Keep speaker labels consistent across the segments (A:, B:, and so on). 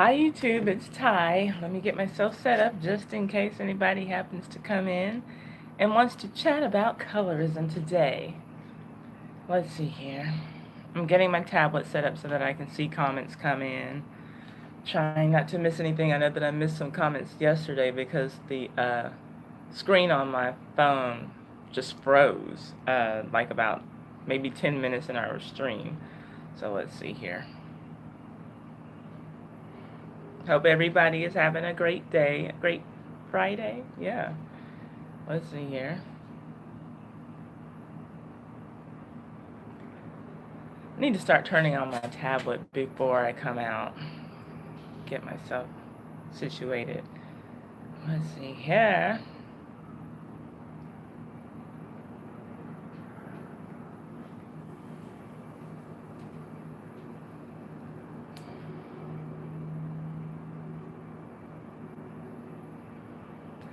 A: Hi YouTube, it's Ty. Let me get myself set up just in case anybody happens to come in and wants to chat about colorism today. Let's see here. I'm getting my tablet set up so that I can see comments come in. Trying not to miss anything. I know that I missed some comments yesterday because the screen on my phone just froze like about maybe 10 minutes in our stream. So let's see here. Hope everybody is having a great day, a great Friday. Yeah. Let's see here. I need to start turning on my tablet before I come out. Get myself situated. Let's see here.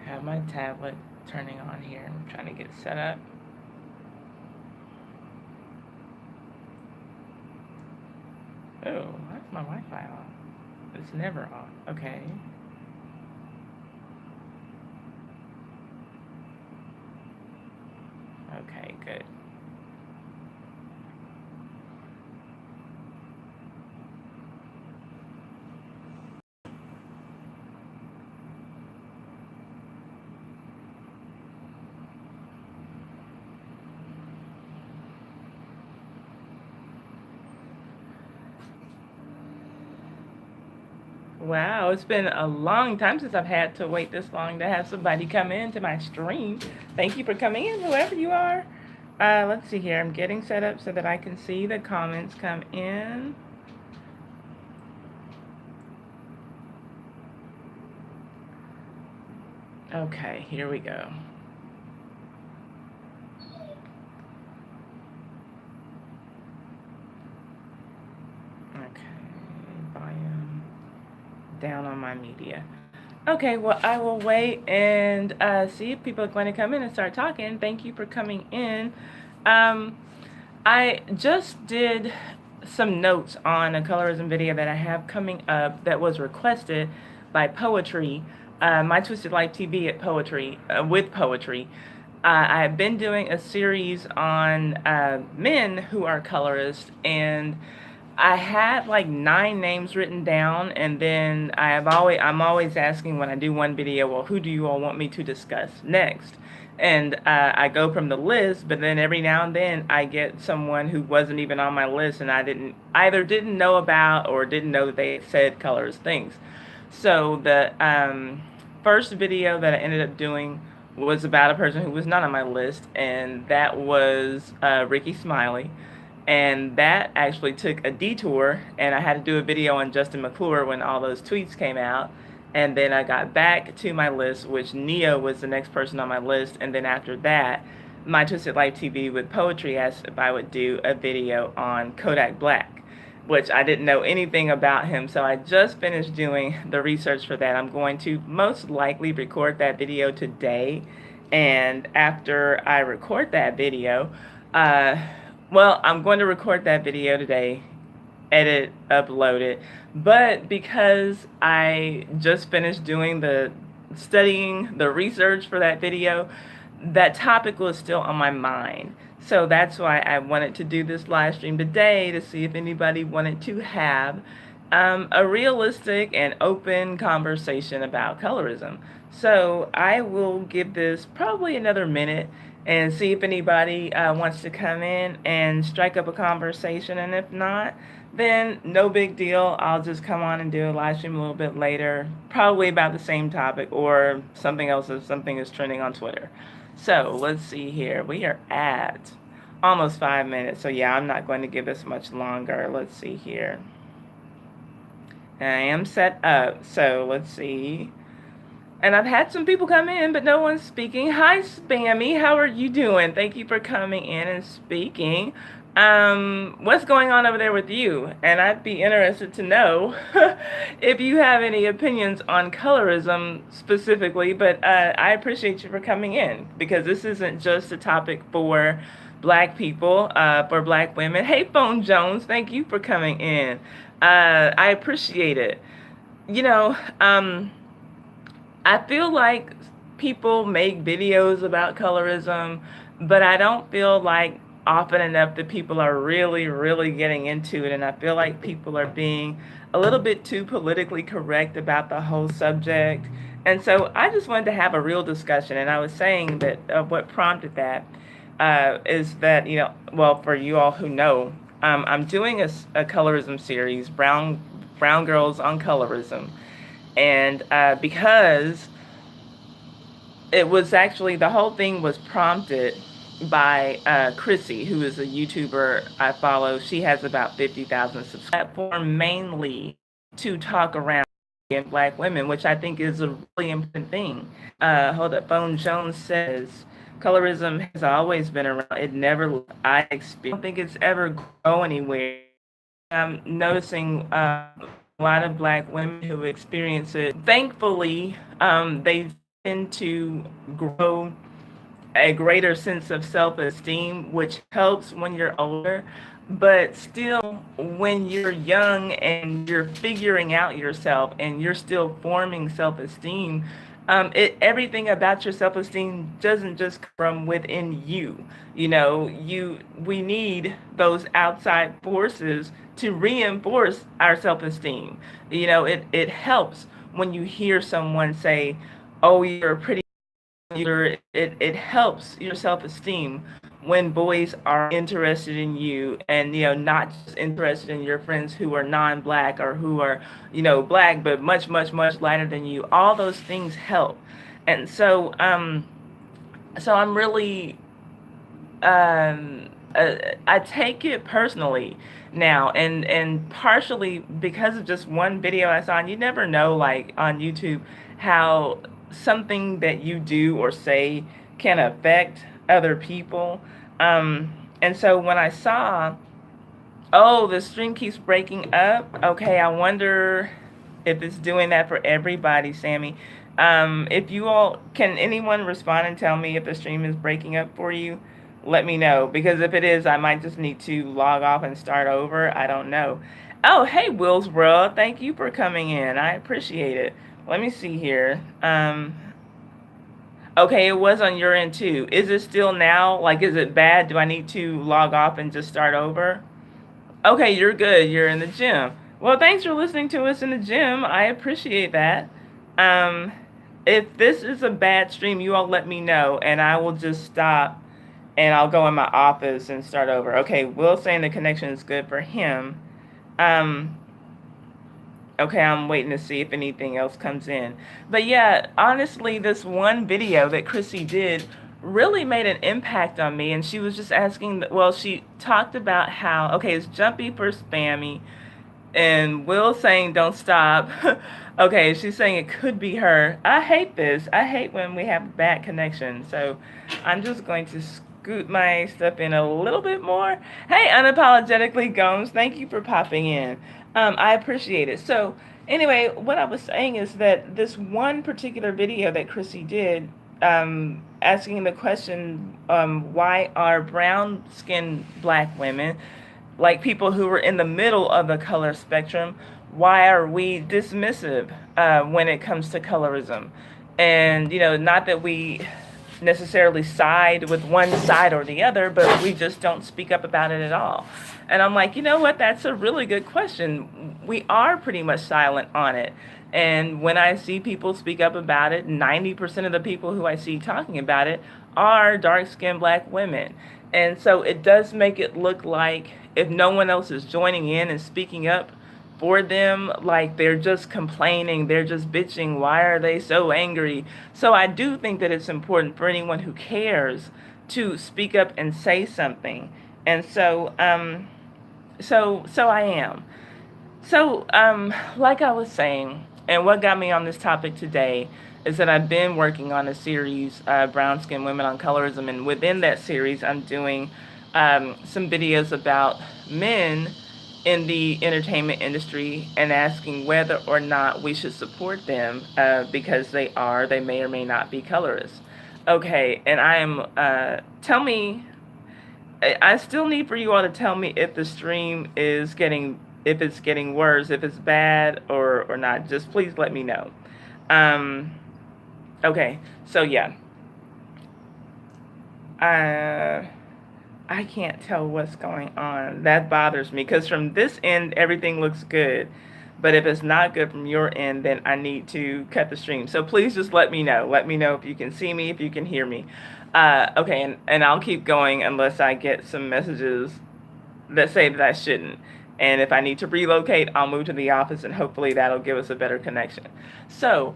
A: Have my tablet turning on here. I'm trying to get set up. Oh, why is my Wi-Fi on? It's never on. Okay. Okay, good. Wow, it's been a long time since I've had to wait this long to have somebody come into my stream. Thank you for coming in, whoever you are. Let's see here. I'm getting set up so that I can see the comments come in. Okay, here we go. Down on my media. Okay, well, I will wait and see if people are going to come in and start talking. Thank you for coming in. I just did some notes on a colorism video that I have coming up that was requested by Poetry, My Twisted Life TV at Poetry, with Poetry. I have been doing a series on men who are colorists, and I had like 9 names written down, and then I'm always asking when I do one video, well, who do you all want me to discuss next? And I go from the list, but then every now and then I get someone who wasn't even on my list, and I didn't know about or didn't know that they said colorist things. So the first video that I ended up doing was about a person who was not on my list, and that was Ricky Smiley. And that actually took a detour, and I had to do a video on Justin McClure when all those tweets came out. And then I got back to my list, which Neo was the next person on my list. And then after that, My Twisted Life TV with Poetry asked if I would do a video on Kodak Black, which I didn't know anything about him. So I just finished doing the research for that. I'm going to most likely record that video today. And after I record that video, well, I'm going to record that video today, edit, upload it, but because I just finished doing studying the research for that video, that topic was still on my mind. So that's why I wanted to do this live stream today, to see if anybody wanted to have a realistic and open conversation about colorism. So I will give this probably another minute and see if anybody wants to come in and strike up a conversation. And if not, then no big deal. I'll just come on and do a live stream a little bit later, probably about the same topic or something else if something is trending on Twitter. So let's see here. We are at almost 5 minutes. So yeah, I'm not going to give this much longer. Let's see here. I am set up. So let's see. And I've had some people come in, but no one's speaking. Hi, Spammy. How are you doing? Thank you for coming in and speaking. What's going on over there with you? And I'd be interested to know if you have any opinions on colorism specifically, but I appreciate you for coming in, because this isn't just a topic for Black people, for Black women. Hey, Phone Jones, thank you for coming in. I appreciate it. you know, I feel like people make videos about colorism, but I don't feel like often enough that people are really, really getting into it. And I feel like people are being a little bit too politically correct about the whole subject. And so I just wanted to have a real discussion. And I was saying that what prompted that is that, well, for you all who know, I'm doing a colorism series, Brown Girls on Colorism. And because it was actually, the whole thing was prompted by Chrissy, who is a YouTuber I follow. She has about 50,000 subscribers. Platform mainly to talk around Black women, which I think is a really important thing. Hold up, Bone Jones says colorism has always been around. It never, I don't think it's ever go anywhere. I'm noticing a lot of Black women who experience it. Thankfully, they tend to grow a greater sense of self-esteem, which helps when you're older. But still, when you're young and you're figuring out yourself and you're still forming self-esteem, everything about your self-esteem doesn't just come from within you. We need those outside forces to reinforce our self-esteem. It helps when you hear someone say, "Oh, you're a pretty." It helps your self-esteem when boys are interested in you, and not just interested in your friends who are non-black or who are black but much much much lighter than you. All those things help. And so I'm really I take it personally now, and partially because of just one video I saw. And you never know, like on YouTube, how something that you do or say can affect other people. And so when I saw, oh, the stream keeps breaking up. Okay, I wonder if it's doing that for everybody, Sammy. If you all, can anyone respond and tell me if the stream is breaking up for you? Let me know, because if it is, I might just need to log off and start over. I don't know. Oh, hey, Will's World. Thank you for coming in. I appreciate it. Let me see here. Okay, it was on your end too. Is it still now? Like, is it bad? Do I need to log off and just start over? Okay, you're good. You're in the gym. Well, thanks for listening to us in the gym. I appreciate that. Um, if this is a bad stream, you all let me know, and I will just stop, and I'll go in my office and start over. Okay, Will's saying the connection is good for him. Um, okay, I'm waiting to see if anything else comes in. But yeah, honestly, this one video that Chrissy did really made an impact on me. And she was just asking, well, she talked about how, okay, it's Jumpy for Spammy, and Will saying don't stop. Okay, she's saying it could be her. I hate this. I hate when we have bad connection. So I'm just going to scoot my stuff in a little bit more. Hey, Unapologetically Gomes, thank you for popping in. I appreciate it. So anyway, what I was saying is that this one particular video that Chrissy did, asking the question, why are brown-skinned Black women, like people who are in the middle of the color spectrum, why are we dismissive when it comes to colorism? And, not that we necessarily side with one side or the other, but we just don't speak up about it at all. And I'm like, you know what? That's a really good question. We are pretty much silent on it. And when I see people speak up about it, 90% of the people who I see talking about it are dark-skinned Black women. And so it does make it look like if no one else is joining in and speaking up for them, like they're just complaining, they're just bitching, why are they so angry? So I do think that it's important for anyone who cares to speak up and say something. And so I am. So like I was saying, and what got me on this topic today is that I've been working on a series, Brown Skinned Women on Colorism, and within that series I'm doing some videos about men in the entertainment industry and asking whether or not we should support them because they may or may not be colorists. Okay, and I am, tell me, I still need for you all to tell me if the stream is if it's getting worse, if it's bad or not. Just please let me know. Okay, so yeah. I can't tell what's going on. That bothers me because from this end, everything looks good. But if it's not good from your end, then I need to cut the stream. So please just let me know. Let me know if you can see me, if you can hear me. Okay, and I'll keep going unless I get some messages that say that I shouldn't. And if I need to relocate, I'll move to the office and hopefully that'll give us a better connection. So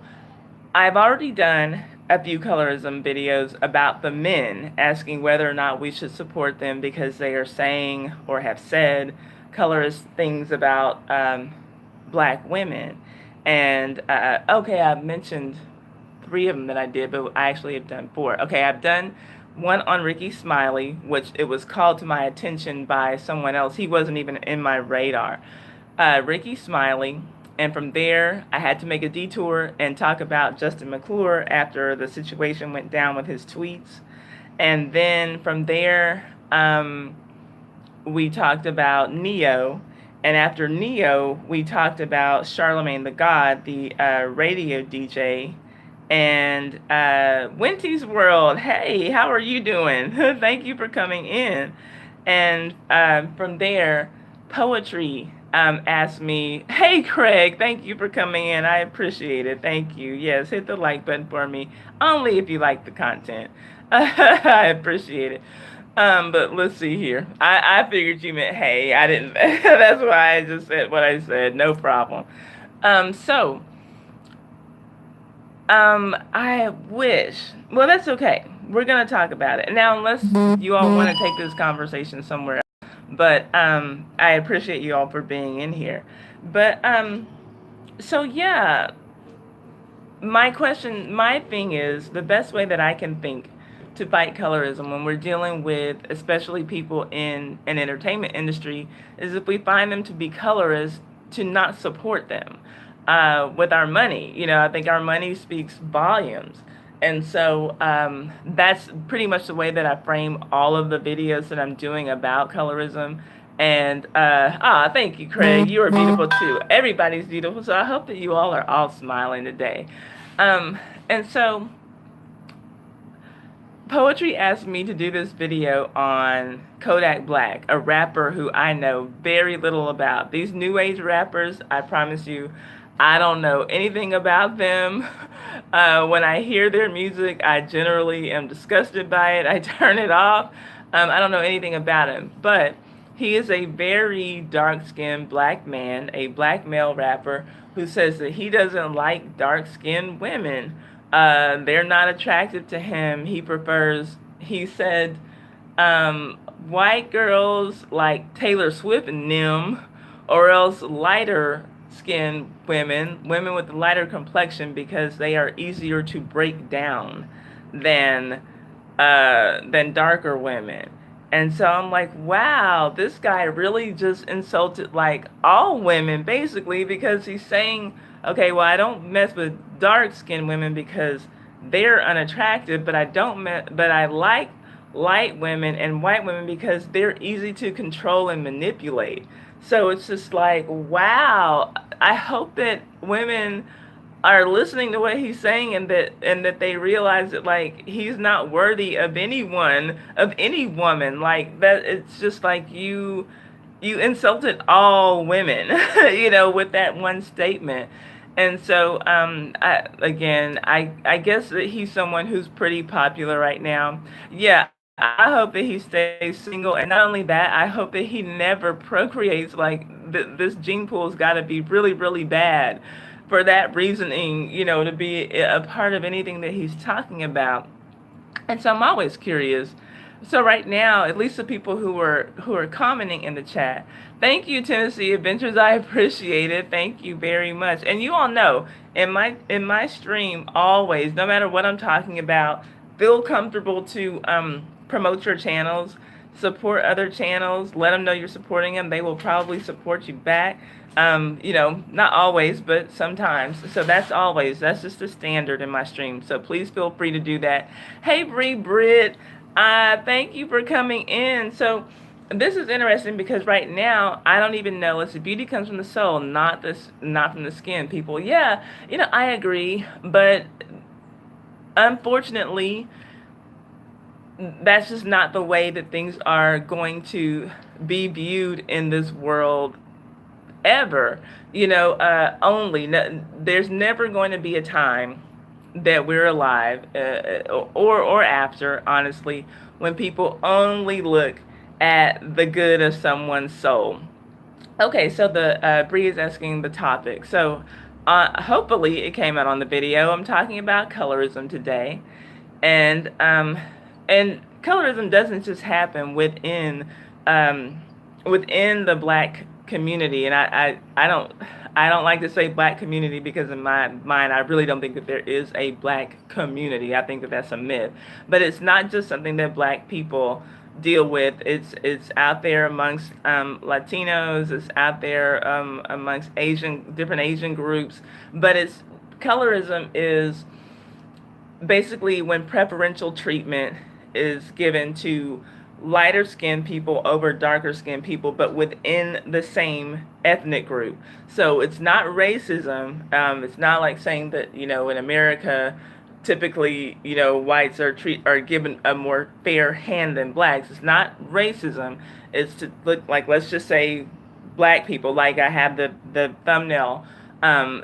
A: I've already done a few colorism videos about the men, asking whether or not we should support them because they are saying or have said colorist things about black women. And okay, I've mentioned 3 of them that I did, but I actually have done 4. Okay, I've done one on Ricky Smiley, which it was called to my attention by someone else. He wasn't even in my radar. Ricky Smiley. And from there, I had to make a detour and talk about Justin McClure after the situation went down with his tweets. And then from there, we talked about Neo. And after Neo, we talked about Charlemagne the God, the radio DJ. And Winty's World, hey, how are you doing? Thank you for coming in. And from there, Poetry asked me, hey, Craig, thank you for coming in. I appreciate it. Thank you. Yes, hit the like button for me, only if you like the content. I appreciate it. But let's see here. I figured you meant hey. I didn't. That's why I just said what I said. No problem. So, I wish. Well, that's okay. We're going to talk about it. Now, unless you all want to take this conversation somewhere else. But I appreciate you all for being in here. But so yeah, my thing is the best way that I can think to fight colorism when we're dealing with especially people in an entertainment industry is if we find them to be colorists, to not support them with our money. You know, I think our money speaks volumes. And so that's pretty much the way that I frame all of the videos that I'm doing about colorism. And thank you, Craig. You are beautiful too. Everybody's beautiful. So I hope that you all are all smiling today. And so Poetry asked me to do this video on Kodak Black, a rapper who I know very little about. These new age rappers, I promise you, I don't know anything about them. When I hear their music, I generally am disgusted by it. I turn it off. I don't know anything about him. But he is a very dark-skinned black man, a black male rapper, who says that he doesn't like dark-skinned women. They're not attractive to him. He said, white girls like Taylor Swift and them, or else lighter skinned women with a lighter complexion, because they are easier to break down than darker women. And so I'm like, wow, this guy really just insulted like all women basically, because he's saying, okay, well, I don't mess with dark skinned women because they're unattractive, but I like light women and white women because they're easy to control and manipulate. So it's just like, wow, I hope that women are listening to what he's saying, and that they realize that like he's not worthy of anyone, of any woman. Like that, it's just like you insulted all women, you know, with that one statement. And so I guess that he's someone who's pretty popular right now. Yeah, I hope that he stays single, and not only that, I hope that he never procreates. Like this gene pool's got to be really, really bad for that reasoning, you know, to be a part of anything that he's talking about. And so I'm always curious. So right now, at least the people who are commenting in the chat, thank you, Tennessee Adventures. I appreciate it. Thank you very much. And you all know, in my stream, always, no matter what I'm talking about, feel comfortable to promote your channels, support other channels, let them know you're supporting them. They will probably support you back. You know, not always, but sometimes. So that's just the standard in my stream. So please feel free to do that. Hey, Britt, thank you for coming in. So this is interesting because right now I don't even know. It's beauty comes from the soul, not from the skin. People, yeah, I agree, but unfortunately, that's just not the way that things are going to be viewed in this world ever. Only no, there's never going to be a time that we're alive, or after, honestly, when people only look at the good of someone's soul. Okay, so the Bree is asking the topic. So hopefully it came out on the video. I'm talking about colorism today, and and colorism doesn't just happen um, within the black community. And I don't like to say black community because in my mind I really don't think that there is a black community. I think that that's a myth. But it's not just something that black people deal with. It's out there amongst Latinos. It's out there amongst different Asian groups. But it's colorism is basically when preferential treatment is given to lighter skinned people over darker skinned people, but within the same ethnic group. So it's not racism. It's not like saying that, in America, typically, whites are given a more fair hand than blacks. It's not racism. It's to look like, let's just say, black people. Like I have the thumbnail.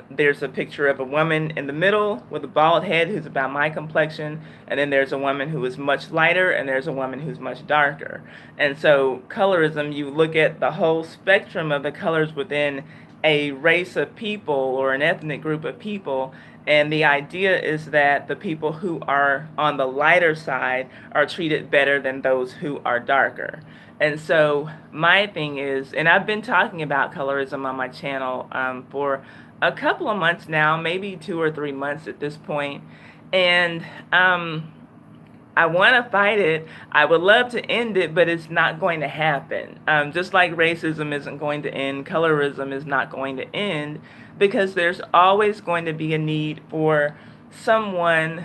A: There's a picture of a woman in the middle with a bald head who's about my complexion, and then there's a woman who is much lighter, and there's a woman who's much darker. And so colorism, you look at the whole spectrum of the colors within a race of people or an ethnic group of people, and the idea is that the people who are on the lighter side are treated better than those who are darker. And so my thing is, and I've been talking about colorism on my channel for a couple of months now, maybe 2 or 3 months at this point, and I want to fight it. I would love to end it, but it's not going to happen. Just like racism isn't going to end, colorism is not going to end, because there's always going to be a need for someone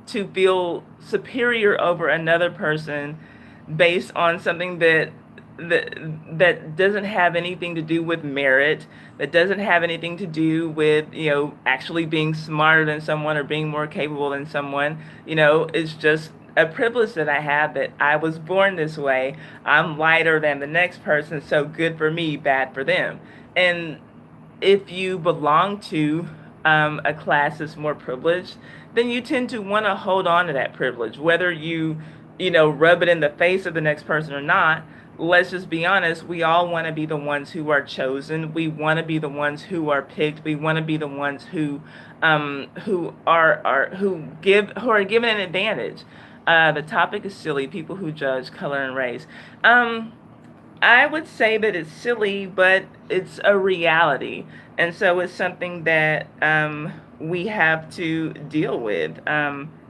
A: to feel superior over another person based on something that doesn't have anything to do with merit, that doesn't have anything to do with, actually being smarter than someone or being more capable than someone. It's just a privilege that I have, that I was born this way. I'm lighter than the next person, so good for me, bad for them. And if you belong to a class that's more privileged, then you tend to want to hold on to that privilege, whether you rub it in the face of the next person or not. Let's just be honest. We all want to be the ones who are chosen. We want to be the ones who are picked. We want to be the ones who are given an advantage. The topic is silly. People who judge color and race. I would say that it's silly, but it's a reality. And so it's something that we have to deal with.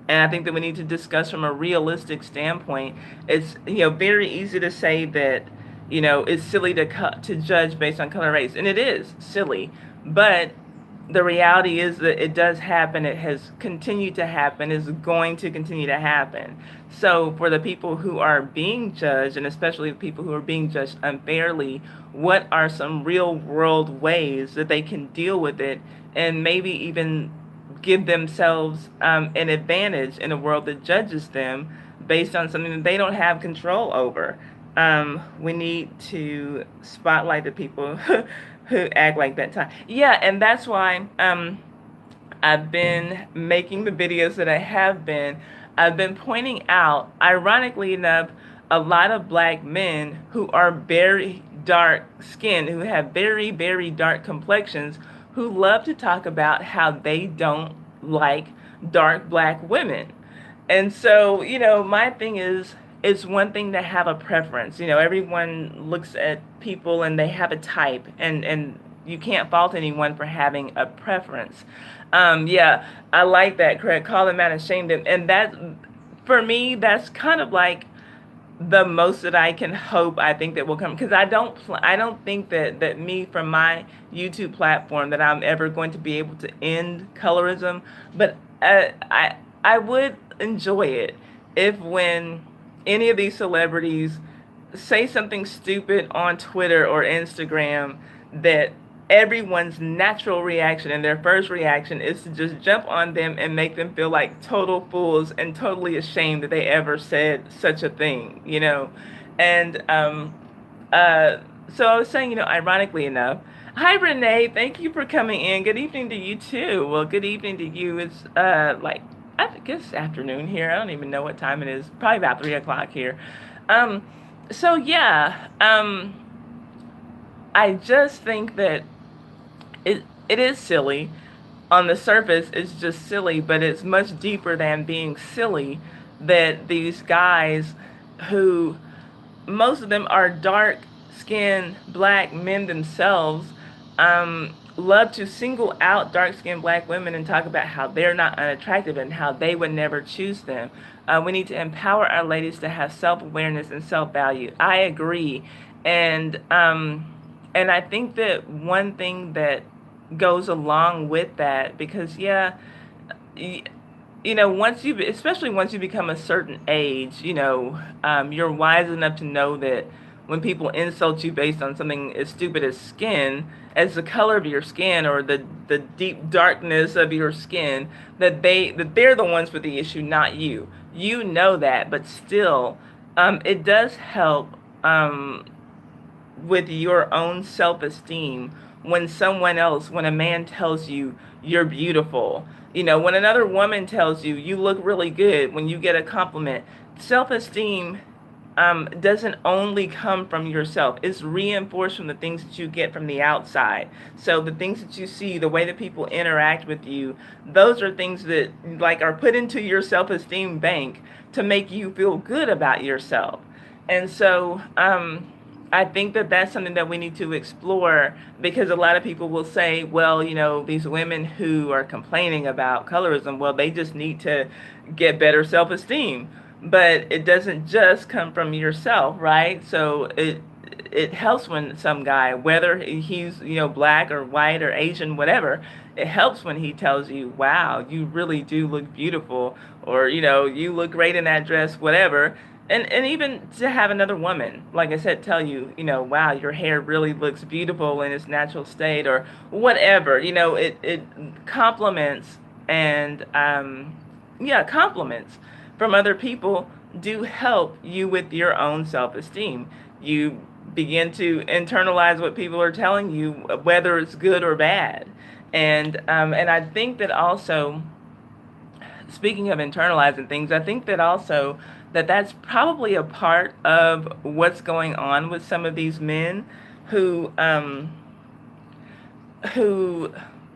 A: And I think that we need to discuss from a realistic standpoint. It's, very easy to say that, it's silly to judge based on color and race. And it is silly. But the reality is that it does happen. It has continued to happen. Is going to continue to happen. So for the people who are being judged, and especially the people who are being judged unfairly, what are some real world ways that they can deal with it, and maybe even give themselves an advantage in a world that judges them based on something that they don't have control over? We need to spotlight the people who act like that time. Yeah, and that's why I've been making the videos that I have been. I've been pointing out, ironically enough, a lot of black men who are very dark skinned, who have very, very dark complexions, who love to talk about how they don't like dark black women. And so, my thing is, it's one thing to have a preference. Everyone looks at people and they have a type, and you can't fault anyone for having a preference. Yeah, I like that, Craig. Call them out and shame them. And that, for me, that's kind of like the most that I can hope, I think, that will come, because I don't think that me, from my YouTube platform, that I'm ever going to be able to end colorism. But I would enjoy it if, when any of these celebrities say something stupid on Twitter or Instagram that everyone's natural reaction and their first reaction is to just jump on them and make them feel like total fools and totally ashamed that they ever said such a thing, you know. And uh, so I was saying, ironically enough, hi Renee, thank you for coming in. Good evening to you too. Well, good evening to you. It's like I guess afternoon here. I don't even know what time it is. Probably about 3 o'clock here. Um, so yeah, I just think that it is silly. On the surface, it's just silly, but it's much deeper than being silly. That these guys, who most of them are dark skinned black men themselves, love to single out dark skinned black women and talk about how they're not unattractive and how they would never choose them. We need to empower our ladies to have self awareness and self value. I agree. And I think that one thing that goes along with that, because yeah, especially once you become a certain age, you're wise enough to know that when people insult you based on something as stupid as skin, as the color of your skin or the deep darkness of your skin, that they're the ones with the issue, not you. You know that, but still, it does help with your own self-esteem when a man tells you you're beautiful. When another woman tells you you look really good, when you get a compliment, self-esteem doesn't only come from yourself. It's reinforced from the things that you get from the outside. So the things that you see, the way that people interact with you, those are things that like are put into your self-esteem bank to make you feel good about yourself. And so I think that that's something that we need to explore, because a lot of people will say, well, these women who are complaining about colorism, well, they just need to get better self-esteem. But it doesn't just come from yourself, right? So it helps when some guy, whether he's black or white or Asian, whatever, it helps when he tells you, wow, you really do look beautiful, or you look great in that dress, whatever. And even to have another woman, like I said, tell you, wow, your hair really looks beautiful in its natural state, or whatever. It compliments, and yeah, compliments from other people do help you with your own self-esteem. You begin to internalize what people are telling you, whether it's good or bad. And I think that also, speaking of internalizing things, I think that also that's probably a part of what's going on with some of these men who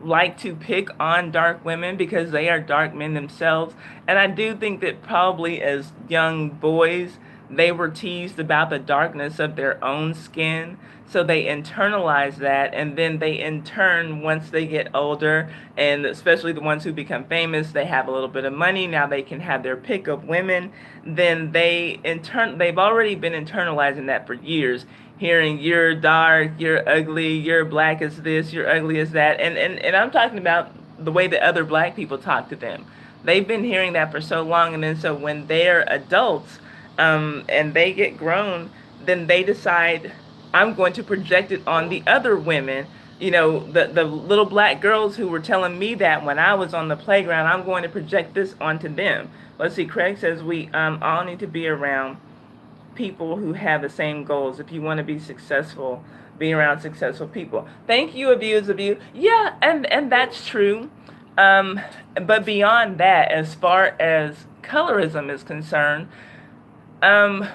A: like to pick on dark women because they are dark men themselves. And I do think that probably as young boys, they were teased about the darkness of their own skin. So they internalize that, and then they in turn, once they get older, and especially the ones who become famous, they have a little bit of money, now they can have their pick of women, then they've already been internalizing that for years, hearing you're dark, you're ugly, you're black as this, you're ugly as that. And I'm talking about the way that other black people talk to them. They've been hearing that for so long, and then so when they're adults, and they get grown, then they decide, I'm going to project it on the other women. The little black girls who were telling me that when I was on the playground, I'm going to project this onto them. Let's see, Craig says we all need to be around people who have the same goals. If you want to be successful, be around successful people. Thank you, Abuse of You. Yeah, and that's true. But beyond that, as far as colorism is concerned,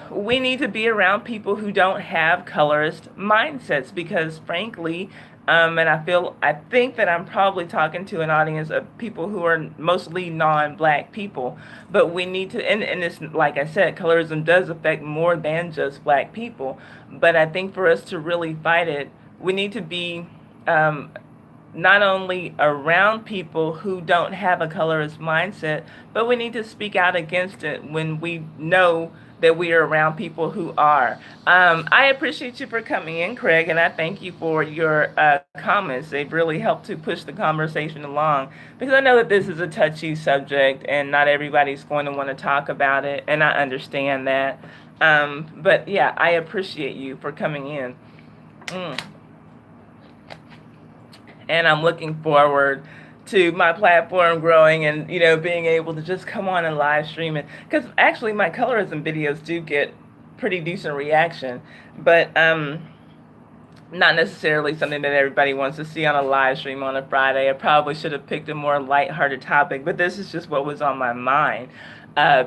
A: we need to be around people who don't have colorist mindsets, because frankly, and I think that I'm probably talking to an audience of people who are mostly non-black people, but we need to, and it's, like I said, colorism does affect more than just black people, but I think for us to really fight it, we need to be, not only around people who don't have a colorist mindset, but we need to speak out against it when we know that we are around people who are. I appreciate you for coming in, Craig, and I thank you for your comments. They've really helped to push the conversation along, because I know that this is a touchy subject and not everybody's going to want to talk about it, and I understand that. But yeah, I appreciate you for coming in. Mm. And I'm looking forward to my platform growing and being able to just come on and live stream it, because actually my colorism videos do get pretty decent reaction, but not necessarily something that everybody wants to see on a live stream on a Friday. I probably should have picked a more lighthearted topic, but this is just what was on my mind,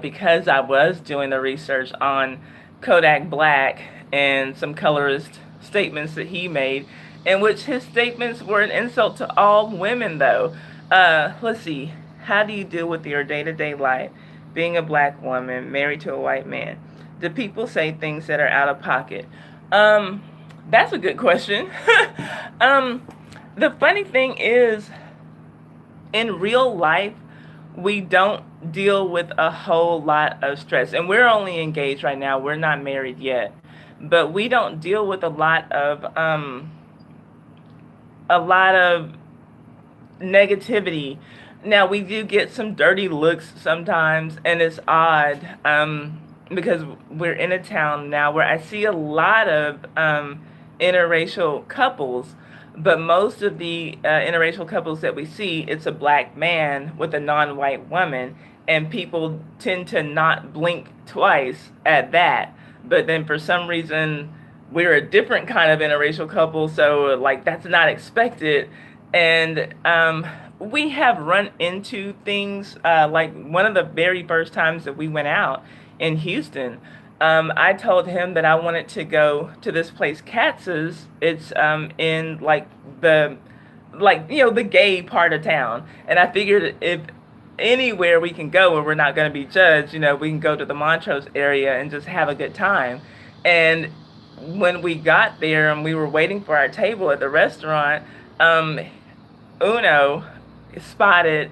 A: because I was doing the research on Kodak Black and some colorist statements that he made, in which his statements were an insult to all women, though. Let's see. How do you deal with your day-to-day life being a black woman married to a white man? Do people say things that are out of pocket? That's a good question. um, the funny thing is, in real life, we don't deal with a whole lot of stress. And we're only engaged right now. We're not married yet. But we don't deal with a lot of negativity. Now, we do get some dirty looks sometimes, and it's odd, because we're in a town now where I see a lot of interracial couples, but most of the interracial couples that we see, it's a black man with a non-white woman, and people tend to not blink twice at that. But then for some reason, we're a different kind of interracial couple, so like that's not expected. And we have run into things, like one of the very first times that we went out in Houston. I told him that I wanted to go to this place, Katz's. It's in the gay part of town, and I figured if anywhere we can go where we're not going to be judged, we can go to the Montrose area and just have a good time. And when we got there and we were waiting for our table at the restaurant, Uno spotted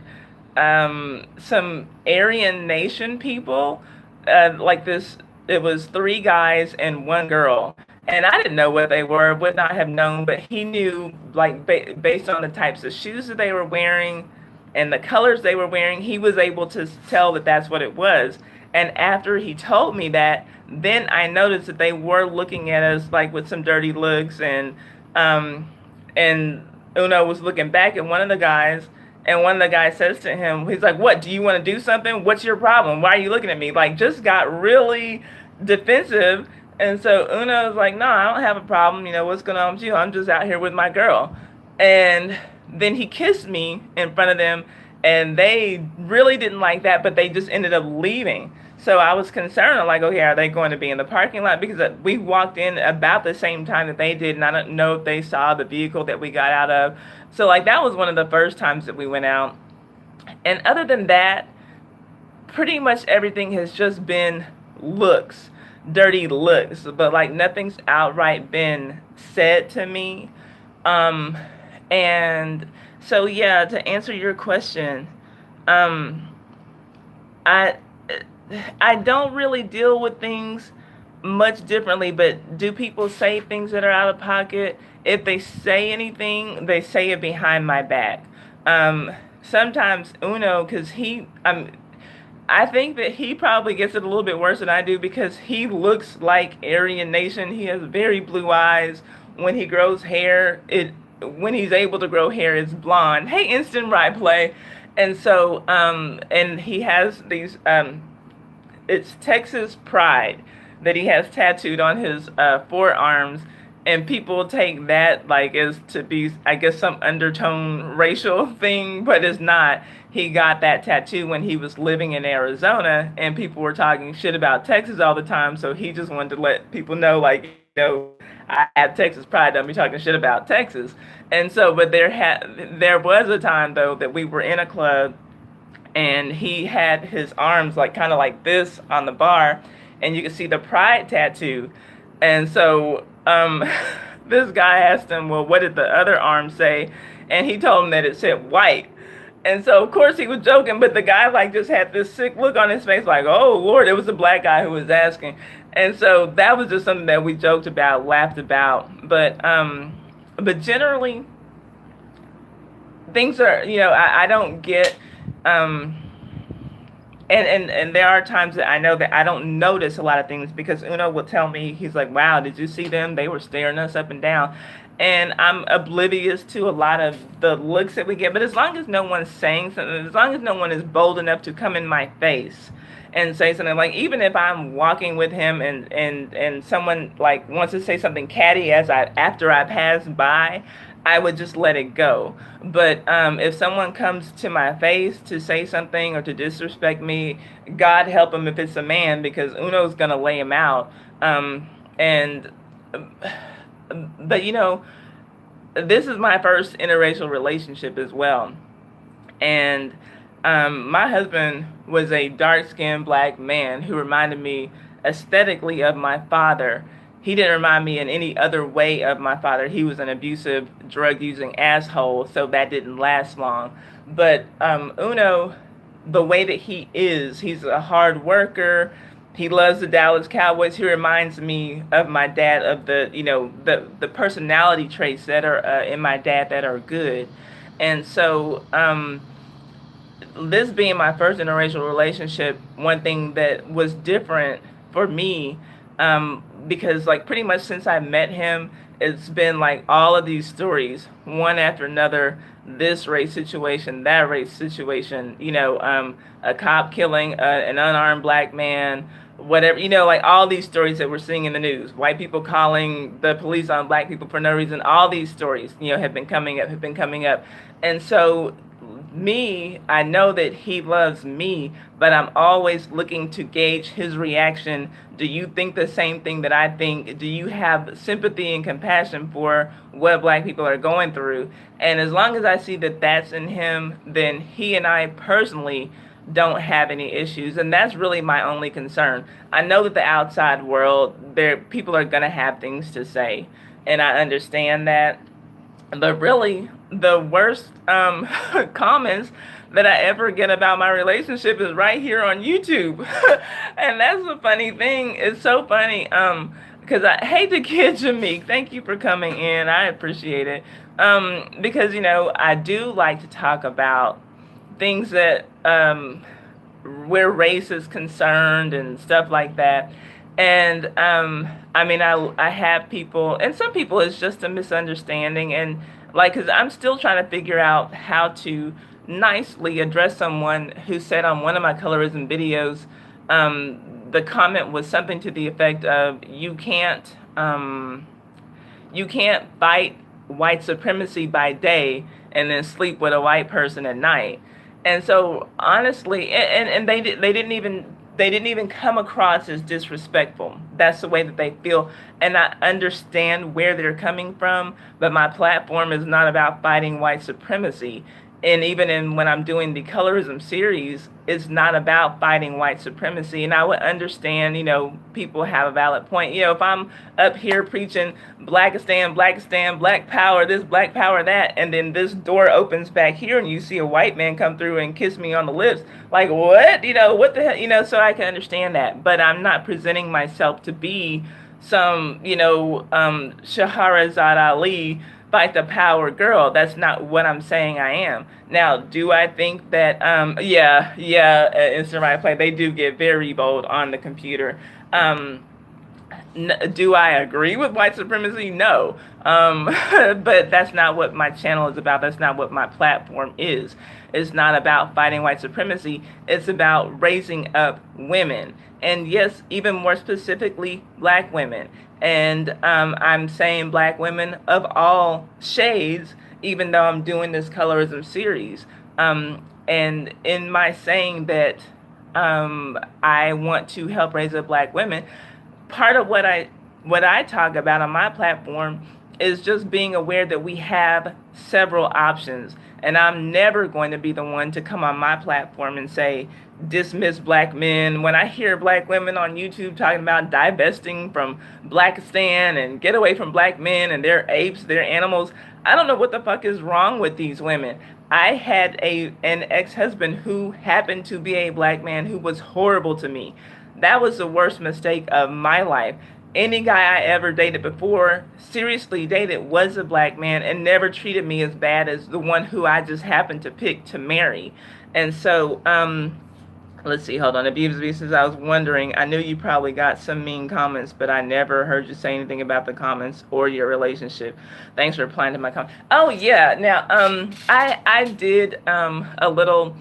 A: some Aryan Nation people, like this. It was 3 guys and 1 girl, and I didn't know what they were, would not have known, but he knew, like, based on the types of shoes that they were wearing and the colors they were wearing, he was able to tell that that's what it was. And after he told me that, then I noticed that they were looking at us like with some dirty looks, and Uno was looking back at one of the guys, and one of the guys says to him, he's like, "What, do you want to do something? What's your problem? Why are you looking at me?" Like, just got really defensive. And so Uno was like, "No, I don't have a problem. What's going on with you? I'm just out here with my girl." And then he kissed me in front of them, and they really didn't like that, but they just ended up leaving. So I was concerned. I'm like, okay, are they going to be in the parking lot? Because we walked in about the same time that they did, and I don't know if they saw the vehicle that we got out of. So, like, that was one of the first times that we went out. And other than that, pretty much everything has just been looks, dirty looks, but like nothing's outright been said to me. And so, yeah, to answer your question, I I don't really deal with things much differently, but do people say things that are out of pocket? If they say anything, they say it behind my back. Sometimes Uno, because I think that he probably gets it a little bit worse than I do, because he looks like Aryan Nation. He has very blue eyes. When he grows hair, when he's able to grow hair, it's blonde. Hey, Instant Ride Play. And so, and he has these, it's Texas Pride that he has tattooed on his forearms, and people take that like as to be, I guess, some undertone racial thing, but it's not. He got that tattoo when he was living in Arizona, and people were talking shit about Texas all the time, so he just wanted to let people know, like, I have Texas pride, don't be talking shit about Texas. And so, but there was a time, though, that we were in a club, and he had his arms like kind of like this on the bar, and you could see the pride tattoo. And so this guy asked him, well, what did the other arm say? And he told him that it said white. And so, of course, he was joking, but the guy like just had this sick look on his face, like, oh Lord, it was a black guy who was asking. And so that was just something that we joked about, laughed about. But generally, things are, I don't get And there are times that I know that I don't notice a lot of things because Uno will tell me, he's like, wow, did you see them? They were staring us up and down. And I'm oblivious to a lot of the looks that we get. But as long as no one's saying something, as long as no one is bold enough to come in my face and say something, like even if I'm walking with him and someone like wants to say something catty as I after I pass by, I would just let it go. But if someone comes to my face to say something or to disrespect me, God help him if it's a man, because Uno's gonna lay him out. And but this is my first interracial relationship as well. And my husband was a dark-skinned black man who reminded me aesthetically of my father. He didn't remind me in any other way of my father. He was an abusive, drug-using asshole, so that didn't last long. But Uno, the way that he is, he's a hard worker. He loves the Dallas Cowboys. He reminds me of my dad, of the personality traits that are in my dad that are good. And so this being my first interracial relationship, one thing that was different for me, because like pretty much since I met him, it's been like all of these stories, one after another. This race situation, that race situation, a cop killing an unarmed black man, whatever, like all these stories that we're seeing in the news, white people calling the police on black people for no reason, all these stories, have been coming up. And so me, I know that he loves me, but I'm always looking to gauge his reaction. Do you think the same thing that I think? Do you have sympathy and compassion for what black people are going through? And as long as I see that that's in him, then he and I personally don't have any issues. And that's really my only concern. I know that the outside world, people are going to have things to say, and I understand that. But really, the worst comments that I ever get about my relationship is right here on YouTube. And that's the funny thing. It's so funny because I hate to kid Jameek. Thank you for coming in. I appreciate it. Because, I do like to talk about things that where race is concerned and stuff like that. And I have people, and some people it's just a misunderstanding, and like, because I'm still trying to figure out how to nicely address someone who said on one of my colorism videos, the comment was something to the effect of, you can't fight white supremacy by day and then sleep with a white person at night. And so honestly, and they didn't even come across as disrespectful. That's the way that they feel. And I understand where they're coming from, but my platform is not about fighting white supremacy. And even when I'm doing the colorism series, it's not about fighting white supremacy. And I would understand, people have a valid point. If I'm up here preaching Blackistan, black power, this, black power, that, and then this door opens back here and you see a white man come through and kiss me on the lips, like, what? What the hell? So I can understand that. But I'm not presenting myself to be some, Shahrazad Ali, fight the power girl. That's not what I'm saying I am. Now, do I think that, Instant Right Play, they do get very bold on the computer. Do I agree with white supremacy? No. But that's not what my channel is about. That's not what my platform is. It's not about fighting white supremacy. It's about raising up women. And yes, even more specifically, black women. And I'm saying black women of all shades, even though I'm doing this colorism series. And in my saying that I want to help raise up black women, part of what I talk about on my platform is just being aware that we have several options. And I'm never going to be the one to come on my platform and say, dismiss black men. When I hear black women on YouTube talking about divesting from Blackistan and get away from black men and they're apes, they're animals, I don't know what the fuck is wrong with these women. I had an ex-husband who happened to be a black man who was horrible to me. That was the worst mistake of my life. Any guy I ever dated before, seriously dated, was a black man and never treated me as bad as the one who I just happened to pick to marry. And so, Let's see, hold on. Abuse says, I was wondering, I knew you probably got some mean comments, but I never heard you say anything about the comments or your relationship. Thanks for replying to my comment. Oh yeah, now I did a little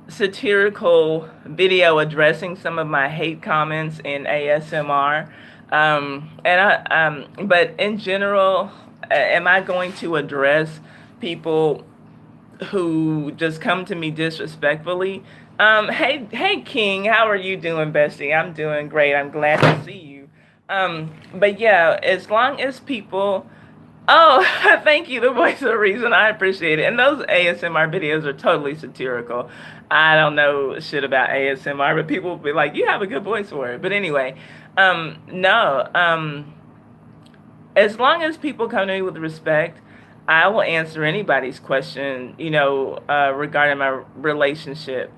A: satirical video addressing some of my hate comments in ASMR. But in general, am I going to address people who just come to me disrespectfully? Hey, King, how are you doing, bestie? I'm doing great. I'm glad to see you. But yeah, as long as people, oh, thank you, the voice of reason. I appreciate it. And those ASMR videos are totally satirical. I don't know shit about ASMR, but people will be like, you have a good voice for it. But anyway, no. As long as people come to me with respect, I will answer anybody's question, regarding my relationship.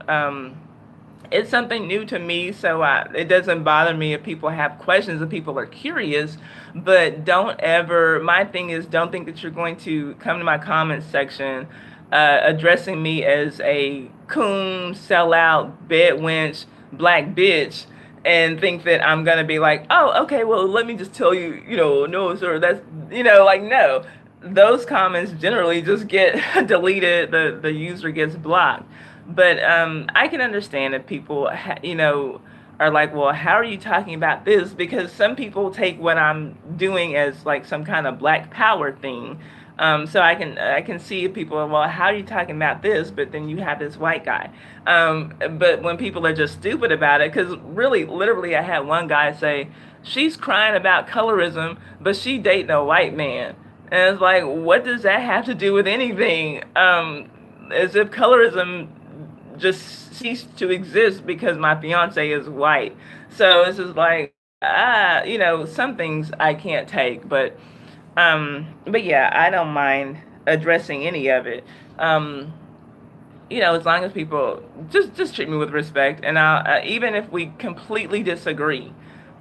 A: It's something new to me, so it doesn't bother me if people have questions, if people are curious. But my thing is, don't think that you're going to come to my comments section addressing me as a coon, sellout, bed wench, black bitch, and think that I'm gonna be like, oh, okay, well, let me just tell you, no, sir, that's, like, no. Those comments generally just get deleted. The user gets blocked. But I can understand if people, are like, well, how are you talking about this? Because some people take what I'm doing as like some kind of black power thing. So I can see if people are, well, how are you talking about this? But then you have this white guy. But when people are just stupid about it, because really, literally, I had one guy say, she's crying about colorism, but she dating a white man. And it's like, what does that have to do with anything? As if colorism just ceased to exist because my fiance is white. So it's just like, some things I can't take, but yeah, I don't mind addressing any of it. As long as people just treat me with respect, and even if we completely disagree,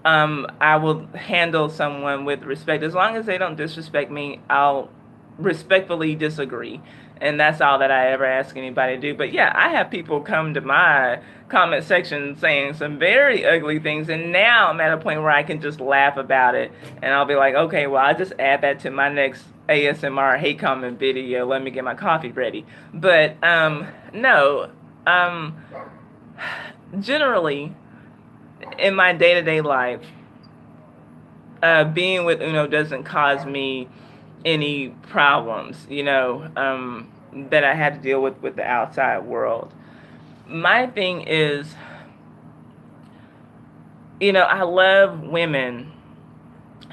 A: I will handle someone with respect. As long as they don't disrespect me, I'll respectfully disagree. And that's all that I ever ask anybody to do. But yeah, I have people come to my comment section saying some very ugly things, and now I'm at a point where I can just laugh about it, and I'll be like, okay, well, I'll just add that to my next ASMR hate comment video. Let me get my coffee ready. But no, generally in my day-to-day life, being with Uno doesn't cause me any problems, that I had to deal with the outside world. My thing is, I love women,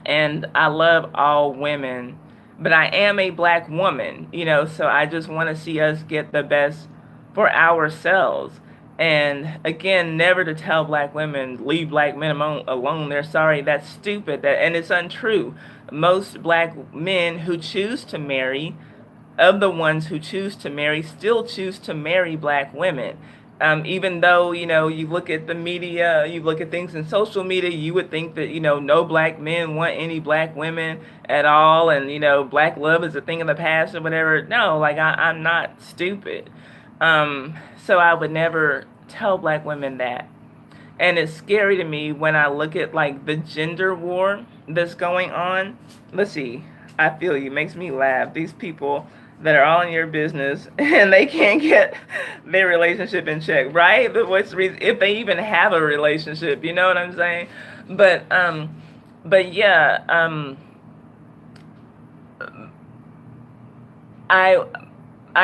A: and I love all women, but I am a black woman, so I just want to see us get the best for ourselves. And again, never to tell black women, leave black men alone. They're sorry. That's stupid. And it's untrue. Most black men who choose to marry, of the ones who choose to marry, still choose to marry black women. Even though, you look at the media, you look at things in social media, you would think that, no black men want any black women at all, and, black love is a thing of the past or whatever. No, like, I'm not stupid. So I would never tell black women that. And it's scary to me when I look at like the gender war that's going on. Let's see. I feel you. Makes me laugh. These people that are all in your business and they can't get their relationship in check, right? But what's the reason, if they even have a relationship, you know what I'm saying? But yeah, I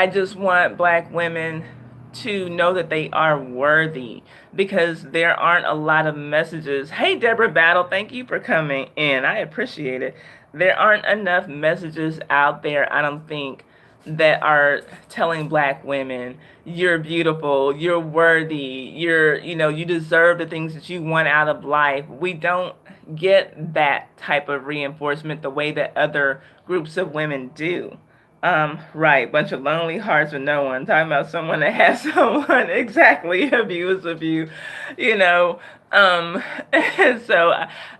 A: just want black women to know that they are worthy, because there aren't a lot of messages. Hey, Deborah Battle, thank you for coming in. I appreciate it. There aren't enough messages out there, I don't think, that are telling black women, you're beautiful, you're worthy, you deserve the things that you want out of life. We don't get that type of reinforcement the way that other groups of women do. Right, bunch of lonely hearts with no one. Talking about someone that has someone exactly abused of you, you know. And so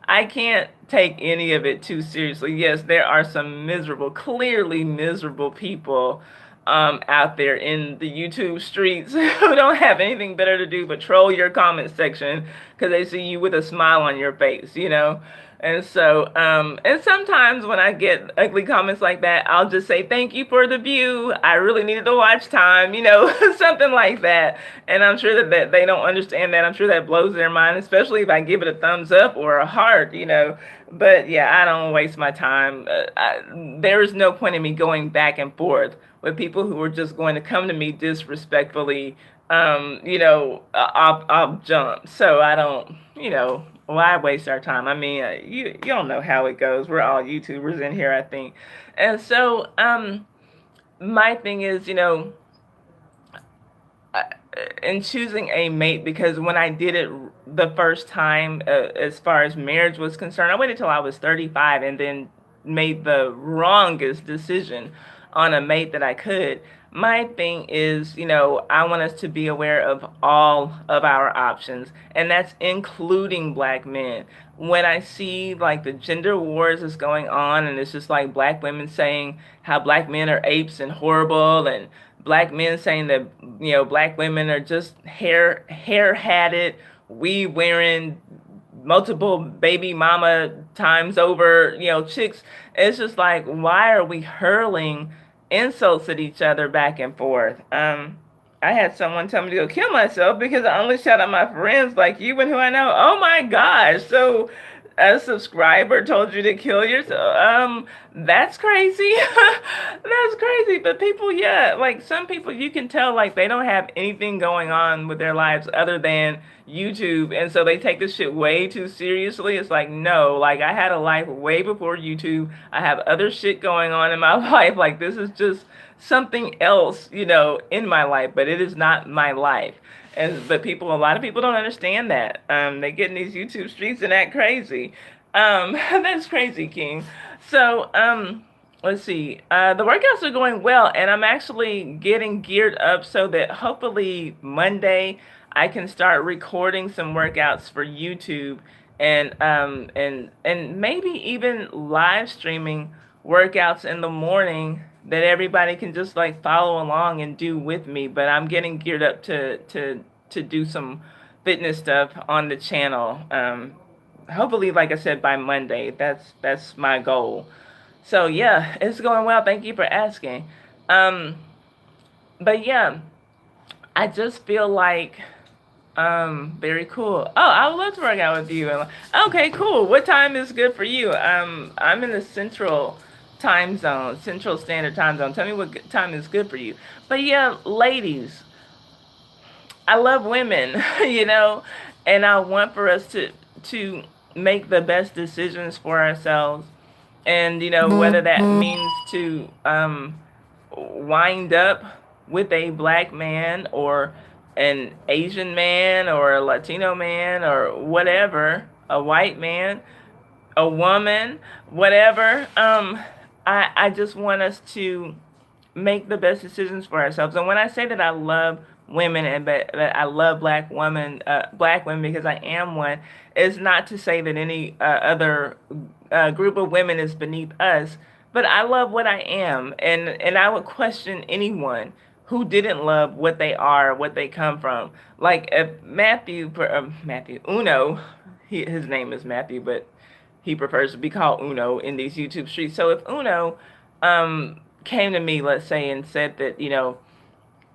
A: I can't take any of it too seriously. Yes, there are some clearly miserable people out there in the YouTube streets who don't have anything better to do but troll your comment section because they see you with a smile on your face, you know? And so, and sometimes when I get ugly comments like that, I'll just say, thank you for the view. I really needed the watch time, you know, something like that. And I'm sure that they don't understand that. I'm sure that blows their mind, especially if I give it a thumbs up or a heart, you know. But yeah, I don't waste my time. There is no point in me going back and forth with people who are just going to come to me disrespectfully, you know, I'll jump. So I don't, you know, why waste our time? I mean, you all know how it goes. We're all YouTubers in here, I think. And so, my thing is, you know, in choosing a mate, because when I did it the first time, as far as marriage was concerned, I waited till I was 35 and then made the wrongest decision on a mate that I could. My thing is, you know, I want us to be aware of all of our options, and that's including black men. When I see like the gender wars is going on, and it's just like black women saying how black men are apes and horrible, and black men saying that, you know, black women are just hair hatted, weave wearing, multiple baby mama times over, you know, chicks. It's just like, why are we hurling insults at each other back and forth? I had someone tell me to go kill myself because I only shout out my friends like you and who I know. Oh my gosh. So a subscriber told you to kill yourself. That's crazy. That's crazy. But people, yeah, like some people you can tell like they don't have anything going on with their lives other than YouTube. And so they take this shit way too seriously. It's like, no, like I had a life way before YouTube. I have other shit going on in my life. Like this is just something else, you know, in my life, but it is not my life. And but people, a lot of people don't understand that. They get in these YouTube streets and act crazy. That's crazy, King. So, let's see. The workouts are going well, and I'm actually getting geared up so that hopefully Monday I can start recording some workouts for YouTube, and maybe even live streaming workouts in the morning that everybody can just like follow along and do with me. But I'm getting geared up to do some fitness stuff on the channel. Hopefully, like I said, by Monday. That's my goal. So yeah, it's going well. Thank you for asking. Um, but yeah, I just feel like very cool. Oh, I would love to work out with you. Okay, cool. What time is good for you? I'm in the central time zone, central standard time zone. Tell me what time is good for you. But yeah, ladies, I love women, you know, and I want for us to make the best decisions for ourselves. And you know, whether that means to wind up with a black man or an Asian man or a Latino man or whatever, a white man, a woman, whatever. I just want us to make the best decisions for ourselves. And when I say that I love women and that I love black women because I am one, is not to say that any other group of women is beneath us. But I love what I am, and I would question anyone who didn't love what they are, what they come from. Like if Matthew Uno, his name is Matthew, but he prefers to be called Uno in these YouTube streets. So if Uno came to me, let's say, and said that, you know,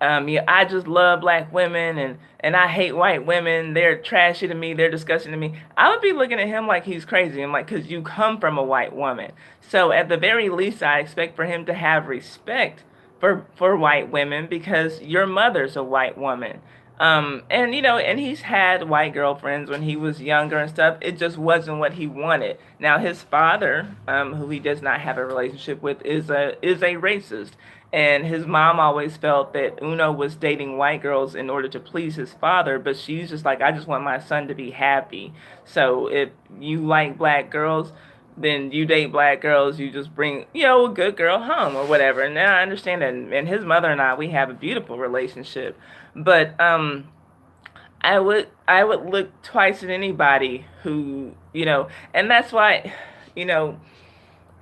A: yeah, I just love black women and I hate white women. They're trashy to me. They're disgusting to me. I would be looking at him like he's crazy. I'm like, because you come from a white woman. So at the very least, I expect for him to have respect for white women because your mother's a white woman. And you know, and he's had white girlfriends when he was younger and stuff. It just wasn't what he wanted. Now his father, who he does not have a relationship with, is a racist. And his mom always felt that Uno was dating white girls in order to please his father, but she's just like, I just want my son to be happy. So if you like black girls, then you date black girls, you just bring, you know, a good girl home or whatever. And now I understand that. And his mother and I, we have a beautiful relationship. But I would look twice at anybody who, you know, and that's why, you know,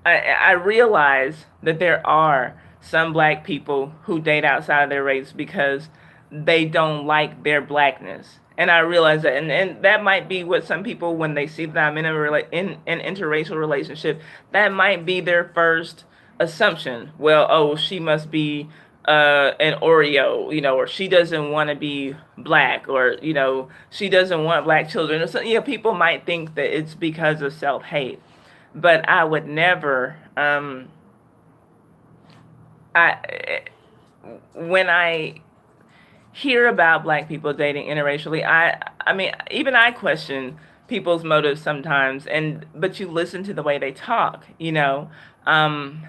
A: I realize that there are some black people who date outside of their race because they don't like their blackness. And I realize that, and that might be what some people, when they see that I'm in in an interracial relationship, that might be their first assumption. Well, oh, she must be an Oreo, or she doesn't want to be black, or she doesn't want black children, or so. People might think that it's because of self-hate, but I would never. I when I hear about black people dating interracially, I mean, even I question people's motives sometimes, but you listen to the way they talk, um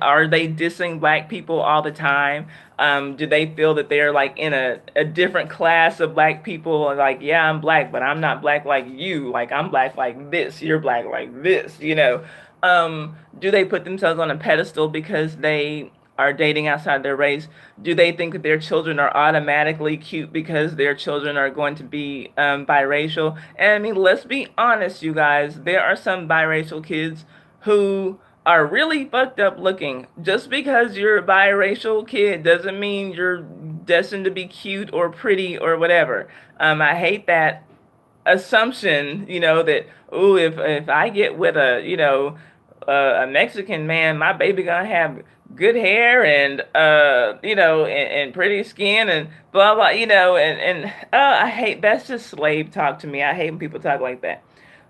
A: are they dissing black people all the time? Do they feel that they're like in a different class of black people, and like, yeah, I'm black, but I'm not black like you, like I'm black like this, you're black like this, do they put themselves on a pedestal because they are dating outside their race? Do they think that their children are automatically cute because their children are going to be biracial? And I mean, let's be honest, you guys, there are some biracial kids who are really fucked up looking. Just because you're a biracial kid doesn't mean you're destined to be cute or pretty or whatever. I hate that assumption, that, ooh, if I get with a Mexican man, my baby gonna have good hair and and pretty skin and blah blah, I hate, that's just slave talk to me. I hate when people talk like that.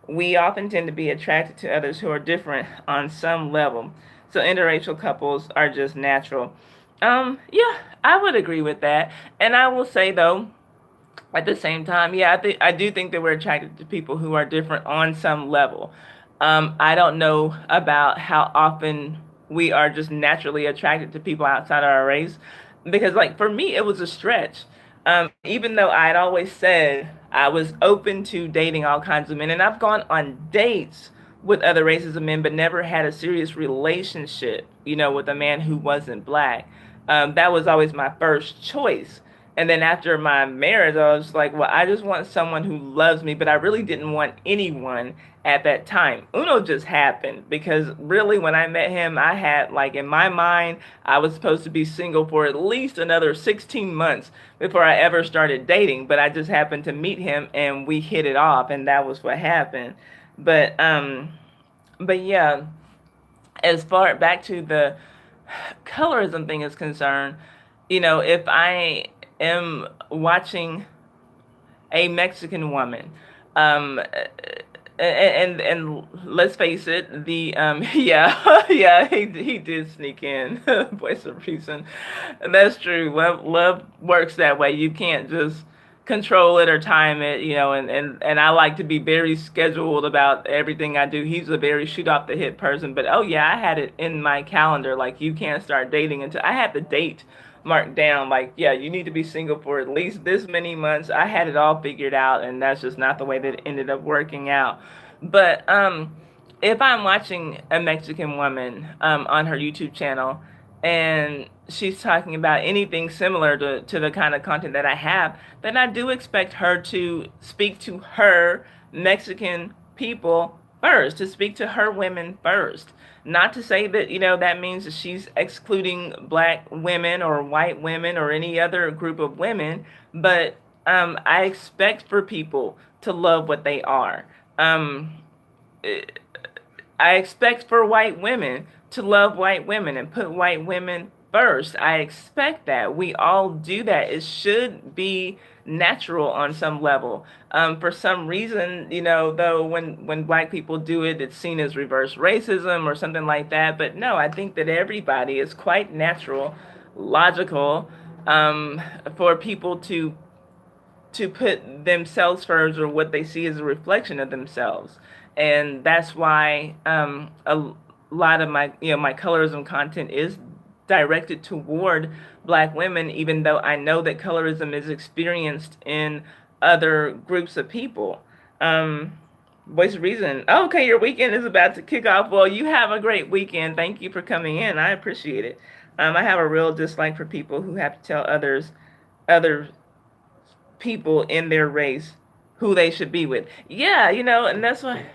A: We often tend to be attracted to others who are different on some level. So interracial couples are just natural. Yeah, I would agree with that. And I will say though, at the same time, yeah, I do think that we're attracted to people who are different on some level. I don't know about how often we are just naturally attracted to people outside of our race, because like for me, it was a stretch. Even though I had always said I was open to dating all kinds of men, and I've gone on dates with other races of men, but never had a serious relationship, with a man who wasn't black. That was always my first choice. And then after my marriage, I was like, well, I just want someone who loves me, but I really didn't want anyone at that time. Uno just happened because really, when I met him, I had, like, in my mind, I was supposed to be single for at least another 16 months before I ever started dating. But I just happened to meet him and we hit it off, and that was what happened. But, but yeah, as far back to the colorism thing is concerned, if I am watching a Mexican woman, um, and let's face it, the yeah, yeah, he did sneak in, voice of reason. And that's true. Love works that way. You can't just control it or time it, and I like to be very scheduled about everything I do. He's a very shoot off the hip person, but oh yeah, I had it in my calendar, like, you can't start dating until I had the date marked down, like, yeah, you need to be single for at least this many months. I had it all figured out, and that's just not the way that it ended up working out. But if I'm watching a Mexican woman on her YouTube channel, and she's talking about anything similar to the kind of content that I have, then I do expect her to speak to her Mexican people first, to speak to her women first. Not to say that, that means that she's excluding black women or white women or any other group of women, but I expect for people to love what they are. I expect for white women to love white women and put white women first. I expect that. We all do that. It should be natural on some level. For some reason, though, when black people do it, it's seen as reverse racism or something like that. But no, I think that everybody is quite natural, logical, for people to put themselves first, or what they see as a reflection of themselves. And that's why a lot of my my colorism content is directed toward black women, even though I know that colorism is experienced in other groups of people. Voice of reason. Okay, your weekend is about to kick off. Well, you have a great weekend. Thank you for coming in. I appreciate it. I have a real dislike for people who have to tell other people in their race who they should be with. Yeah, and that's why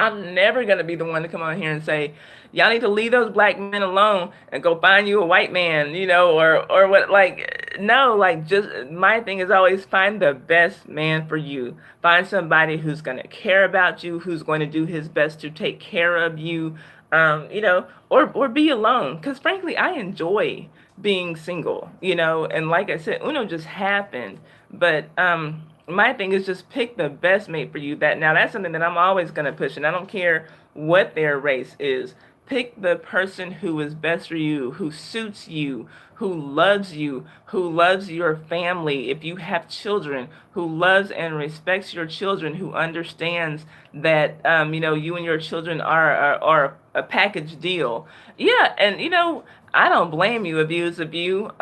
A: I'm never gonna be the one to come on here and say, y'all need to leave those black men alone and go find you a white man, or what. Like, no, like, just my thing is always find the best man for you. Find somebody who's gonna care about you, who's going to do his best to take care of you, or be alone. Because frankly, I enjoy being single, and like I said, Uno just happened, but my thing is just pick the best mate for you. That's something that I'm always gonna push, and I don't care what their race is. Pick the person who is best for you, who suits you, who loves your family. If you have children, who loves and respects your children, who understands that you and your children are a package deal. Yeah, and I don't blame you if you is of you.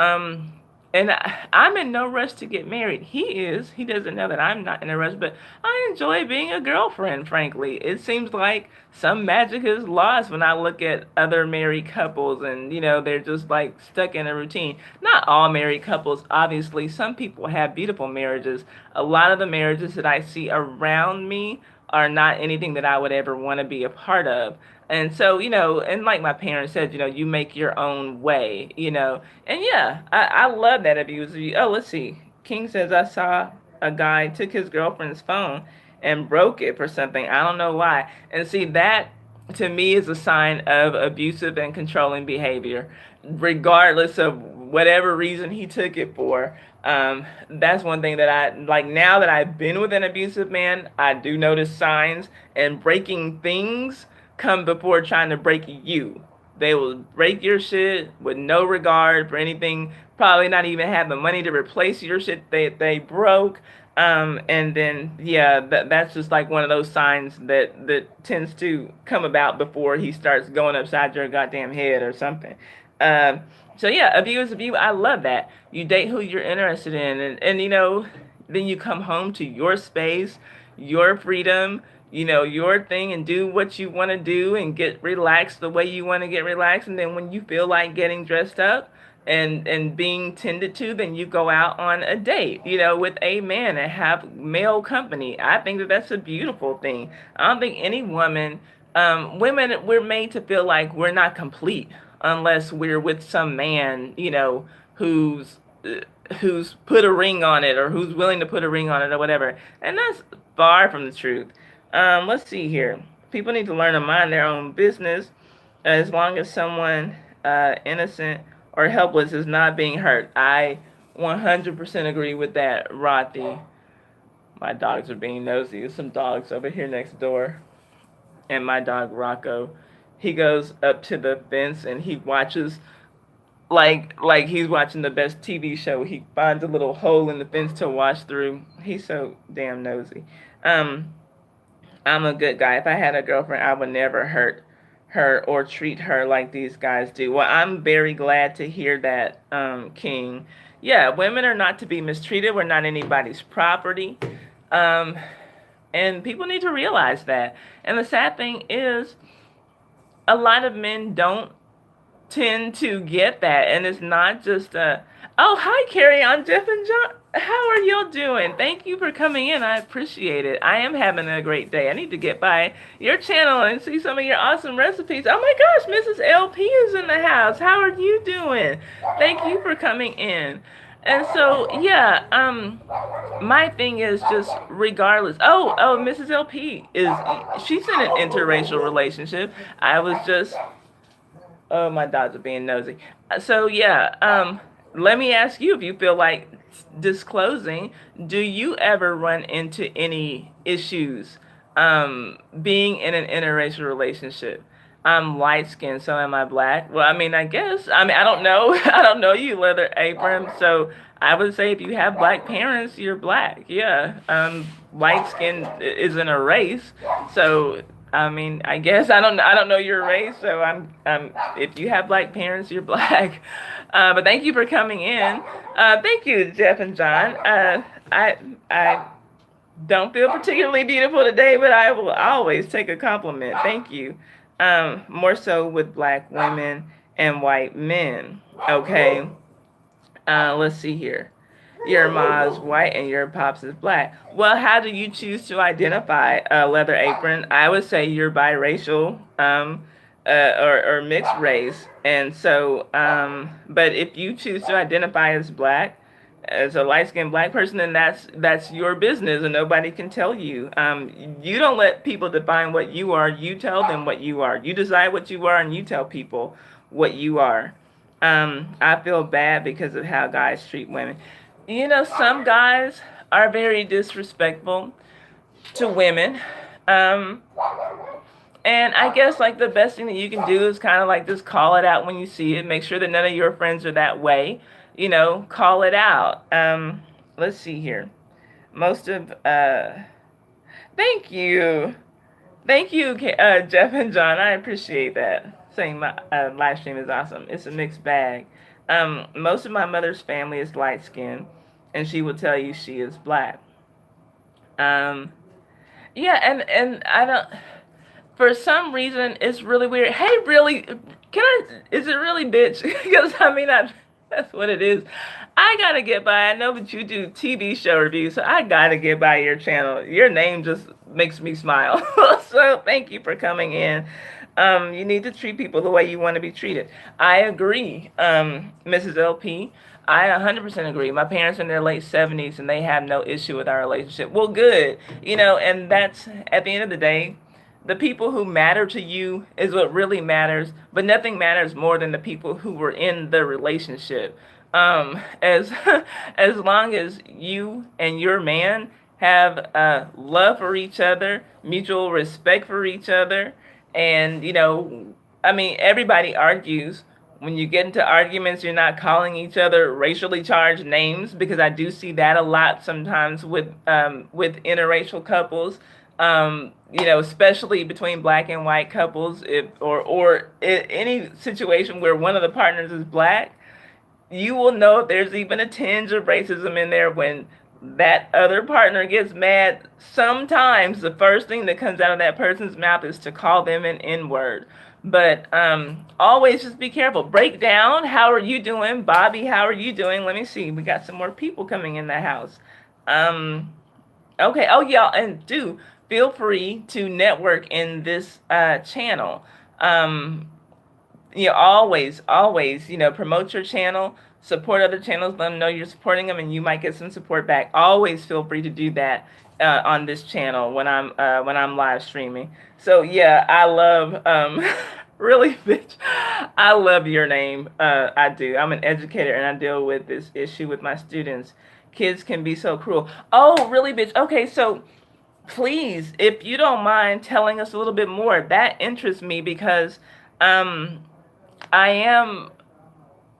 A: And I'm in no rush to get married. He is. He doesn't know that I'm not in a rush, but I enjoy being a girlfriend, frankly. It seems like some magic is lost when I look at other married couples and, they're just like stuck in a routine. Not all married couples, obviously. Some people have beautiful marriages. A lot of the marriages that I see around me are not anything that I would ever want to be a part of. And so, and like my parents said, you make your own way, And yeah, I love that abuse. Oh, let's see. King says, I saw a guy took his girlfriend's phone and broke it for something. I don't know why. And see, that to me is a sign of abusive and controlling behavior, regardless of whatever reason he took it for. That's one thing that I like. Now that I've been with an abusive man, I do notice signs, and breaking things come before trying to break you. They will break your shit with no regard for anything, probably not even have the money to replace your shit they broke. And then, yeah, that's just like one of those signs that tends to come about before he starts going upside your goddamn head or something. Um, so yeah, abuse, abuse. I love that. You date who you're interested in, and then you come home to your space, your freedom, your thing, and do what you want to do and get relaxed the way you want to get relaxed. And then when you feel like getting dressed up and being tended to, then you go out on a date, with a man and have male company. I think that that's a beautiful thing. I don't think any woman, women, we're made to feel like we're not complete unless we're with some man, who's who's put a ring on it or who's willing to put a ring on it or whatever. And that's far from the truth. Let's see here. People need to learn to mind their own business as long as someone innocent or helpless is not being hurt. I 100% agree with that, Rothy. My dogs are being nosy. There's some dogs over here next door. And my dog, Rocco, he goes up to the fence and he watches like he's watching the best TV show. He finds a little hole in the fence to watch through. He's so damn nosy. Um, I'm a good guy. If I had a girlfriend, I would never hurt her or treat her like these guys do. Well, I'm very glad to hear that, King. Yeah, women are not to be mistreated. We're not anybody's property. Um, and people need to realize that. And the sad thing is, a lot of men don't tend to get that, and it's not just a oh, hi Carrie, I'm Jeff and John. How are y'all doing? Thank you for coming in. I appreciate it. I am having a great day. I need to get by your channel and see some of your awesome recipes. Oh my gosh, Mrs. LP is in the house. How are you doing? Thank you for coming in. And so, yeah, my thing is just regardless. Mrs. LP she's in an interracial relationship. I was just Oh, my dogs are being nosy. So yeah, let me ask you if you feel like disclosing. Do you ever run into any issues being in an interracial relationship? I'm light skinned, so am I black? Well, I mean, I guess. I mean, I don't know. I don't know you, Leather Abram. So I would say if you have black parents, you're black. Yeah. Light skin isn't a race. So I mean, I guess I don't know your race, so if you have black parents, you're black. But thank you for coming in. Thank you, Jeff and John. I don't feel particularly beautiful today, but I will always take a compliment. Thank you. More so with black women and white men. Okay. Let's see here. Your mom's white and your pops is black. Well, how do you choose to identify a leather apron? I would say you're biracial, or mixed race. And so, but if you choose to identify as black, as a light skinned black person, then that's your business, and nobody can tell you. You don't let people define what you are. You tell them what you are. You decide what you are, and you tell people what you are. I feel bad because of how guys treat women. Some guys are very disrespectful to women. Um, and I guess like the best thing that you can do is kind of like just call it out when you see it. Make sure that none of your friends are that way. Call it out. Let's see here. Most of Thank you. Thank you, Jeff and John. I appreciate that. Saying my live stream is awesome. It's a mixed bag. Most of my mother's family is light skinned, and she will tell you she is black. Um, yeah, and I don't. For some reason, it's really weird. Hey, really? Is it really, bitch? Because I mean, that's what it is. I gotta get by. I know that you do TV show reviews, so I gotta get by your channel. Your name just makes me smile. So thank you for coming in. You need to treat people the way you want to be treated. I agree, Mrs. LP. I 100% agree. My parents are in their late 70s and they have no issue with our relationship. Well, good. And that's at the end of the day, the people who matter to you is what really matters, but nothing matters more than the people who were in the relationship. As as long as you and your man have love for each other, mutual respect for each other, and I mean, everybody argues. When you get into arguments, you're not calling each other racially charged names, because I do see that a lot sometimes with interracial couples. Especially between black and white couples, if or any situation where one of the partners is black, you will know if there's even a tinge of racism in there when that other partner gets mad. Sometimes the first thing that comes out of that person's mouth is to call them an N-word. But always just be careful. Break down. How are you doing, Bobby? How are you doing? Let me see. We got some more people coming in the house. Okay. Oh, yeah. And do feel free to network in this channel. Always, promote your channel, support other channels, let them know you're supporting them, and you might get some support back. Always feel free to do that on this channel when I'm live streaming. So yeah, I love really, bitch. I love your name. I do. I'm an educator and I deal with this issue with my students. Kids can be so cruel. Oh, really, bitch. Okay, so please, if you don't mind telling us a little bit more, that interests me because I am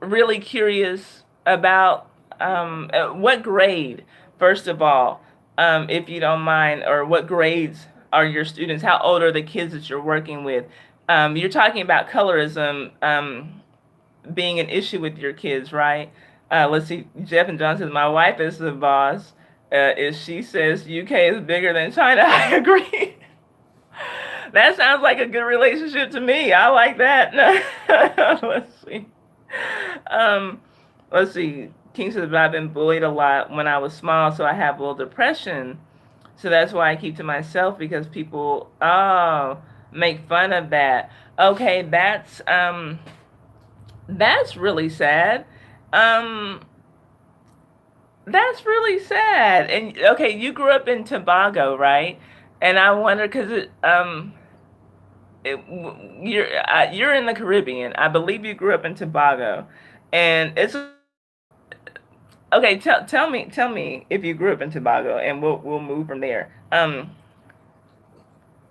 A: really curious about what grade, first of all, if you don't mind, or what grades are your students? How old are the kids that you're working with? You're talking about colorism being an issue with your kids, right? Let's see. Jeff and John says, my wife is the boss. If she says UK is bigger than China, I agree. That sounds like a good relationship to me. I like that. Let's see. Um, let's see. King says, I've been bullied a lot when I was small, so I have a little depression. So that's why I keep to myself, because people make fun of that. Okay, that's really sad. That's really sad. And okay, you grew up in Tobago, right? And I wonder, because you're in the Caribbean. I believe you grew up in Tobago, and it's okay. Tell me if you grew up in Tobago, and we'll move from there.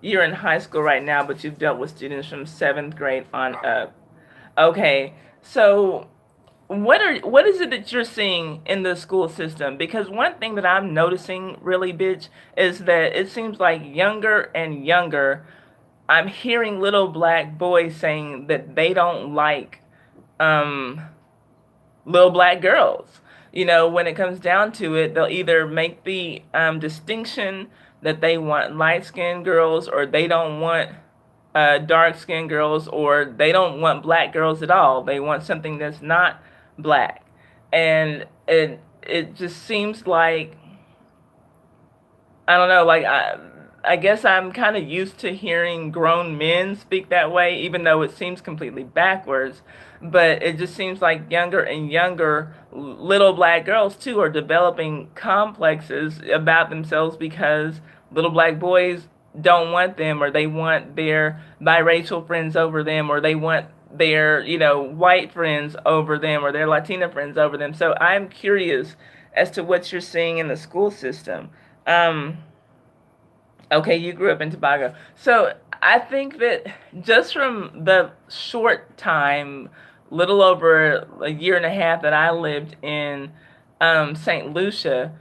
A: You're in high school right now, but you've dealt with students from 7th grade on up. Okay, so what is it that you're seeing in the school system? Because one thing that I'm noticing, really, bitch, is that it seems like younger and younger, I'm hearing little black boys saying that they don't like little black girls. When it comes down to it, they'll either make the distinction that they want light-skinned girls, or they don't want dark-skinned girls, or they don't want black girls at all. They want something that's not black. And it just seems like, I don't know, like I guess I'm kind of used to hearing grown men speak that way, even though it seems completely backwards. But it just seems like younger and younger little black girls too are developing complexes about themselves because little black boys don't want them, or they want their biracial friends over them, or they want their, white friends over them, or their Latina friends over them. So I'm curious as to what you're seeing in the school system. Um, Okay, you grew up in Tobago. So I think that just from the short time, little over a year and a half that I lived in St. Lucia,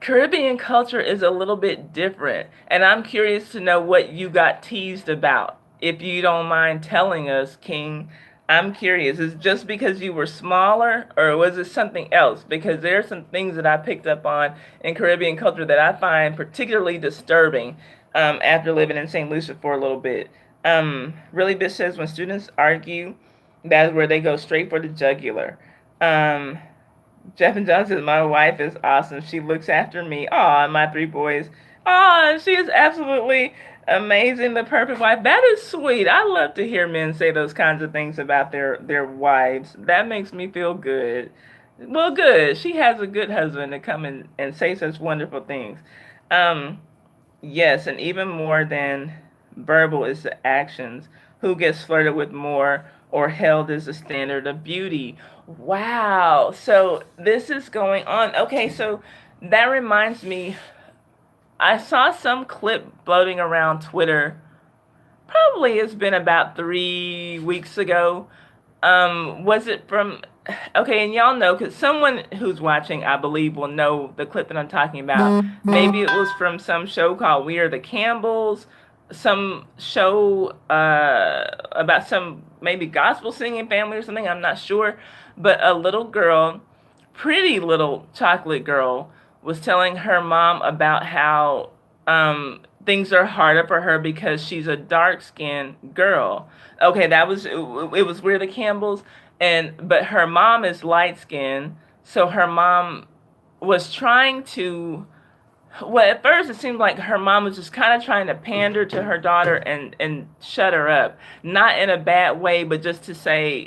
A: Caribbean culture is a little bit different, and I'm curious to know what you got teased about. If you don't mind telling us, King, I'm curious. Is it just because you were smaller, or was it something else? Because there are some things that I picked up on in Caribbean culture that I find particularly disturbing after living in St. Lucia for a little bit. Really, Bish says when students argue, that's where they go straight for the jugular. Um, Jeff and John says, my wife is awesome. She looks after me. Aw, and my three boys. Aw, she is absolutely amazing, the perfect wife. That is sweet. I love to hear men say those kinds of things about their wives. That makes me feel good. Well, good. She has a good husband to come and say such wonderful things. Um, Yes, and even more than verbal is the actions. Who gets flirted with more or held as a standard of beauty? Wow. So this is going on. Okay, so that reminds me, I saw some clip floating around Twitter. Probably it's been about 3 weeks ago. Was it from? Okay, and y'all know, because someone who's watching, I believe, will know the clip that I'm talking about. Maybe it was from some show called We Are the Campbells, some show about some maybe gospel singing family or something. I'm not sure, but a little girl, pretty little chocolate girl, was telling her mom about how things are harder for her because she's a dark skinned girl. Okay, it was We're the Campbells, but her mom is light skinned, so her mom was trying to, well, at first it seemed like her mom was just kind of trying to pander to her daughter and shut her up. Not in a bad way, but just to say,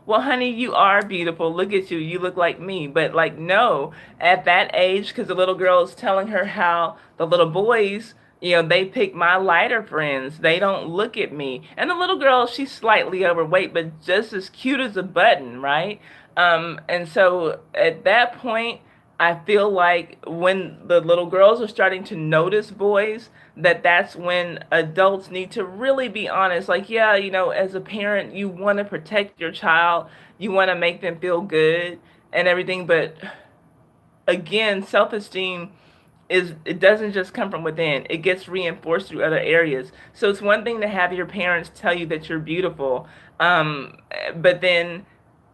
A: well, honey, you are beautiful. Look at you. You look like me. But, like, no, at that age, because the little girl is telling her how the little boys, they pick my lighter friends. They don't look at me. And the little girl, she's slightly overweight, but just as cute as a button, right? And so at that point, I feel like when the little girls are starting to notice boys, that's when adults need to really be honest. Like, yeah, as a parent, you want to protect your child, you want to make them feel good and everything, but again, self-esteem it doesn't just come from within. It gets reinforced through other areas. So it's one thing to have your parents tell you that you're beautiful, but then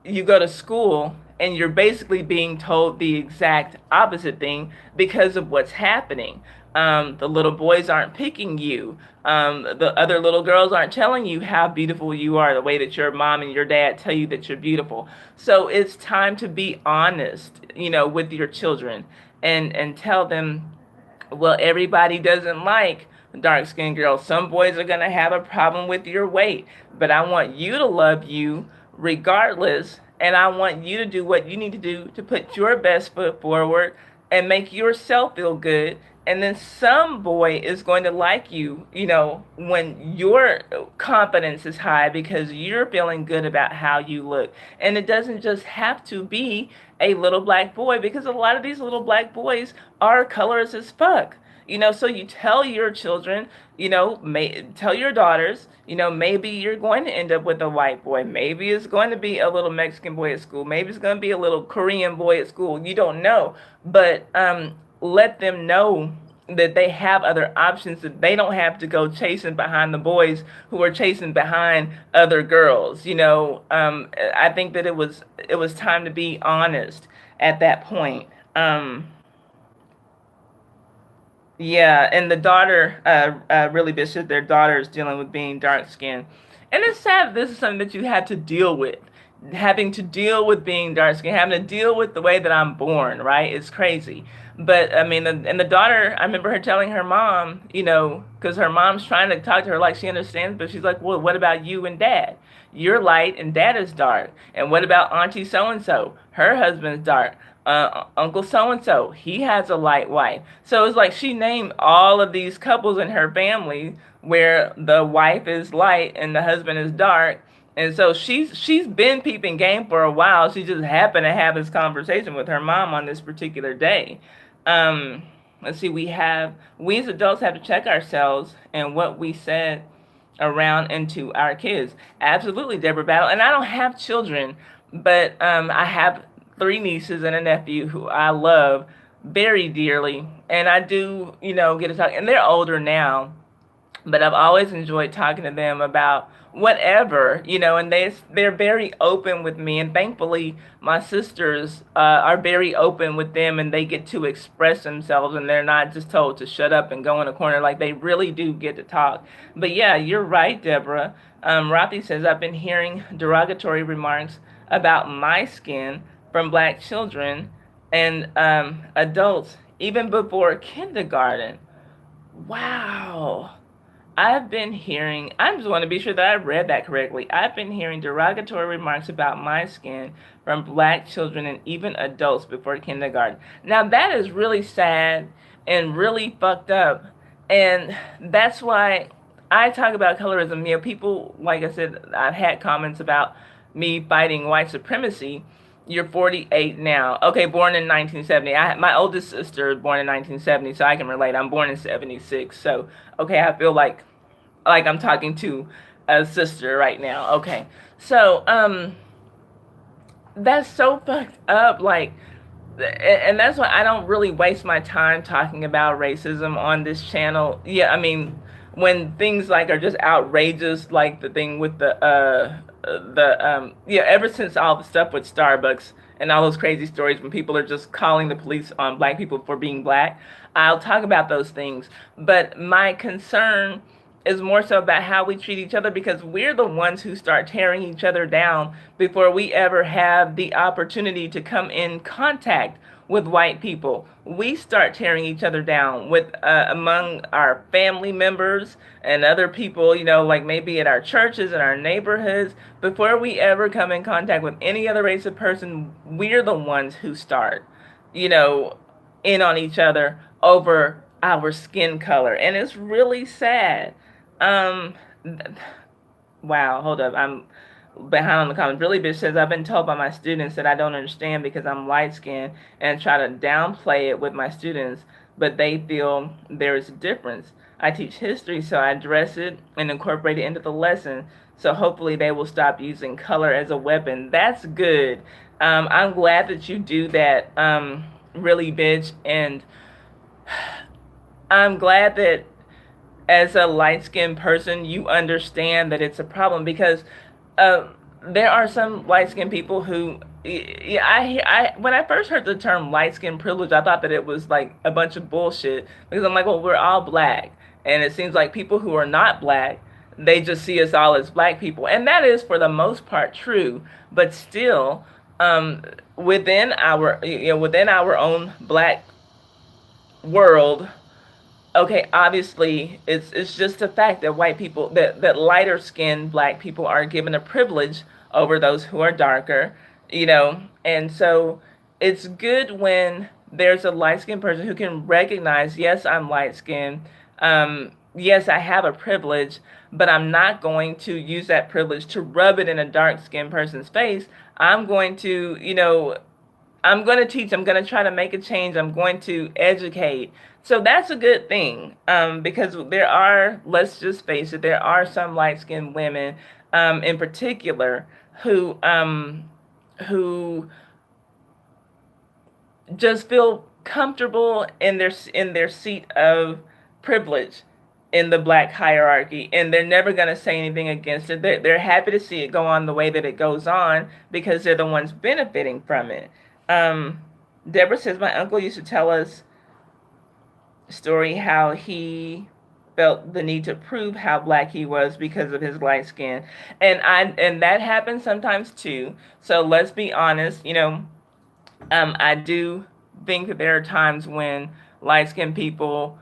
A: you go to school and you're basically being told the exact opposite thing because of what's happening. The little boys aren't picking you. The other little girls aren't telling you how beautiful you are the way that your mom and your dad tell you that you're beautiful. So it's time to be honest, with your children and tell them, well, everybody doesn't like dark skinned girls. Some boys are going to have a problem with your weight, but I want you to love you regardless, and I want you to do what you need to do to put your best foot forward and make yourself feel good. And then some boy is going to like you, when your confidence is high because you're feeling good about how you look. And it doesn't just have to be a little black boy, because a lot of these little black boys are colorist as fuck. So you tell your children, tell your daughters, maybe you're going to end up with a white boy. Maybe it's going to be a little Mexican boy at school. Maybe it's going to be a little Korean boy at school. You don't know. But let them know that they have other options, that they don't have to go chasing behind the boys who are chasing behind other girls. I think that it was time to be honest at that point. Yeah, and the daughter, really bitches, their daughter is dealing with being dark skinned. And it's sad this is something that you had to deal with. having to deal with being dark skinned, having to deal with the way that I'm born, right? It's crazy. But I mean, and the daughter, I remember her telling her mom, because her mom's trying to talk to her like she understands, but she's like, well, what about you and dad? You're light and dad is dark. And what about Auntie so and so? Her husband's dark. Uncle so and so, he has a light wife. So it's like she named all of these couples in her family where the wife is light and the husband is dark. And so she's been peeping game for a while. She just happened to have this conversation with her mom on this particular day. Let's see, we as adults have to check ourselves and what we said around and to our kids. Absolutely, Deborah Battle. And I don't have children, but I have three nieces and a nephew who I love very dearly. And I do, get to talk. And they're older now, but I've always enjoyed talking to them about whatever, and they're very open with me, and thankfully my sisters are very open with them, and they get to express themselves, and they're not just told to shut up and go in a corner. Like, they really do get to talk. But yeah, you're right, Deborah. Rafi says, I've been hearing derogatory remarks about my skin from black children and adults even before kindergarten. Wow. I just want to be sure that I read that correctly. I've been hearing derogatory remarks about my skin from black children and even adults before kindergarten. Now, that is really sad and really fucked up. And that's why I talk about colorism. People, like I said, I've had comments about me fighting white supremacy. You're 48 now. Okay, born in 1970. My oldest sister was born in 1970, so I can relate. I'm born in 76. So, okay, I feel like I'm talking to a sister right now. Okay. So, that's so fucked up. Like, and that's why I don't really waste my time talking about racism on this channel. Yeah, I mean, when things like are just outrageous, like the thing with ever since all the stuff with Starbucks and all those crazy stories when people are just calling the police on black people for being black, I'll talk about those things. But my concern is more so about how we treat each other, because we're the ones who start tearing each other down before we ever have the opportunity to come in contact with white people. We start tearing each other down with among our family members and other people, like maybe at our churches and our neighborhoods. Before we ever come in contact with any other race of person, we're the ones who start, in on each other over our skin color. And it's really sad. Um, wow, hold up. I'm behind on the comments. Really bitch says, I've been told by my students that I don't understand because I'm light skinned and try to downplay it with my students, but they feel there is a difference. I teach history, so I address it and incorporate it into the lesson. So hopefully they will stop using color as a weapon. That's good. I'm glad that you do that, really bitch. And I'm glad that as a light-skinned person, you understand that it's a problem, because there are some light-skinned people who, yeah, when I first heard the term light-skinned privilege, I thought that it was like a bunch of bullshit, because I'm like, well, we're all black, and it seems like people who are not black, they just see us all as black people, and that is for the most part true, but still, within our own black world. Okay, obviously it's just a fact that white people, that lighter skinned black people are given a privilege over those who are darker, and so it's good when there's a light skinned person who can recognize, yes, I'm light skinned, yes, I have a privilege, but I'm not going to use that privilege to rub it in a dark skinned person's face. I'm going to, I'm going to teach. I'm going to try to make a change. I'm going to educate. So that's a good thing, because there are, let's just face it, there are some light-skinned women, in particular, who just feel comfortable in their seat of privilege in the black hierarchy, and they're never going to say anything against it. They're happy to see it go on the way that it goes on, because they're the ones benefiting from it. Deborah says, my uncle used to tell us a story how he felt the need to prove how black he was because of his light skin. And that happens sometimes too. So let's be honest, I do think that there are times when light skinned people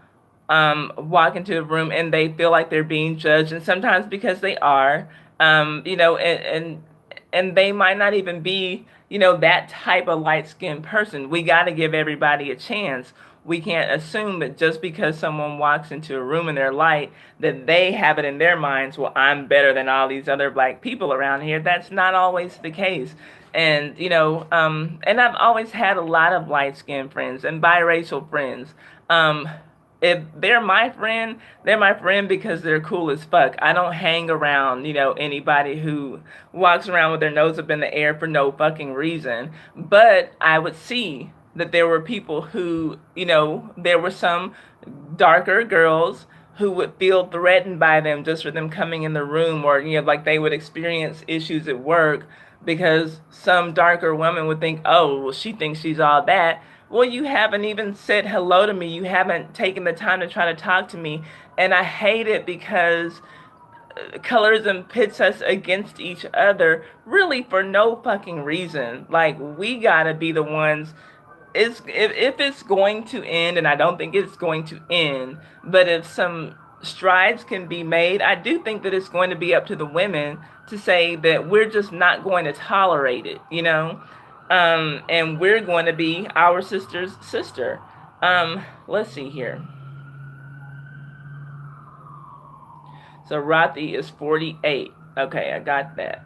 A: walk into a room and they feel like they're being judged, and sometimes because they are, and they might not even be, that type of light skinned person. We got to give everybody a chance. We can't assume that just because someone walks into a room and they're light, that they have it in their minds, well, I'm better than all these other black people around here. That's not always the case. And, and I've always had a lot of light skinned friends and biracial friends. If they're my friend because they're cool as fuck. I don't hang around, anybody who walks around with their nose up in the air for no fucking reason. But I would see that there were people who, there were some darker girls who would feel threatened by them just for them coming in the room, or, like they would experience issues at work because some darker woman would think, oh, well, she thinks she's all that. Well, you haven't even said hello to me. You haven't taken the time to try to talk to me. And I hate it because colorism pits us against each other really for no fucking reason. Like, we gotta be the ones. If it's going to end, and I don't think it's going to end, but if some strides can be made, I do think that it's going to be up to the women to say that we're just not going to tolerate it, and we're going to be our sister's sister. Let's see here. So Rothy is 48. Okay, I got that.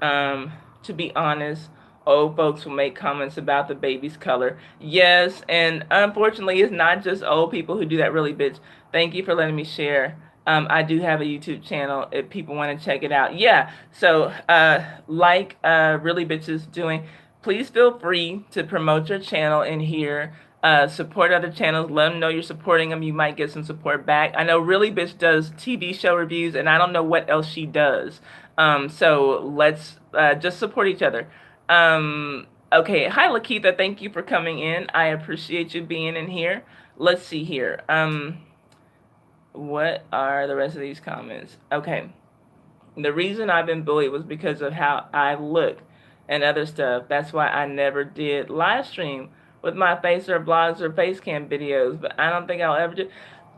A: To be honest, old folks will make comments about the baby's color. Yes, and unfortunately, it's not just old people who do that, really, bitch. Thank you for letting me share. I do have a YouTube channel if people want to check it out. Yeah, so like Really Bitch is doing, please feel free to promote your channel in here. Support other channels. Let them know you're supporting them. You might get some support back. I know Really Bitch does TV show reviews, and I don't know what else she does. So let's just support each other. Okay, hi Lakitha, thank you for coming in. I appreciate you being in here. Let's see here. What are the rest of these comments? Okay. The reason I've been bullied was because of how I look and other stuff. That's why I never did live stream with my face or blogs or face cam videos, but I don't think I'll ever do.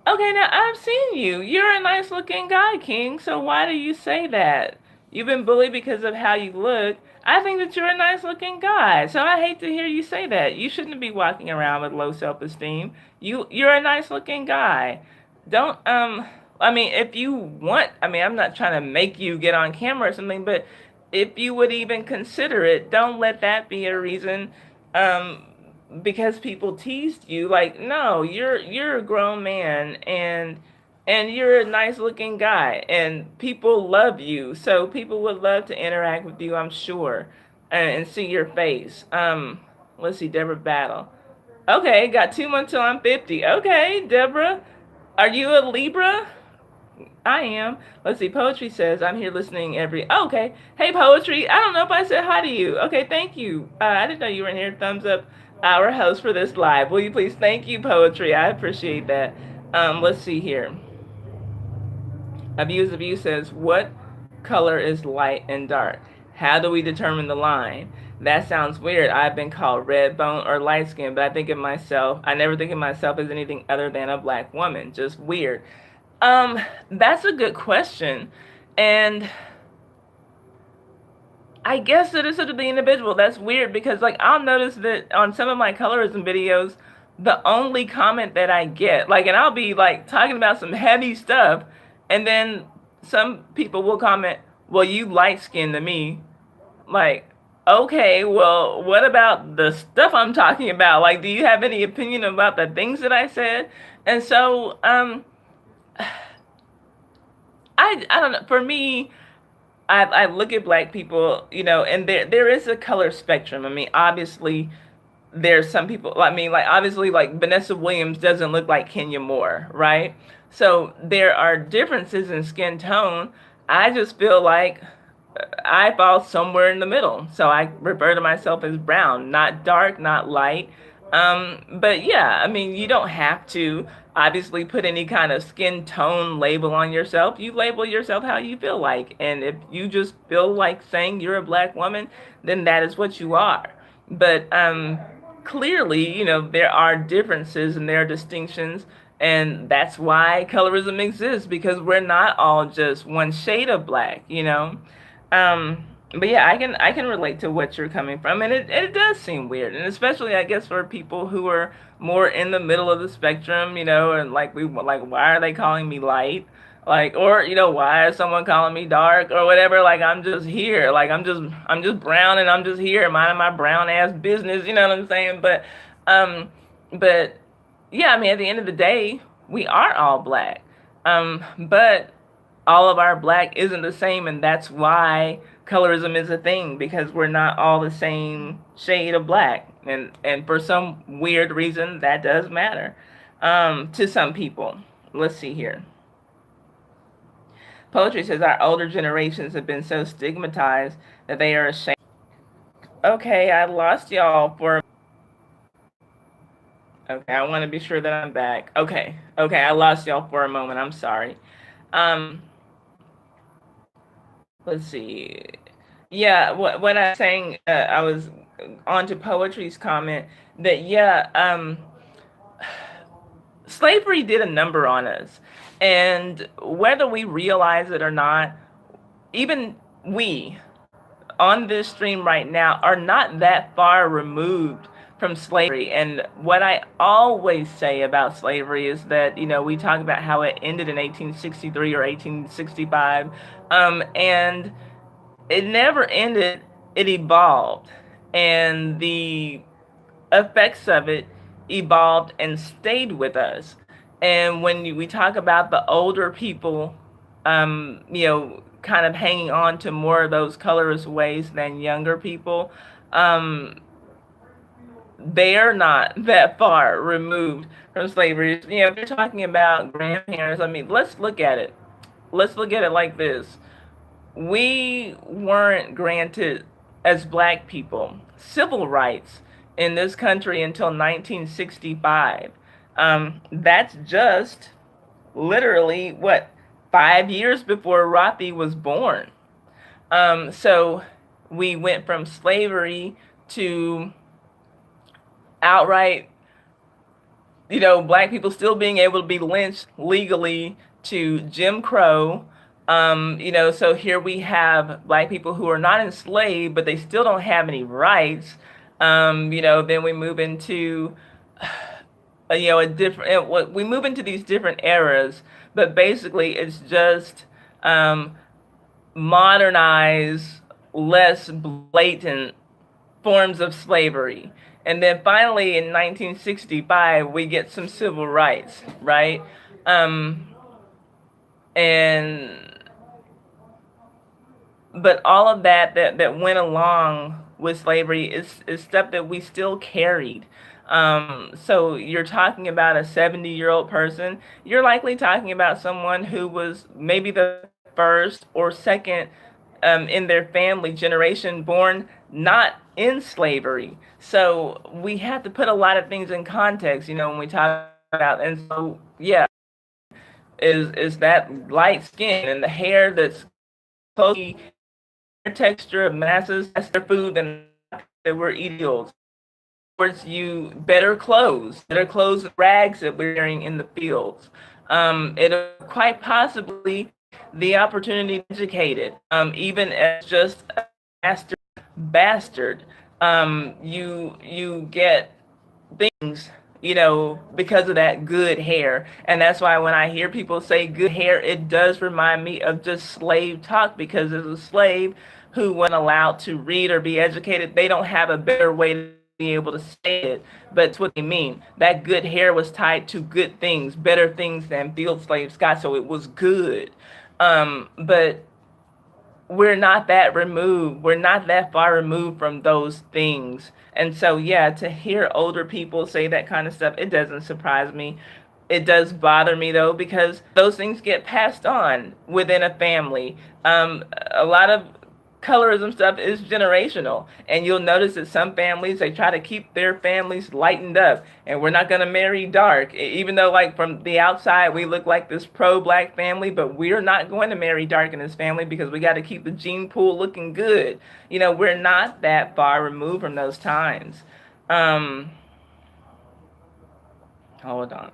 A: Okay, now I've seen you. You're a nice looking guy, King, so why do you say that? You've been bullied because of how you look. I think that you're a nice looking guy, so I hate to hear you say that. You shouldn't be walking around with low self-esteem. You're a nice looking guy. Don't, I mean, if you want, I mean, I'm not trying to make you get on camera or something, but if you would even consider it, don't let that be a reason, because people teased you. Like, no, you're a grown man, and you're a nice looking guy, and people love you, so people would love to interact with you, I'm sure, and see your face. Let's see, Deborah Battle. Okay, got 2 months till I'm 50. Okay, Deborah, are you a Libra? I am. Let's see. Poetry says, I'm here listening every... Oh, okay. Hey, Poetry. I don't know if I said hi to you. Okay, thank you. I didn't know you were in here. Thumbs up our host for this live. Will you please? Thank you, Poetry. I appreciate that. Let's see here. Abuse says, what color is light and dark? How do we determine the line? That sounds weird. I've been called red bone or light skin, but I never think of myself as anything other than a black woman. Just weird. That's a good question. And I guess it is up to the individual. That's weird because, like, I'll notice that on some of my colorism videos, the only comment that I get, like, and I'll be, like, talking about some heavy stuff, and then some people will comment, well, you light-skinned to me. Like, okay, well, what about the stuff I'm talking about? Like, do you have any opinion about the things that I said? And so, I don't know. For me, I look at black people, and there is a color spectrum. I mean, obviously, there's some people. I mean, like, obviously, like Vanessa Williams doesn't look like Kenya Moore, right? So there are differences in skin tone. I just feel like I fall somewhere in the middle. So I refer to myself as brown, not dark, not light. But yeah, I mean, you don't have to obviously put any kind of skin tone label on yourself. You label yourself how you feel like. And if you just feel like saying you're a black woman, then that is what you are. But clearly, there are differences and there are distinctions. And that's why colorism exists, because we're not all just one shade of black. But yeah, I can relate to what you're coming from, and it does seem weird, and especially I guess for people who are more in the middle of the spectrum, and like why are they calling me light? Like, or why is someone calling me dark or whatever? Like, I'm just here. Like, I'm just brown and I'm just here minding my brown ass business. You know what I'm saying? Um, but yeah, I mean, at the end of the day, we are all black. But all of our black isn't the same, and that's why colorism is a thing, because we're not all the same shade of black, and for some weird reason that does matter to some people. Let's see here. Poetry says our older generations have been so stigmatized that they are ashamed. Okay, I lost y'all for. Okay, I want to be sure that I'm back. Okay, I lost y'all for a moment. I'm sorry. Um, let's see. Yeah, what I'm saying, I was on to Poetry's comment that yeah, slavery did a number on us, and whether we realize it or not, even we on this stream right now are not that far removed from slavery. And what I always say about slavery is that we talk about how it ended in 1863 or 1865, and it never ended. It evolved, and the effects of it evolved and stayed with us. And when we talk about the older people, kind of hanging on to more of those colorist ways than younger people, they're not that far removed from slavery. If you're talking about grandparents, I mean, let's look at it. Let's look at it like this. We weren't granted, as black people, civil rights in this country until 1965. That's just literally what, 5 years before Rafi was born. So we went from slavery to outright, black people still being able to be lynched legally, to Jim Crow. So here we have black people who are not enslaved, but they still don't have any rights. Then we move into, a different, we move into these different eras, but basically it's just modernized, less blatant forms of slavery. And then finally in 1965, we get some civil rights, right? And but all of that went along with slavery is stuff that we still carried. So you're talking about a 70-year-old person. You're likely talking about someone who was maybe the first or second in their family generation born not in slavery. So we have to put a lot of things in context, when we talk about. And so yeah, is that light skin and the hair that's closely texture of masses, that's their food, than that we're ideals. Towards you, better clothes and rags that we're wearing in the fields. It quite possibly the opportunity to be educated, even as just a bastard. You get things, because of that good hair. And that's why when I hear people say good hair, it does remind me of just slave talk, because as a slave who wasn't allowed to read or be educated, they don't have a better way to be able to say it, but it's what they mean. That good hair was tied to good things, better things than field slaves got, so it was good. But we're not that removed. We're not that far removed from those things. And so, yeah, to hear older people say that kind of stuff, it doesn't surprise me. It does bother me, though, because those things get passed on within a family. A lot of colorism stuff is generational, and you'll notice that some families, they try to keep their families lightened up, and we're not going to marry dark, even though like from the outside we look like this pro-black family, but we're not going to marry dark in this family because we got to keep the gene pool looking good. You know, we're not that far removed from those times. um Hold on.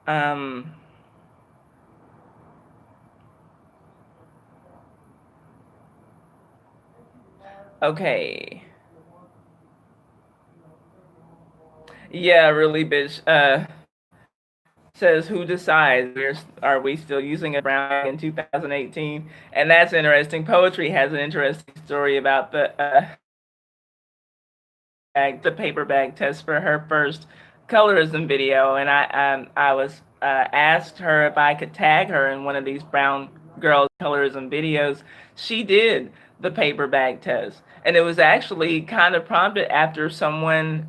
A: um okay. Yeah, really, bitch. Says, who decides? Are we still using a brown in 2018? And that's interesting. Poetry has an interesting story about the paper bag test for her first colorism video, and I was asked her if I could tag her in one of these brown girls colorism videos. She did the paper bag test, and it was actually kind of prompted after someone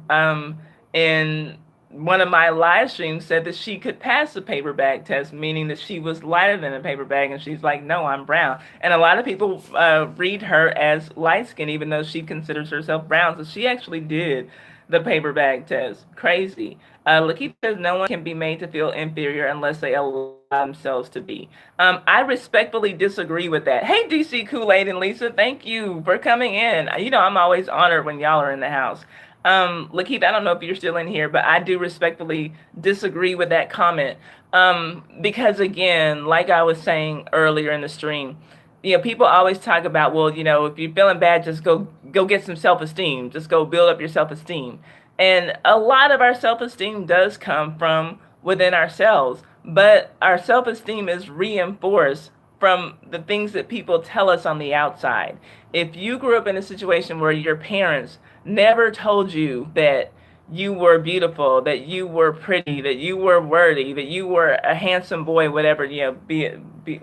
A: in one of my live streams said that she could pass the paper bag test, meaning that she was lighter than a paper bag, and she's like, no, I'm brown. And a lot of people read her as light skinned, even though she considers herself brown. So she actually did the paper bag test. Crazy. Lakeith says no one can be made to feel inferior unless they allow themselves to be. I respectfully disagree with that. Hey, DC Kool-Aid and Lisa, thank you for coming in. You know, I'm always honored when y'all are in the house. Lakeith, I don't know if you're still in here, but I do respectfully disagree with that comment. Because again, like I was saying earlier in the stream, you know, people always talk about, well, you know, if you're feeling bad, just go get some self-esteem. Just go build up your self-esteem. And a lot of our self-esteem does come from within ourselves, but our self-esteem is reinforced from the things that people tell us on the outside. If you grew up in a situation where your parents never told you that you were beautiful, that you were pretty, that you were worthy, that you were a handsome boy, whatever, you know, be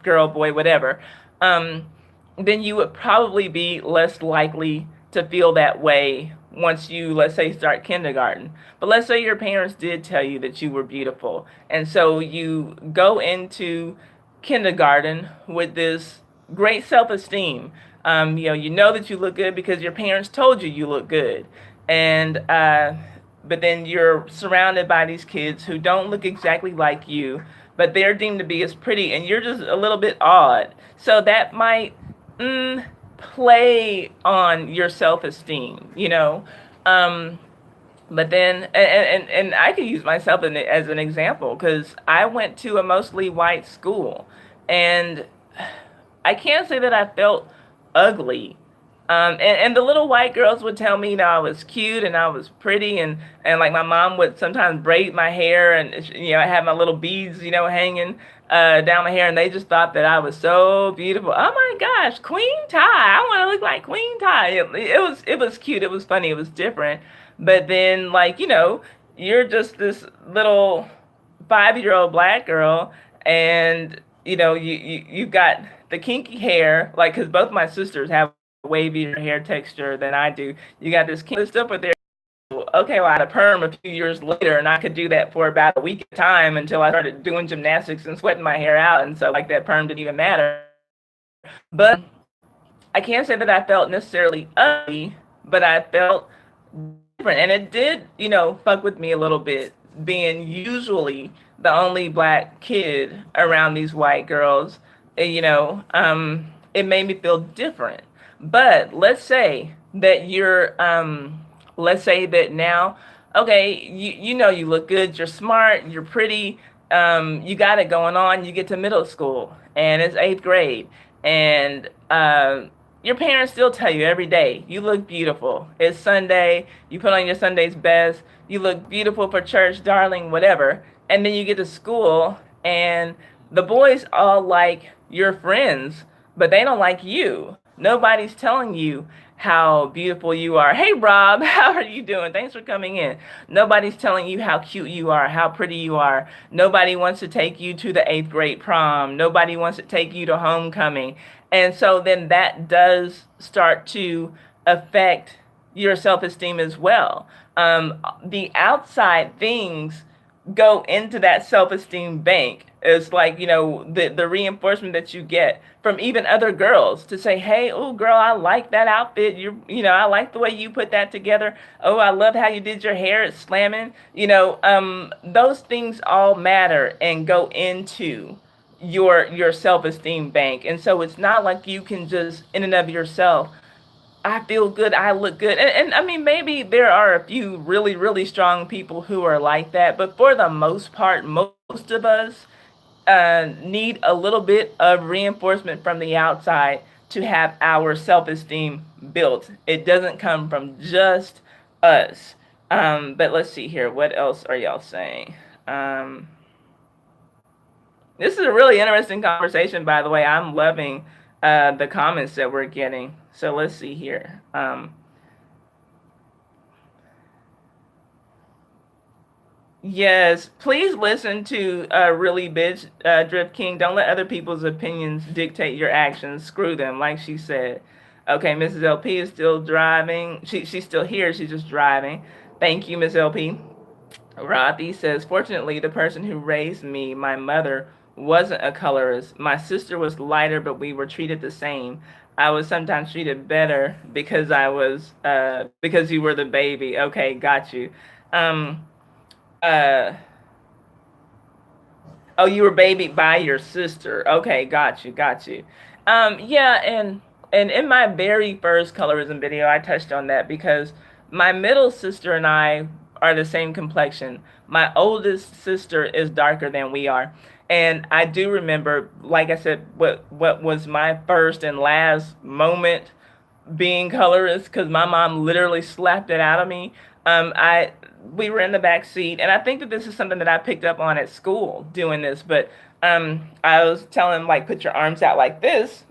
A: girl, boy, whatever, then you would probably be less likely to feel that way once you, let's say, start kindergarten. But let's say your parents did tell you that you were beautiful, and so you go into kindergarten with this great self-esteem. You know that you look good because your parents told you you look good, and but then you're surrounded by these kids who don't look exactly like you, but they're deemed to be as pretty, and you're just a little bit odd. So that might play on your self-esteem, you know. But then, and I could use myself as an example because I went to a mostly white school, and I can't say that I felt ugly. And the little white girls would tell me, you know, I was cute and I was pretty, and like my mom would sometimes braid my hair, and you know, I had my little beads, you know, hanging down my hair, and they just thought that I was so beautiful. Oh my gosh, Queen Ty! I want to look like Queen Ty. It was cute. It was funny. It was different. But then, like, you know, you're just this little 5-year-old black girl, and you know, you've got the kinky hair, like, because both my sisters have wavier hair texture than I do. You got this kinky stuff with their, okay, well, I had a perm a few years later, and I could do that for about a week at a time until I started doing gymnastics and sweating my hair out, and so like that perm didn't even matter. But I can't say that I felt necessarily ugly, but I felt different, and it did, you know, fuck with me a little bit, being usually the only black kid around these white girls. You know, it made me feel different. But let's say that now, okay, you know, you look good, you're smart, you're pretty, you got it going on. You get to middle school, and it's 8th grade, and your parents still tell you every day, you look beautiful. It's Sunday, you put on your Sunday's best, you look beautiful for church, darling, whatever. And then you get to school, and the boys all like your friends, but they don't like you. Nobody's telling you how beautiful you are. Hey, Rob, how are you doing? Thanks for coming in. Nobody's telling you how cute you are, how pretty you are. Nobody wants to take you to the 8th grade prom. Nobody wants to take you to homecoming. And so then that does start to affect your self-esteem as well. The outside things go into that self-esteem bank. It's like, the reinforcement that you get from even other girls to say, hey, oh girl, I like that outfit. I like the way you put that together. Oh, I love how you did your hair. It's slamming. Those things all matter and go into your self-esteem bank. And so it's not like you can just in and of yourself, I feel good, I look good. And I mean, maybe there are a few really, really strong people who are like that, but for the most part, most of us need a little bit of reinforcement from the outside to have our self-esteem built. It doesn't come from just us. But let's see here. What else are y'all saying? This is a really interesting conversation, by the way. I'm loving the comments that we're getting. So let's see here. Yes, please listen to Really Bitch Drift King. Don't let other people's opinions dictate your actions. Screw them, like she said. Okay, Mrs. LP is still driving. She's still here. She's just driving. Thank you, Miss LP. Rothy says, fortunately, the person who raised me, my mother, wasn't a colorist. My sister was lighter, but we were treated the same. I was sometimes treated better because you were the baby. Okay, got you. Um, uh, Oh, you were babied by your sister. Okay, got you, got you. Yeah, and in my very first colorism video, I touched on that because my middle sister and I are the same complexion. My oldest sister is darker than we are. And I do remember, like I said, what was my first and last moment being colorist because my mom literally slapped it out of me. I We were in the back seat, and I think that this is something that I picked up on at school doing this. But I was telling him like, put your arms out like this,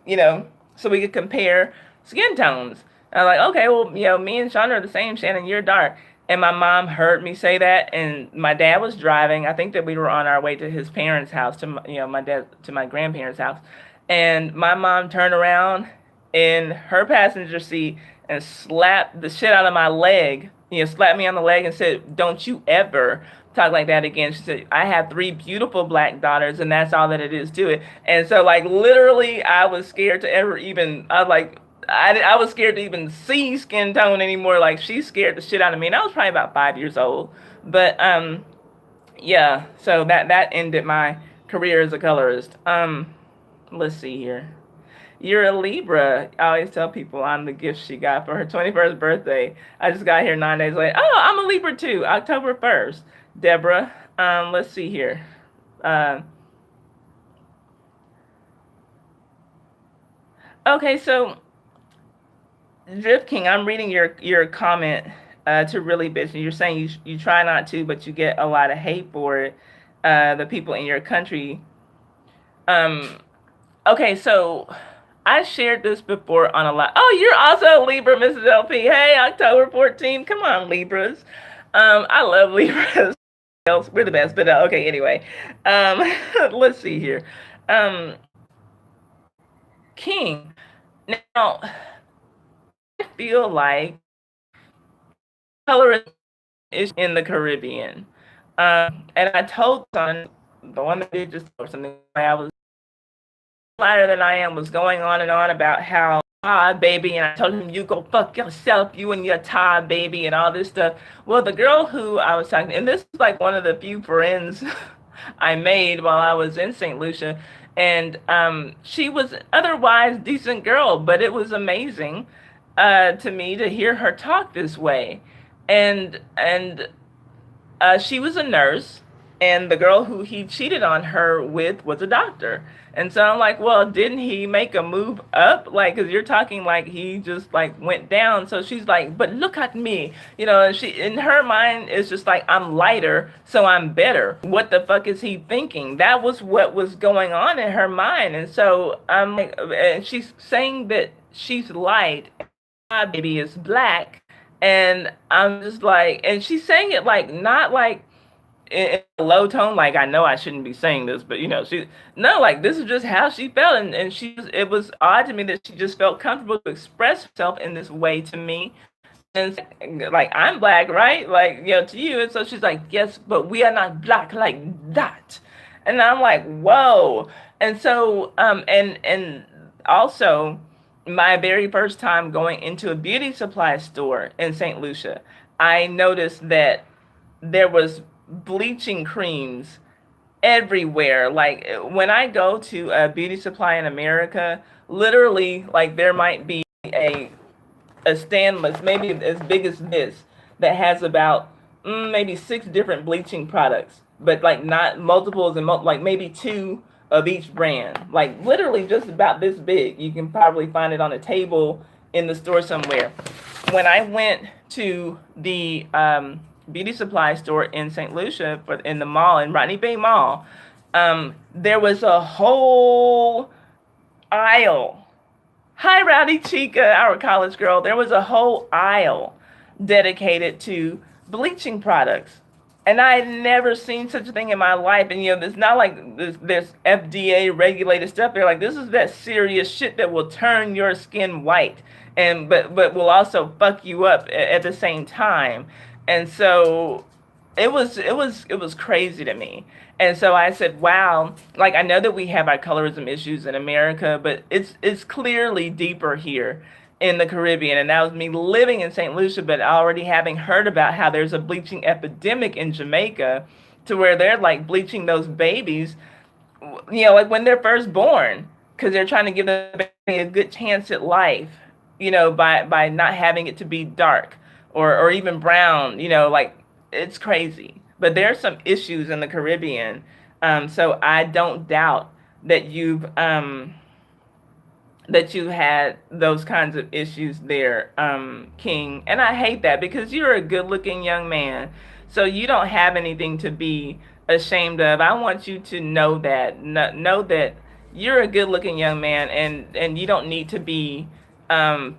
A: so we could compare skin tones. And I was like, okay, well, me and Shannon are the same. Shannon, you're dark. And my mom heard me say that, and my dad was driving. I think that we were on our way to his parents' house, to my grandparents' house, and my mom turned around in her passenger seat and slapped the shit out of my leg. Slapped me on the leg and said, "Don't you ever talk like that again." She said, "I have three beautiful black daughters, and that's all that it is to it." And so, like, literally, I was scared to ever even. I was scared to even see skin tone anymore. Like, she scared the shit out of me, and I was probably about 5 years old. But yeah. So that ended my career as a colorist. Let's see here. You're a Libra. I always tell people I'm the gift she got for her 21st birthday. I just got here 9 days later. Oh, I'm a Libra too. October 1st. Deborah. Let's see here. Okay, so Drift King, I'm reading your comment to Really Bitch, and you're saying you try not to, but you get a lot of hate for it. The people in your country. Okay, so I shared this before on a lot. Oh, you're also a Libra, Mrs. LP. Hey, October 14th. Come on, Libras. I love Libras. We're the best, but okay, anyway. Let's see here. King. Now, I feel like colorism is in the Caribbean. And I told son, the one that did just or something, I was lighter than I am, was going on and on about how baby, and I told him, you go fuck yourself, you and your baby, and all this stuff. Well, the girl who I was talking to, and this is like one of the few friends I made while I was in St. Lucia, and she was otherwise decent girl, but it was amazing to me to hear her talk this way. And she was a nurse, and the girl who he cheated on her with was a doctor. And so I'm like, well, didn't he make a move up? Like, because you're talking like he just like went down. So she's like, but look at me, And she, in her mind, is just like, I'm lighter, so I'm better. What the fuck is he thinking? That was what was going on in her mind. And so I'm like, and she's saying that she's light, and my baby is black. And I'm just like, and she's saying it like, not like in a low tone, like, I know I shouldn't be saying this, but she, no, like, this is just how she felt. And it was odd to me that she just felt comfortable to express herself in this way to me. And like, I'm black, right? Like, to you. And so she's like, yes, but we are not black like that. And I'm like, whoa. And so, and also, my very first time going into a beauty supply store in St. Lucia, I noticed that there was bleaching creams everywhere. Like when I go to a beauty supply in America, literally, like there might be a stainless, maybe as big as this, that has about maybe 6 different bleaching products, but like not multiples and like maybe 2 of each brand. Like literally just about this big. You can probably find it on a table in the store somewhere. When I went to the beauty supply store in St. Lucia, for in the mall in Rodney Bay Mall, there was a whole aisle. Hi, Rowdy Chica, our college girl. There was a whole aisle dedicated to bleaching products. And I had never seen such a thing in my life. And, it's not like there's FDA regulated stuff. They're like, this is that serious shit that will turn your skin white. And but will also fuck you up at the same time. And so it was crazy to me. And so I said, wow, like I know that we have our colorism issues in America, but it's clearly deeper here in the Caribbean. And that was me living in St. Lucia, but already having heard about how there's a bleaching epidemic in Jamaica, to where they're like bleaching those babies, like when they're first born, because they're trying to give the baby a good chance at life, by not having it to be dark or even brown, like it's crazy. But there are some issues in the Caribbean, so I don't doubt that you had those kinds of issues there, King. And I hate that, because you're a good looking young man. So you don't have anything to be ashamed of. I want you to know that. Know that you're a good looking young man, and you don't need to be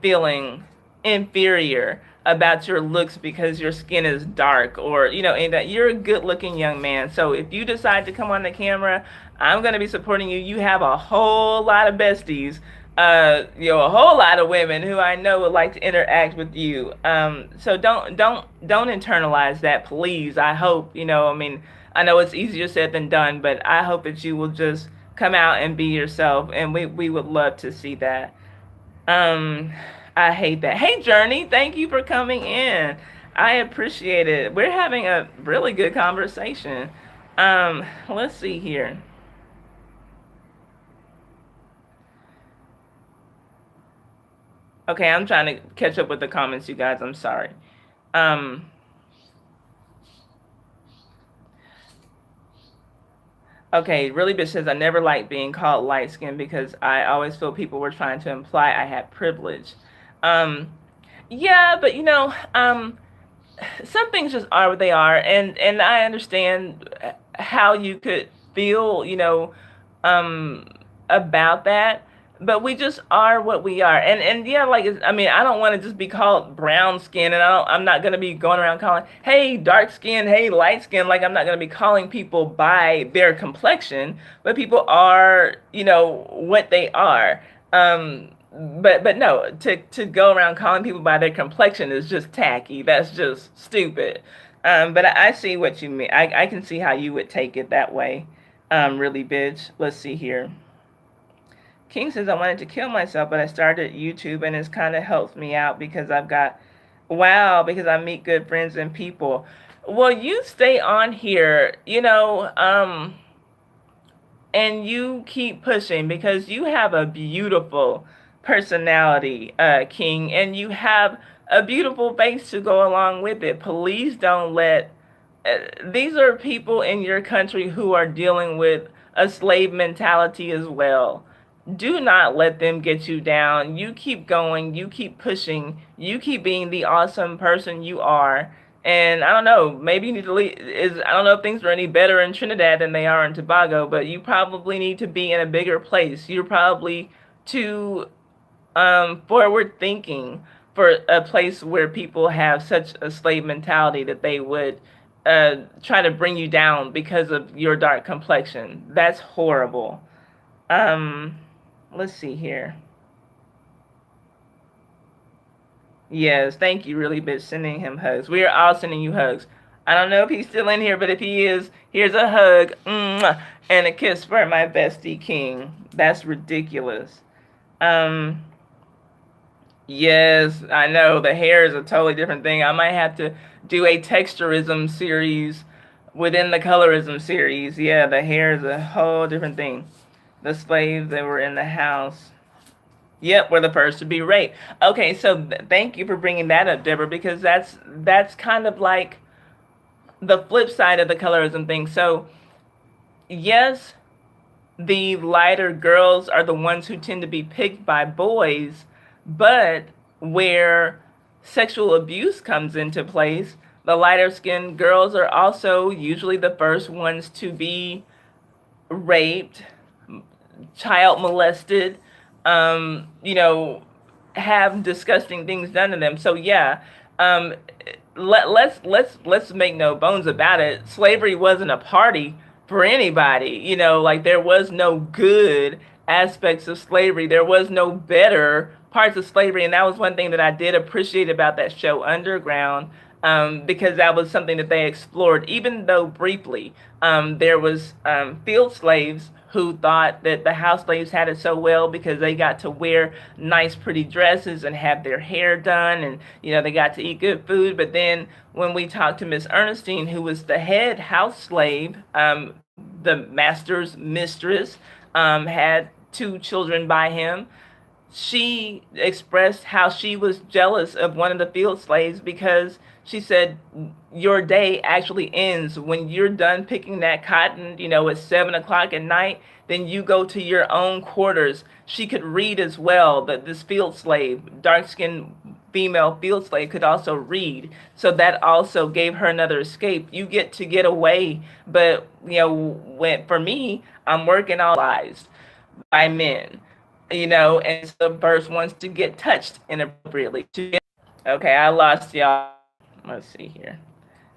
A: feeling inferior about your looks because your skin is dark, or and that you're a good looking young man. So if you decide to come on the camera, I'm going to be supporting you. You have a whole lot of besties, a whole lot of women who I know would like to interact with you. So don't internalize that, please. I hope, I mean, I know it's easier said than done, but I hope that you will just come out and be yourself, and we would love to see that. Um, I hate that. Hey, Journey, thank you for coming in. I appreciate it. We're having a really good conversation. Let's see here. Okay, I'm trying to catch up with the comments, you guys. I'm sorry. Um, okay, really bitch says I never liked being called light skinned because I always feel people were trying to imply I had privilege. Um, yeah, but some things just are what they are, and I understand how you could feel, um, about that. But we just are what we are, and yeah, like I mean, I don't want to just be called brown skin, and I'm not gonna be going around calling, hey, dark skin, hey, light skin. Like I'm not gonna be calling people by their complexion, but people are, what they are. But no, to go around calling people by their complexion is just tacky. That's just stupid. But I see what you mean. I can see how you would take it that way. Really, bitch. Let's see here. King says I wanted to kill myself, but I started YouTube, and it's kind of helped me out because because I meet good friends and people. Well, you stay on here, and you keep pushing, because you have a beautiful personality, King, and you have a beautiful face to go along with it. Please don't let these are people in your country who are dealing with a slave mentality as well. Do not let them get you down. You keep going, you keep pushing, you keep being the awesome person you are. And I don't know, maybe you need to leave. I don't know if things are any better in Trinidad than they are in Tobago, but you probably need to be in a bigger place. You're probably too forward thinking for a place where people have such a slave mentality that they would try to bring you down because of your dark complexion. That's horrible. Um, let's see here. Yes, thank you, really, bitch, sending him hugs. We are all sending you hugs. I don't know if he's still in here, but if he is, here's a hug, and a kiss for my bestie King. That's ridiculous. Um, yes, I know the hair is a totally different thing. I might have to do a texturism series within the colorism series. Yeah, the hair is a whole different thing. The slaves that were in the house. Yep, were the first to be raped. Okay, so thank you for bringing that up, Deborah, because that's kind of like the flip side of the colorism thing. So yes, the lighter girls are the ones who tend to be picked by boys, but where sexual abuse comes into place, the lighter skinned girls are also usually the first ones to be raped, child molested, you know, have disgusting things done to them. So yeah, um, let's make no bones about it. Slavery wasn't a party for anybody. You know, like there was no good aspects of slavery. There was no better parts of slavery, and that was one thing that I did appreciate about that show Underground. Because that was something that they explored, even though briefly. There was field slaves who thought that the house slaves had it so well because they got to wear nice, pretty dresses and have their hair done, and they got to eat good food. But then when we talked to Miss Ernestine, who was the head house slave, the master's mistress, had two children by him. She expressed how she was jealous of one of the field slaves because she said, your day actually ends when you're done picking that cotton, at 7 o'clock at night. Then you go to your own quarters. She could read as well. That this field slave, dark skinned female field slave, could also read. So that also gave her another escape. You get to get away. But, for me, I'm working all lives by men, and so the first ones to get touched inappropriately. Okay, I lost y'all. Let's see here.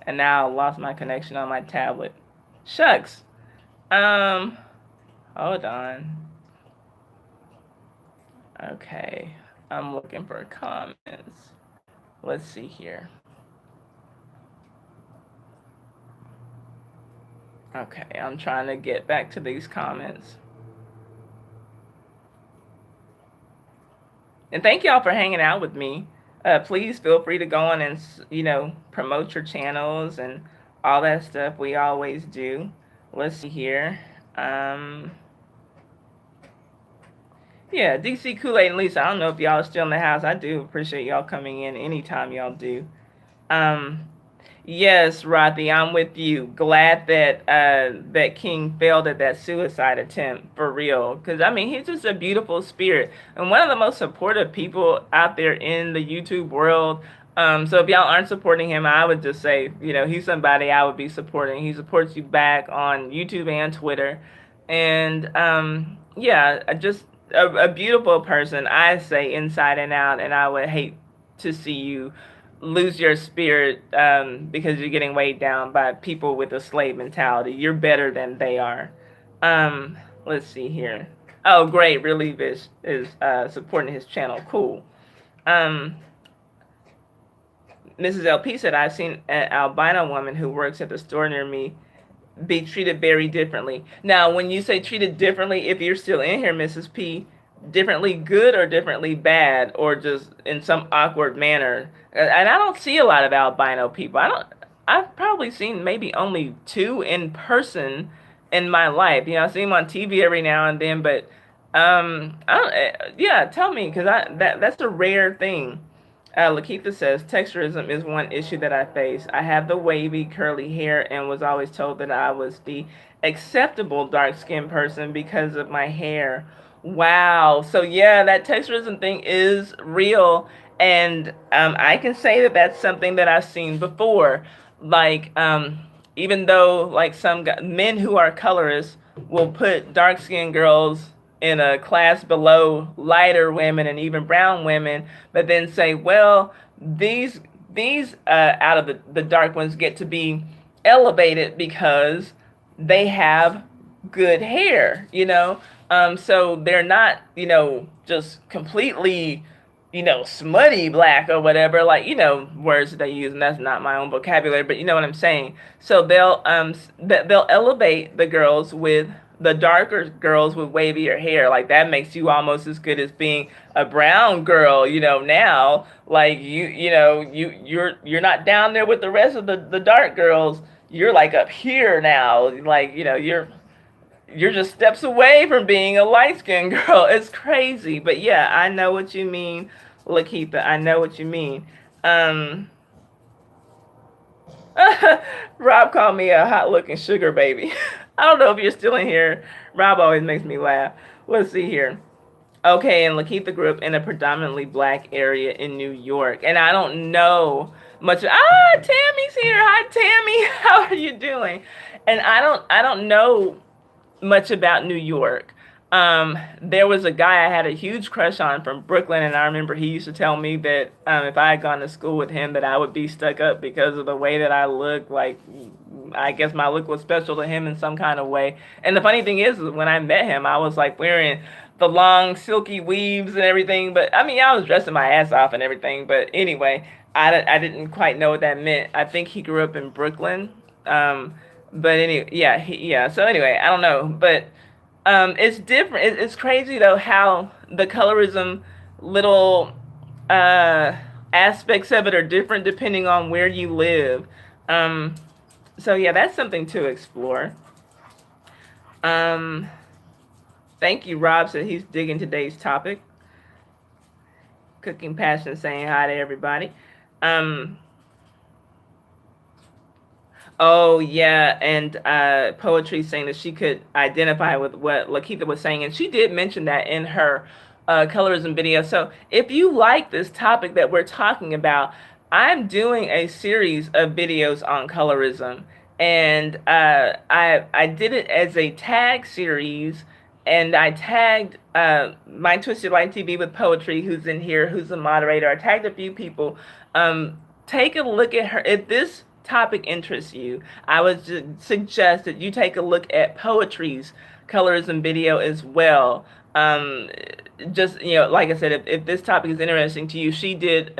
A: And now I lost my connection on my tablet. Shucks. Um, Hold on. Okay, I'm looking for comments. Let's see here. Okay, I'm trying to get back to these comments. And thank y'all for hanging out with me. Please feel free to go on and, promote your channels and all that stuff. We always do. Let's see here. Yeah, DC Kool-Aid and Lisa, I don't know if y'all are still in the house. I do appreciate y'all coming in anytime y'all do. Yes, Rothy, I'm with you. Glad that King failed at that suicide attempt, for real. Because, he's just a beautiful spirit. And one of the most supportive people out there in the YouTube world. So if y'all aren't supporting him, I would just say, he's somebody I would be supporting. He supports you back on YouTube and Twitter. And, yeah, just a beautiful person, I say, inside and out. And I would hate to see you lose your spirit because you're getting weighed down by people with a slave mentality. You're better than they are. Let's see here. Oh, great. Relief is supporting his channel. Cool. Mrs. LP said, I've seen an albino woman who works at the store near me be treated very differently. Now, when you say treated differently, if you're still in here, Mrs. P, differently good or differently bad, or just in some awkward manner? And I don't see a lot of albino people. I've probably seen maybe only two in person in my life. I see them on TV every now and then, but yeah, tell me, because that's a rare thing. Lakeitha says, texturism is one issue that I face. I have the wavy, curly hair and was always told that I was the acceptable dark-skinned person because of my hair. Wow. So, yeah, that texturism thing is real. And I can say that that's something that I've seen before. Like, even though, like, some men who are colorists will put dark-skinned girls in a class below lighter women and even brown women, but then say, well, these out of the dark ones get to be elevated because they have good hair, so they're not, just completely, smutty black or whatever, like, words that they use, and that's not my own vocabulary, but you know what I'm saying. So they'll elevate the girls with the darker girls with wavier hair. Like, that makes you almost as good as being a brown girl, now. Like, you're not down there with the rest of the dark girls. You're like up here now. Like, you're just steps away from being a light skinned girl. It's crazy. But yeah, I know what you mean, Lakeitha. I know what you mean. Um, Rob called me a hot looking sugar baby. I don't know if you're still in here. Rob always makes me laugh. Let's see here. Okay, and Lakeitha grew up in a predominantly black area in New York. And I don't know much. Tammy's here. Hi, Tammy. How are you doing? And I don't know much about New York. There was a guy I had a huge crush on from Brooklyn, and I remember he used to tell me that if I had gone to school with him, that I would be stuck up because of the way that I looked. Like, I guess my look was special to him in some kind of way. And the funny thing is, when I met him, I was like wearing the long silky weaves and everything. But I mean, I was dressing my ass off and everything. But anyway, I didn't quite know what that meant. I think he grew up in Brooklyn. But anyway, yeah. So anyway, I don't know, but it's different. It's crazy though how the colorism little aspects of it are different depending on where you live. So yeah, that's something to explore. Um, Thank you, Rob said he's digging today's topic. Cooking Passion saying hi to everybody. Oh yeah, and Poetry saying that she could identify with what Lakeitha was saying, and she did mention that in her colorism video. So if you like this topic that we're talking about, I'm doing a series of videos on colorism, and I did it as a tag series, and I tagged my Twisted Light TV with Poetry, who's in here, who's the moderator. I tagged a few people. Take a look at her. If this topic interests you, I would suggest that you take a look at Poetry's colorism video as well. Just, like I said, if this topic is interesting to you, she did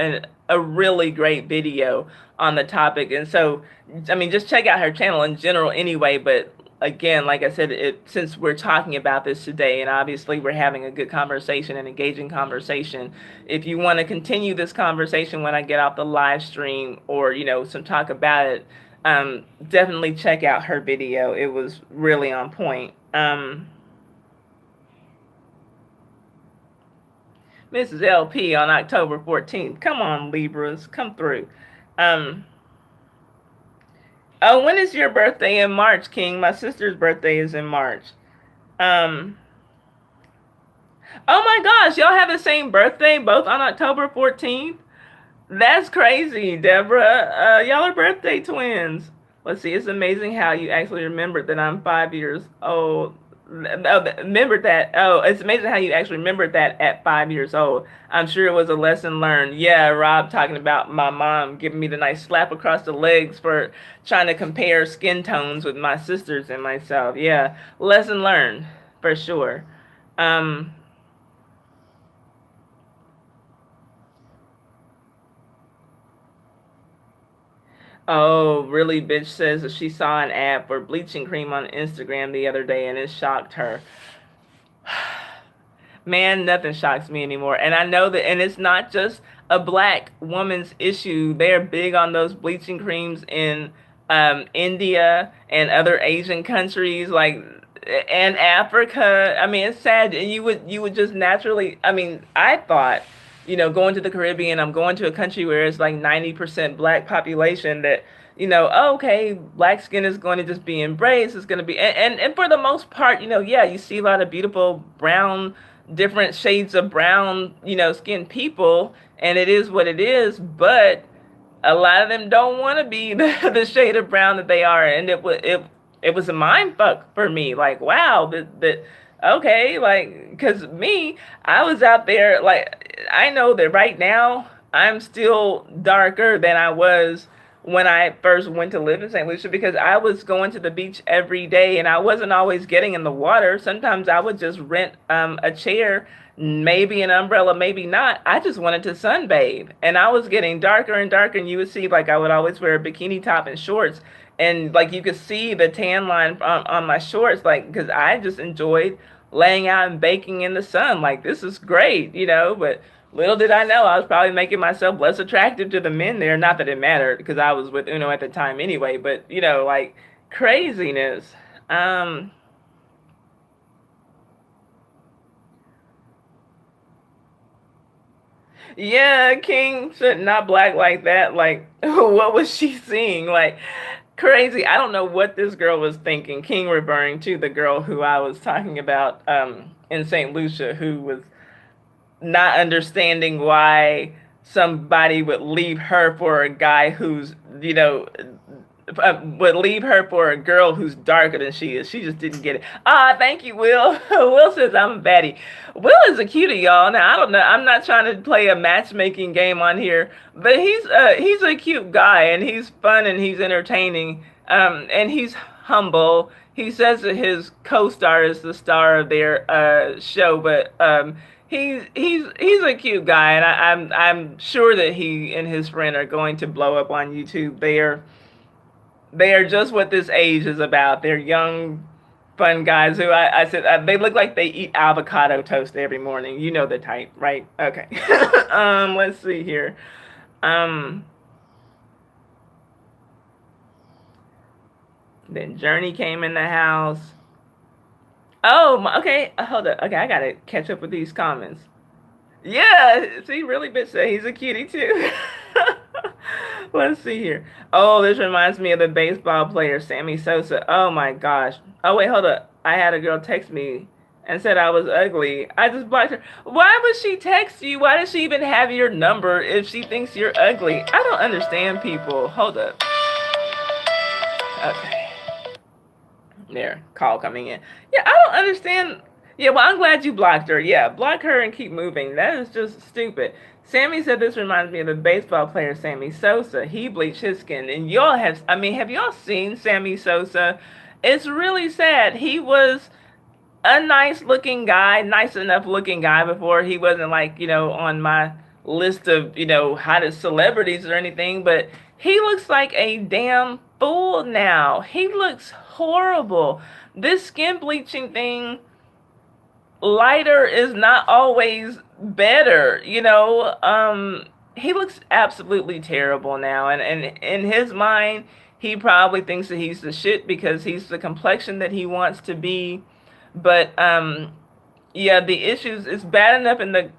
A: a really great video on the topic. And so, I mean, just check out her channel in general anyway. But again, like I said, since we're talking about this today, and obviously we're having a good conversation, an engaging conversation, if you want to continue this conversation when I get off the live stream, or some talk about it, definitely check out her video. It was really on point. Mrs. LP on October 14th. Come on, Libras, come through. Oh, when is your birthday? In March, King. My sister's birthday is in March. Oh my gosh, y'all have the same birthday, both on October 14th? That's crazy, Deborah. Y'all are birthday twins. Let's see, it's amazing how you actually remembered that I'm 5 years old. Remembered that. Oh, it's amazing how you actually remembered that at 5 years old. I'm sure it was a lesson learned. Yeah, Rob talking about my mom giving me the nice slap across the legs for trying to compare skin tones with my sisters and myself. Yeah, lesson learned for sure. Oh, really, bitch says that she saw an ad for bleaching cream on Instagram the other day and it shocked her. Man, nothing shocks me anymore. And I know that, and it's not just a black woman's issue. They're big on those bleaching creams in India and other Asian countries, like, and Africa. I mean, it's sad. And you would just naturally. I mean, I thought, going to the Caribbean, I'm going to a country where it's like 90% black population, that, oh, okay, black skin is going to just be embraced. It's going to be, and for the most part, yeah, you see a lot of beautiful brown, different shades of brown, skinned people, and it is what it is. But a lot of them don't want to be the shade of brown that they are, and it was a mind fuck for me. Like, wow, that okay, like, because me, I was out there, like, I know that right now I'm still darker than I was when I first went to live in St. Lucia, because I was going to the beach every day and I wasn't always getting in the water. Sometimes I would just rent a chair maybe an umbrella, maybe not. I just wanted to sunbathe, and I was getting darker and darker. And you would see, like, I would always wear a bikini top and shorts, and like you could see the tan line on my shorts, like, because I just enjoyed laying out and baking in the sun. Like, this is great, you know. But little did I know, I was probably making myself less attractive to the men there. Not that it mattered, because I was with Uno at the time anyway. But you know, like, craziness. Um, Yeah, King said not black like that. Like, what was she seeing? Like, crazy. I don't know what this girl was thinking. King referring to the girl who I was talking about in St. Lucia, who was not understanding why somebody would leave her for a guy who's, you know, would leave her for a girl who's darker than she is. She just didn't get it. Ah, thank you, Will. Will says I'm a baddie. Will is a cutie, y'all. Now I don't know. I'm not trying to play a matchmaking game on here, but he's a cute guy, and he's fun, and he's entertaining. And he's humble. He says that his co-star is the star of their show, but he's a cute guy, and I'm sure that he and his friend are going to blow up on YouTube. They are just what this age is about. They're young, fun guys who I said they look like they eat avocado toast every morning. You know the type, right? Okay. Let's see here. Um, then Journey came in the house. Oh, okay. Hold up. Okay, I gotta catch up with these comments. Yeah, see, really, bitch said he's a cutie too. Let's see here. Oh, this reminds me of the baseball player Sammy Sosa. Oh my gosh. Oh wait, hold up. I had a girl text me and said I was ugly. I just blocked her. Why would she text you? Why does she even have your number if she thinks you're ugly? I don't understand people. Hold up. Okay. There, call coming in. Yeah, I don't understand. Yeah, well, I'm glad you blocked her. Yeah, block her and keep moving. That is just stupid. Sammy said this reminds me of the baseball player Sammy Sosa. He bleached his skin. And y'all have, I mean, have y'all seen Sammy Sosa? It's really sad. He was a nice looking guy, nice enough looking guy before. He wasn't like, you know, on my list of, you know, hottest celebrities or anything, but he looks like a damn fool now. He looks horrible. This skin bleaching thing, lighter is not always better, you know. He looks absolutely terrible now, and in his mind, he probably thinks that he's the shit because he's the complexion that he wants to be. But yeah, the issues is bad enough in the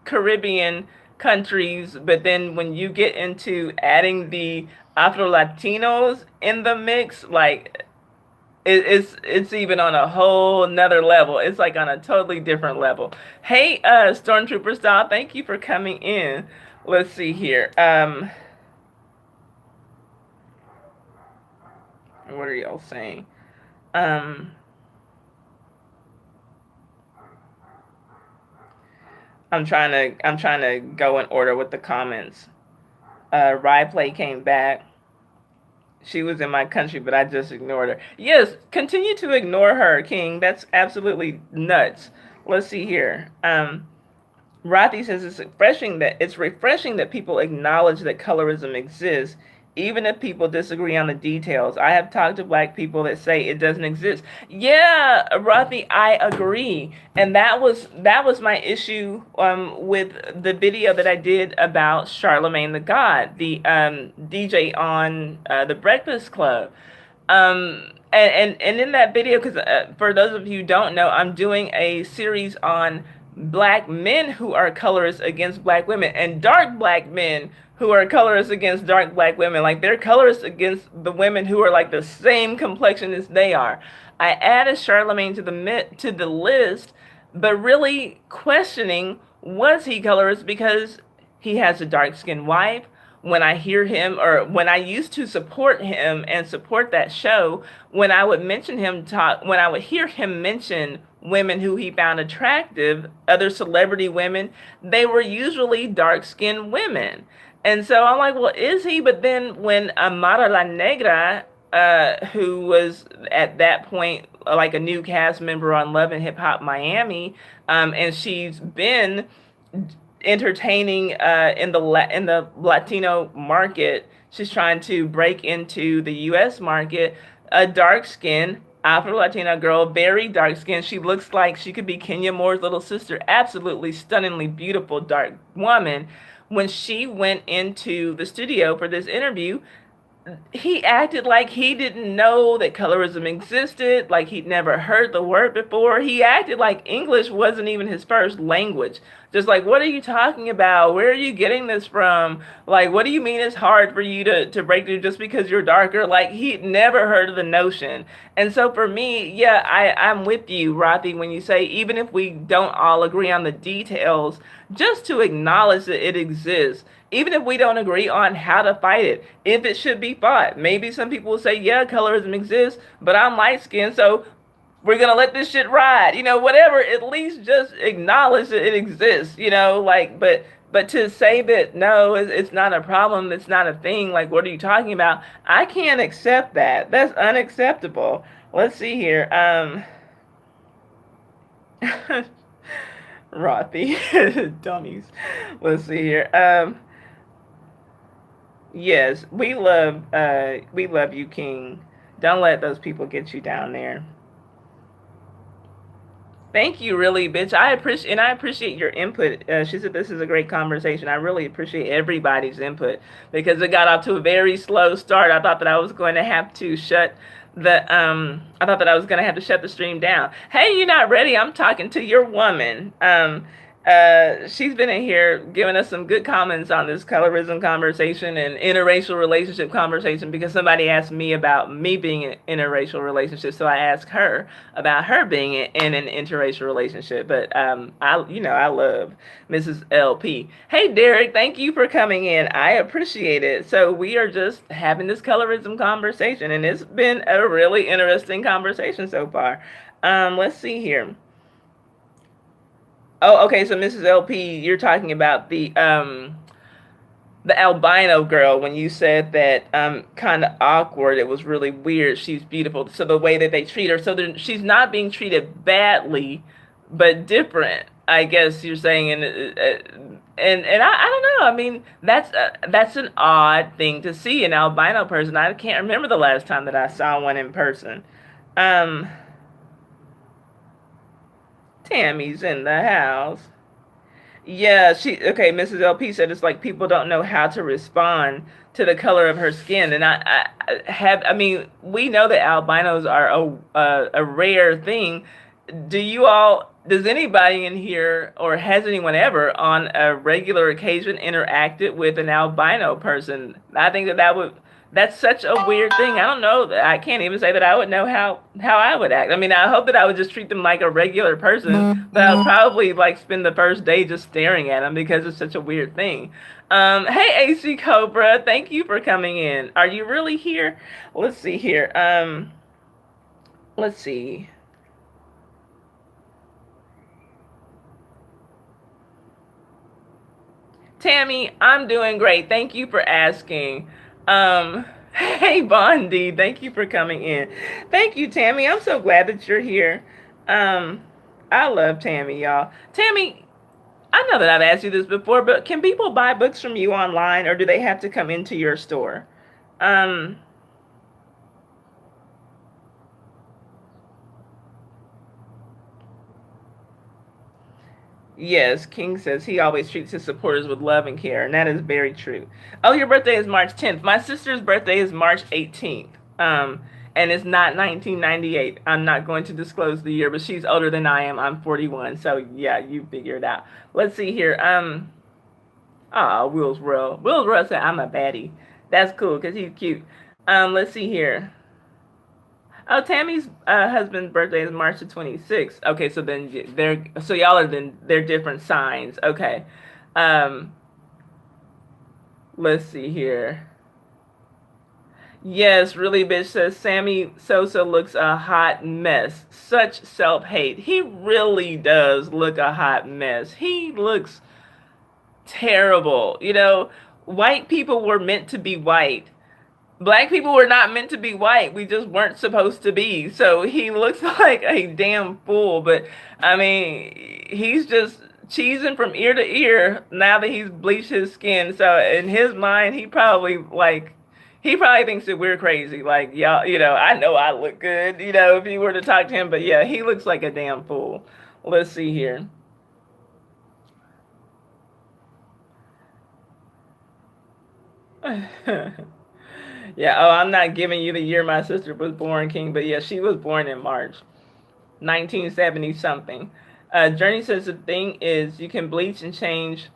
A: Caribbean countries, but then when you get into adding the Afro Latinos in the mix, like it's even on a whole nother level. It's like on a totally different level. Hey, Stormtrooper style, thank you for coming in. Let's see here. What are y'all saying? I'm trying to go in order with the comments. Ryplay came back. She was in my country, but I just ignored her. Yes, continue to ignore her, King. That's absolutely nuts. Let's see here. Rothy says it's refreshing that people acknowledge that colorism exists, even if people disagree on the details. I have talked to black people that say it doesn't exist. Yeah, Rothy, I agree, and that was my issue with the video that I did about Charlemagne the God, the DJ on the Breakfast Club. And in that video, because for those of you who don't know, I'm doing a series on black men who are colorists against black women, and dark black men who are colorists against dark black women. Like, they're colorists against the women who are like the same complexion as they are. I added Charlemagne to the list, but really questioning, was he colorist because he has a dark skinned wife? When I hear him, or when I used to support him and support that show, when I would when I would hear him mention women who he found attractive, other celebrity women, they were usually dark-skinned women. And so I'm like, well, is he? But then when Amara La Negra, who was at that point like a new cast member on Love and Hip Hop Miami, and she's been entertaining in the Latino market. She's trying to break into the U.S. market. A dark skinned Afro Latina girl, very dark skinned. She looks like she could be Kenya Moore's little sister. Absolutely stunningly beautiful dark woman. When she went into the studio for this interview, he acted like he didn't know that colorism existed, like he'd never heard the word before. He acted like English wasn't even his first language. Just like, what are you talking about? Where are you getting this from? Like, what do you mean it's hard for you to break through just because you're darker? Like, he'd never heard of the notion. And so for me, yeah, I'm with you, Rathi, when you say even if we don't all agree on the details, just to acknowledge that it exists, even if we don't agree on how to fight it, if it should be fought. Maybe some people will say, yeah, colorism exists, but I'm light skinned, so we're gonna let this shit ride. Whatever, at least just acknowledge that it exists, like, but to say that no, it's not a problem, it's not a thing, like, what are you talking about? I can't accept that. That's unacceptable. Let's see here. Rothy. Dummies. Let's see here. Yes, we love you, King. Don't let those people get you down there. Thank you, really, bitch. I appreciate your input. She said this is a great conversation. I really appreciate everybody's input because it got off to a very slow start. I thought that I was going to have to shut the stream down. Hey, you're not ready. I'm talking to your woman. She's been in here giving us some good comments on this colorism conversation and interracial relationship conversation because somebody asked me about me being in an interracial relationship, so I asked her about her being in an interracial relationship. But I love Mrs. LP. Hey, Derek, thank you for coming in. I appreciate it. So we are just having this colorism conversation, and it's been a really interesting conversation so far. Let's see here. Oh, okay. So Mrs. LP, you're talking about the albino girl when you said that kind of awkward. It was really weird. She's beautiful. So the way that they treat her, so she's not being treated badly, but different. I guess you're saying, and I don't know. I mean, that's an odd thing to see an albino person. I can't remember the last time that I saw one in person. Um, Tammy's in the house. Yeah, okay, Mrs. LP said it's like people don't know how to respond to the color of her skin. And I mean, we know that albinos are a rare thing. Does anybody in here, or has anyone ever on a regular occasion interacted with an albino person? I think that's such a weird thing. I don't know. I can't even say that I would know how I would act. I mean, I hope that I would just treat them like a regular person, but I would probably like spend the first day just staring at them because it's such a weird thing. Hey, AC Cobra, thank you for coming in. Are you really here? Let's see here. Let's see. Tammy, I'm doing great. Thank you for asking. Hey, Bondi, thank you for coming in. Thank you, Tammy. I'm so glad that you're here. I love Tammy, y'all. Tammy, I know that I've asked you this before, but can people buy books from you online, or do they have to come into your store? Yes, King says he always treats his supporters with love and care, and that is very true. Oh, your birthday is March 10th. My sister's birthday is March 18th. And it's not 1998. I'm not going to disclose the year, but she's older than I am. I'm 41. So yeah, you figure it out. Let's see here. Will's Royal. Will's Royal said I'm a baddie. That's cool because he's cute. Let's see here. Oh, Tammy's husband's birthday is March the 26th. Okay, so then they're different signs. Okay. Let's see here. Yes, really, bitch says Sammy Sosa looks a hot mess. Such self-hate. He really does look a hot mess. He looks terrible. White people were meant to be white. Black people were not meant to be white. We just weren't supposed to be. So he looks like a damn fool. But I mean, he's just cheesing from ear to ear now that he's bleached his skin. So in his mind, he probably thinks that we're crazy. Like, y'all, I know I look good, if you were to talk to him. But yeah, he looks like a damn fool. Let's see here. Yeah, oh, I'm not giving you the year my sister was born, King, but yeah, she was born in March 1970 something. Journey says the thing is, you can bleach and change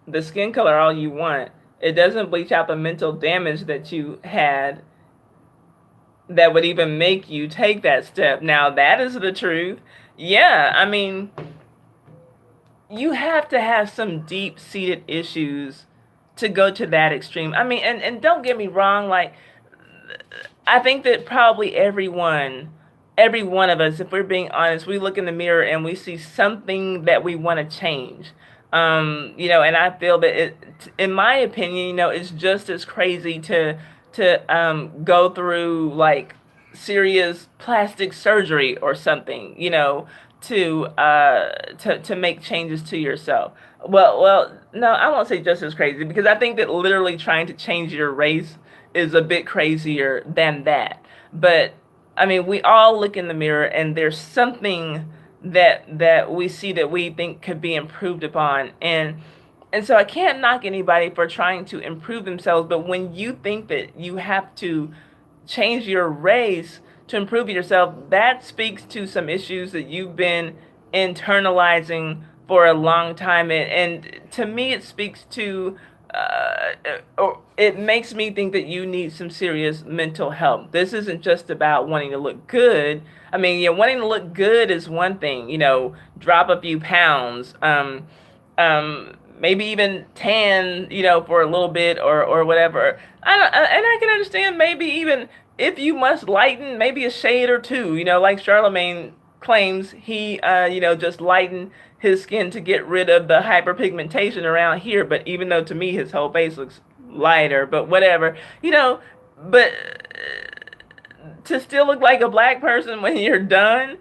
A: the skin color all you want. It doesn't bleach out the mental damage that you had that would even make you take that step. Now, that is the truth. Yeah, I mean, you have to have some deep seated issues to go to that extreme. I mean, and don't get me wrong, like, I think that probably every one of us, if we're being honest, we look in the mirror and we see something that we want to change. And I feel that in my opinion, it's just as crazy to go through like serious plastic surgery or something, to make changes to yourself. Well, no, I won't say just as crazy because I think that literally trying to change your race is a bit crazier than that. But I mean, we all look in the mirror and there's something that we see that we think could be improved upon, and so I can't knock anybody for trying to improve themselves, but when you think that you have to change your race to improve yourself, that speaks to some issues that you've been internalizing for a long time. And to me, it speaks to, or it makes me think that you need some serious mental help. This isn't just about wanting to look good. I mean, yeah, wanting to look good is one thing, drop a few pounds, maybe even tan, for a little bit or whatever. And I can understand maybe even if you must lighten, maybe a shade or two, like Charlemagne claims he, just lightened his skin to get rid of the hyperpigmentation around here. But even though to me his whole face looks lighter, but whatever, but to still look like a black person when you're done,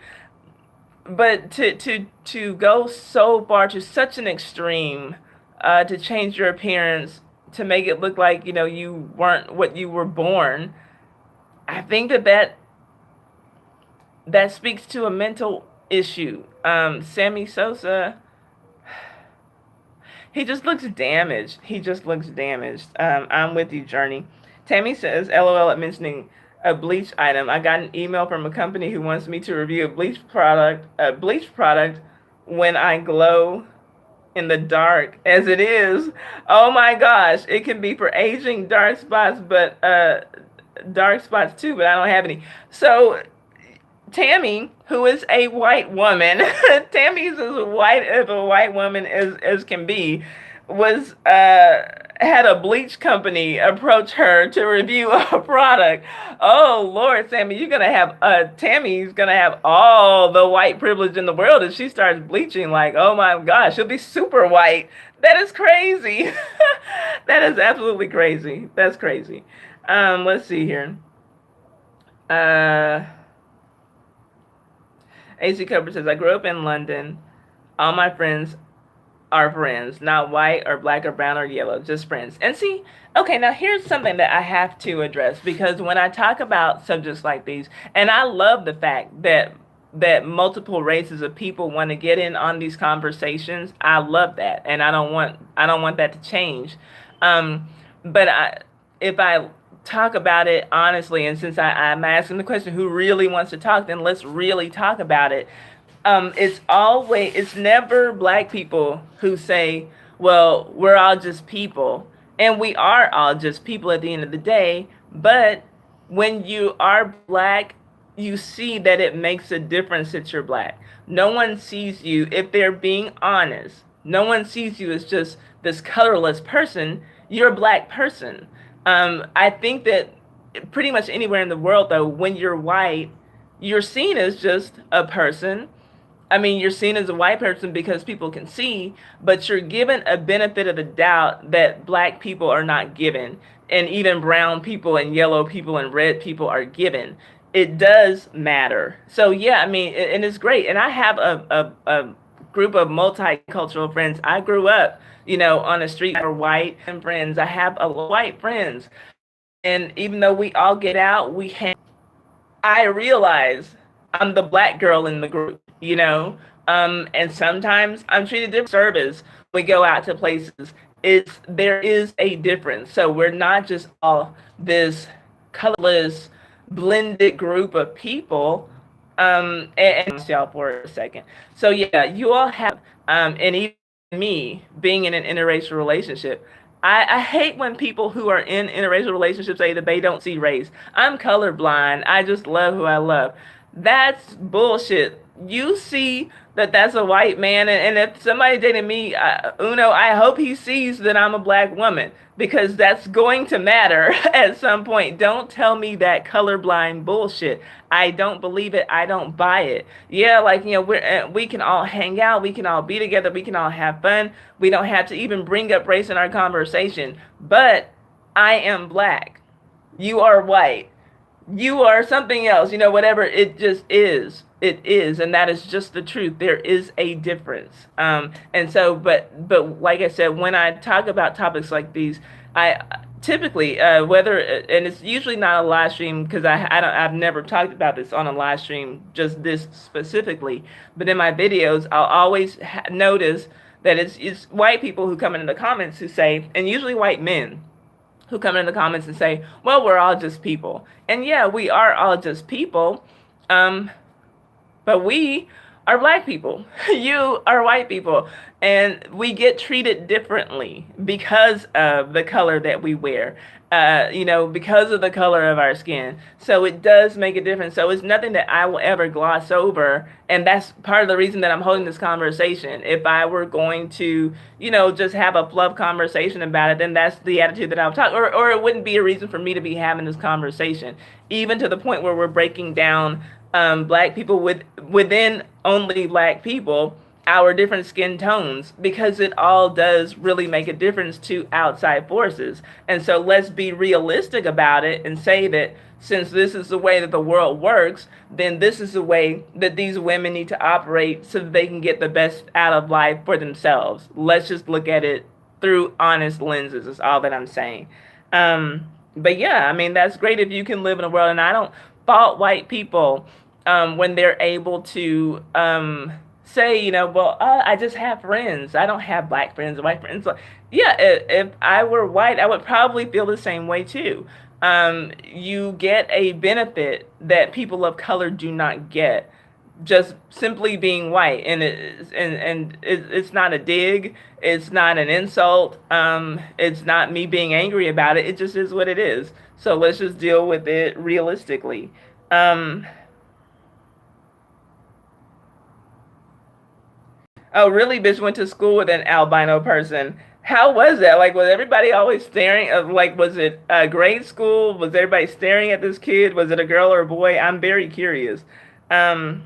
A: but to go so far to such an extreme, to change your appearance to make it look like you weren't what you were born. I think that speaks to a mental issue. Sammy Sosa, he just looks damaged. He just looks damaged. I'm with you, Journey. Tammy says, LOL at mentioning a bleach item. I got an email from a company who wants me to review a bleach product when I glow in the dark as it is. Oh my gosh, it can be for aging, dark spots, but dark spots too, but I don't have any. So Tammy, who is a white woman, Tammy's as white of a white woman as can be, was had a bleach company approach her to review a product. Oh Lord, Sammy, you're gonna have Tammy's gonna have all the white privilege in the world if she starts bleaching. Like, oh my gosh, she'll be super white. That is crazy. That is absolutely crazy. That's crazy. Let's see here. AC Cobra says, I grew up in London. All my friends are friends, not white or black or brown or yellow, just friends. And see, okay, now here's something that I have to address, because when I talk about subjects like these, and I love the fact that multiple races of people want to get in on these conversations. I love that, and I don't want that to change. But if I talk about it honestly, and since I'm asking the question, who really wants to talk, then let's really talk about it. It's never black people who say, well, we're all just people. And we are all just people at the end of the day. But when you are black, you see that it makes a difference that you're black. No one sees you, if they're being honest, no one sees you as just this colorless person. You're a black person. I think that pretty much anywhere in the world, though, when you're white, you're seen as just a person. I mean, you're seen as a white person because people can see, but you're given a benefit of the doubt that black people are not given, and even brown people and yellow people and red people are given. It does matter. So yeah, I mean, and it's great. And I have a group of multicultural friends. I grew up, on the street for white and friends. I have a white friends, and even though we all get out, I realize I'm the black girl in the group. And sometimes I'm treated different service. We go out to places. There is a difference. So we're not just all this colorless, blended group of people. And y'all for a second. So yeah, you all have, and even me being in an interracial relationship, I hate when people who are in interracial relationships say that they don't see race. I'm colorblind. I just love who I love. That's bullshit. You see that that's a white man, and if somebody dated me, I hope he sees that I'm a black woman because that's going to matter at some point. Don't tell me that colorblind bullshit. I don't believe it. I don't buy it. Yeah, like we can all hang out, we can all be together, we can all have fun. We don't have to even bring up race in our conversation. But I am black. You are white. You are something else, whatever it just is. It is, and that is just the truth. There is a difference. And so, but like I said, when I talk about topics like these, I typically, whether, and it's usually not a live stream because I've never talked about this on a live stream, just this specifically. But in my videos, I'll always notice that it's white people who come into the comments who say, and usually white men who come in the comments and say, well, we're all just people. And yeah, we are all just people. But we are black people. You are white people. And we get treated differently because of the color that we wear, because of the color of our skin. So it does make a difference. So it's nothing that I will ever gloss over. And that's part of the reason that I'm holding this conversation. If I were going to, just have a fluff conversation about it, then that's the attitude that I'll talk. Or it wouldn't be a reason for me to be having this conversation, even to the point where we're breaking down black people within only black people, our different skin tones, because it all does really make a difference to outside forces. And so let's be realistic about it and say that since this is the way that the world works, then this is the way that these women need to operate so that they can get the best out of life for themselves. Let's just look at it through honest lenses, is all that I'm saying. But yeah, I mean, that's great if you can live in a world, and I don't fault white people when they're able to say, well, I just have friends. I don't have black friends or white friends. Yeah, if I were white, I would probably feel the same way too. You get a benefit that people of color do not get, just simply being white, and it's not a dig, it's not an insult, it's not me being angry about it. It just is what it is. So let's just deal with it realistically. Oh, really, bitch went to school with an albino person. How was that? Like, was everybody always staring? Like, was it grade school? Was everybody staring at this kid? Was it a girl or a boy? I'm very curious. Um,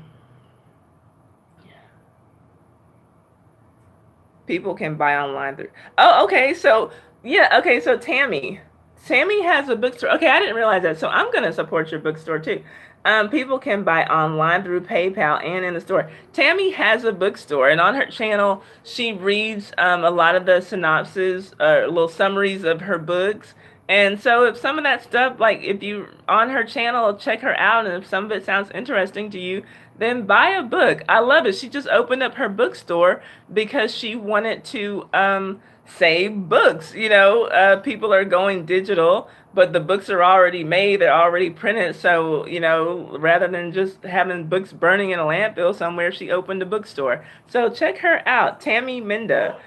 A: People can buy online through. Oh, okay. So yeah, okay. So Tammy has a bookstore. Okay, I didn't realize that. So I'm gonna support your bookstore too. People can buy online through PayPal and in the store. Tammy has a bookstore, and on her channel, she reads a lot of the synopses, little summaries of her books. And so, if some of that stuff, like if you on her channel, check her out, and if some of it sounds interesting to you, then buy a book. I love it. She just opened up her bookstore because she wanted to save books. People are going digital, but the books are already made, they're already printed. So, rather than just having books burning in a landfill somewhere, she opened a bookstore. So check her out, Tammy Minda.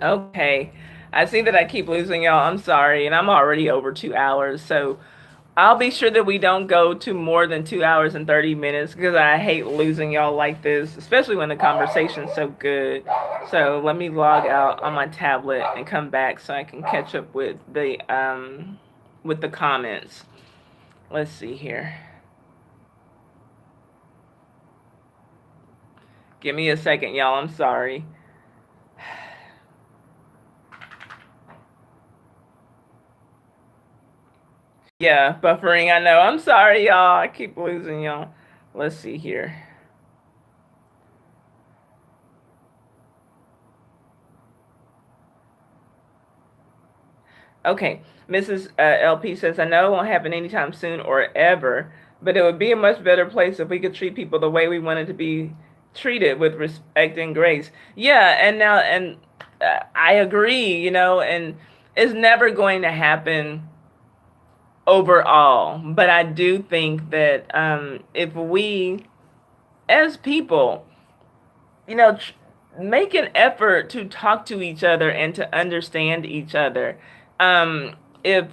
A: Okay. I see that I keep losing y'all. I'm sorry. And I'm already over 2 hours. So I'll be sure that we don't go to more than 2 hours and 30 minutes because I hate losing y'all like this, especially when the conversation's so good. So let me log out on my tablet and come back so I can catch up with the comments. Let's see here. Give me a second, y'all. I'm sorry. Yeah, buffering. I know. I'm sorry, y'all. I keep losing y'all. Let's see here. Okay, Mrs. LP says, I know it won't happen anytime soon or ever, but it would be a much better place if we could treat people the way we wanted to be treated, with respect and grace. Yeah, and I agree, and it's never going to happen overall, but I do think that if we, as people, you know, make an effort to talk to each other and to understand each other. Um, if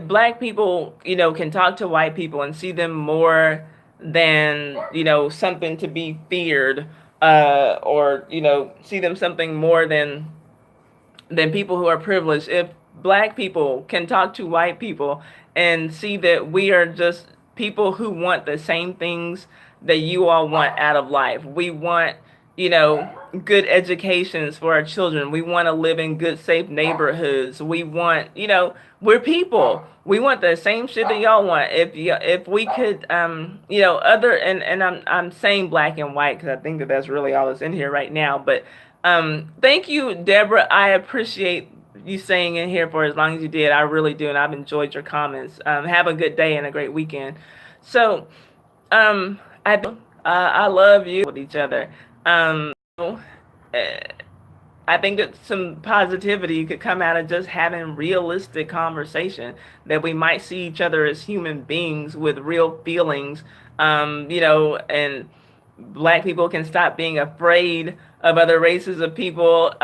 A: black people, can talk to white people and see them more than, something to be feared, or see them something more than people who are privileged. If black people can talk to white people and see that we are just people who want the same things that you all want out of life. We want, good educations for our children. We want to live in good, safe neighborhoods. We want, we're people. We want the same shit that y'all want. If we could, other, and I'm saying black and white because I think that that's really all that's in here right now. But thank you, Deborah. I appreciate you staying in here for as long as you did. I really do, and I've enjoyed your comments. Have a good day and a great weekend. So, I love you with each other. Uh, I think that some positivity could come out of just having realistic conversation, that we might see each other as human beings with real feelings, and black people can stop being afraid of other races of people.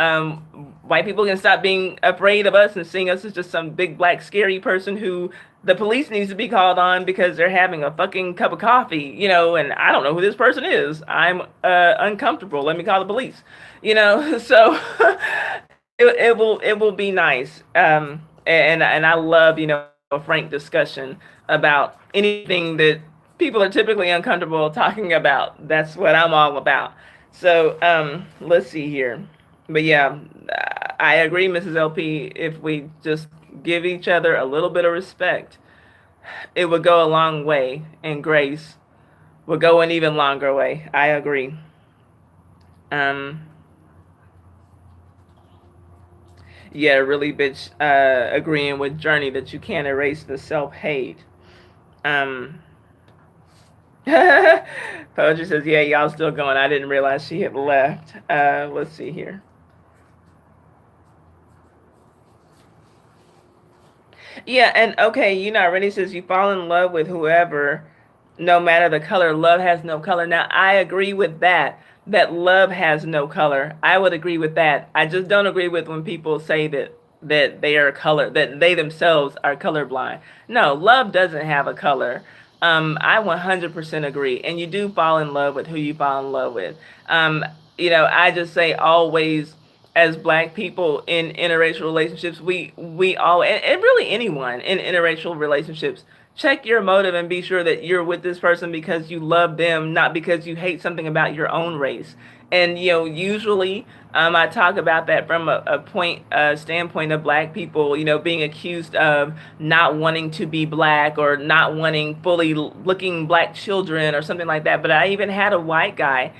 A: White people can stop being afraid of us and seeing us as just some big black scary person who the police needs to be called on because they're having a fucking cup of coffee, and I don't know who this person is. I'm uncomfortable. Let me call the police, So it will be nice. And I love, a frank discussion about anything that people are typically uncomfortable talking about. That's what I'm all about. So let's see here. But yeah, I agree, Mrs. LP. If we just give each other a little bit of respect, it would go a long way, and grace would go an even longer way. I agree. Um, yeah, really, bitch. Agreeing with Journey that you can't erase the self-hate. Um, Poetry says, yeah, y'all still going. I didn't realize she had left. Let's see here. Yeah, and okay, already says you fall in love with whoever, no matter the color. Love has no color. Now, I agree with that. That love has no color. I would agree with that. I just don't agree with when people say that they are color, that they themselves are colorblind. No, love doesn't have a color. I 100% agree. And you do fall in love with who you fall in love with. I just say always, as black people in interracial relationships, we all, and really anyone in interracial relationships, check your motive and be sure that you're with this person because you love them, not because you hate something about your own race. And usually, I talk about that from a point standpoint of black people, being accused of not wanting to be black or not wanting fully looking black children or something like that. But I even had a white guy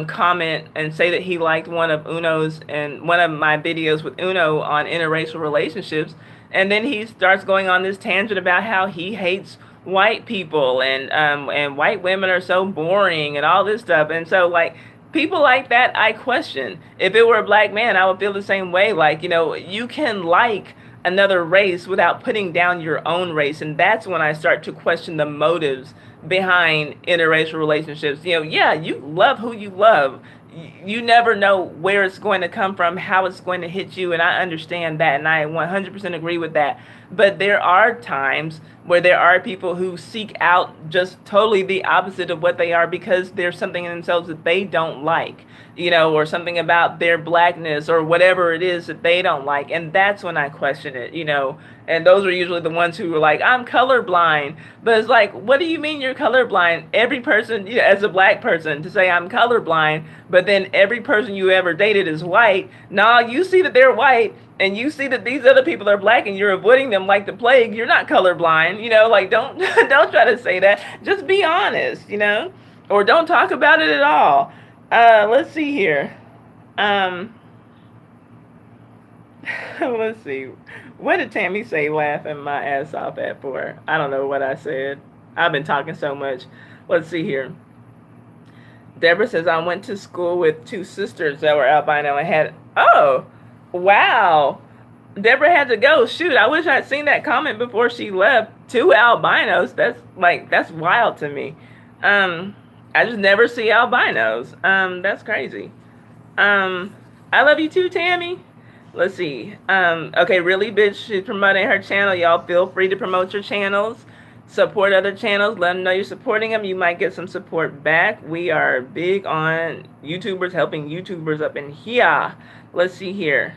A: comment and say that he liked one of Uno's and one of my videos with Uno on interracial relationships, and then he starts going on this tangent about how he hates white people and white women are so boring and all this stuff. And so, like, people like that, I question. If it were a black man, I would feel the same way. Like, you can like another race without putting down your own race, and that's when I start to question the motives behind interracial relationships. Yeah, you love who you love. You never know where it's going to come from, how it's going to hit you, and I understand that, and I 100% agree with that. But there are times where there are people who seek out just totally the opposite of what they are because there's something in themselves that they don't like, or something about their blackness or whatever it is that they don't like. And that's when I question it. And those are usually the ones who are like, I'm colorblind. But it's like, what do you mean you're colorblind? Every person, as a black person, to say I'm colorblind, but then every person you ever dated is white. Nah, you see that they're white and you see that these other people are black and you're avoiding them like the plague. You're not colorblind. Like, don't don't try to say that. Just be honest. Or don't talk about it at all. Let's see here. Um, let's see. What did Tammy say laughing my ass off at for? I don't know what I said. I've been talking so much. Let's see here. Deborah says, I went to school with two sisters that were albino and had, oh, wow. Deborah had to go. Shoot, I wish I'd seen that comment before she left. Two albinos. That's wild to me. I just never see albinos. That's crazy. I love you too, Tammy. Let's see. Okay, really bitch, she's promoting her channel. Y'all feel free to promote your channels. Support other channels. Let them know you're supporting them. You might get some support back. We are big on YouTubers helping YouTubers up in here. Let's see here.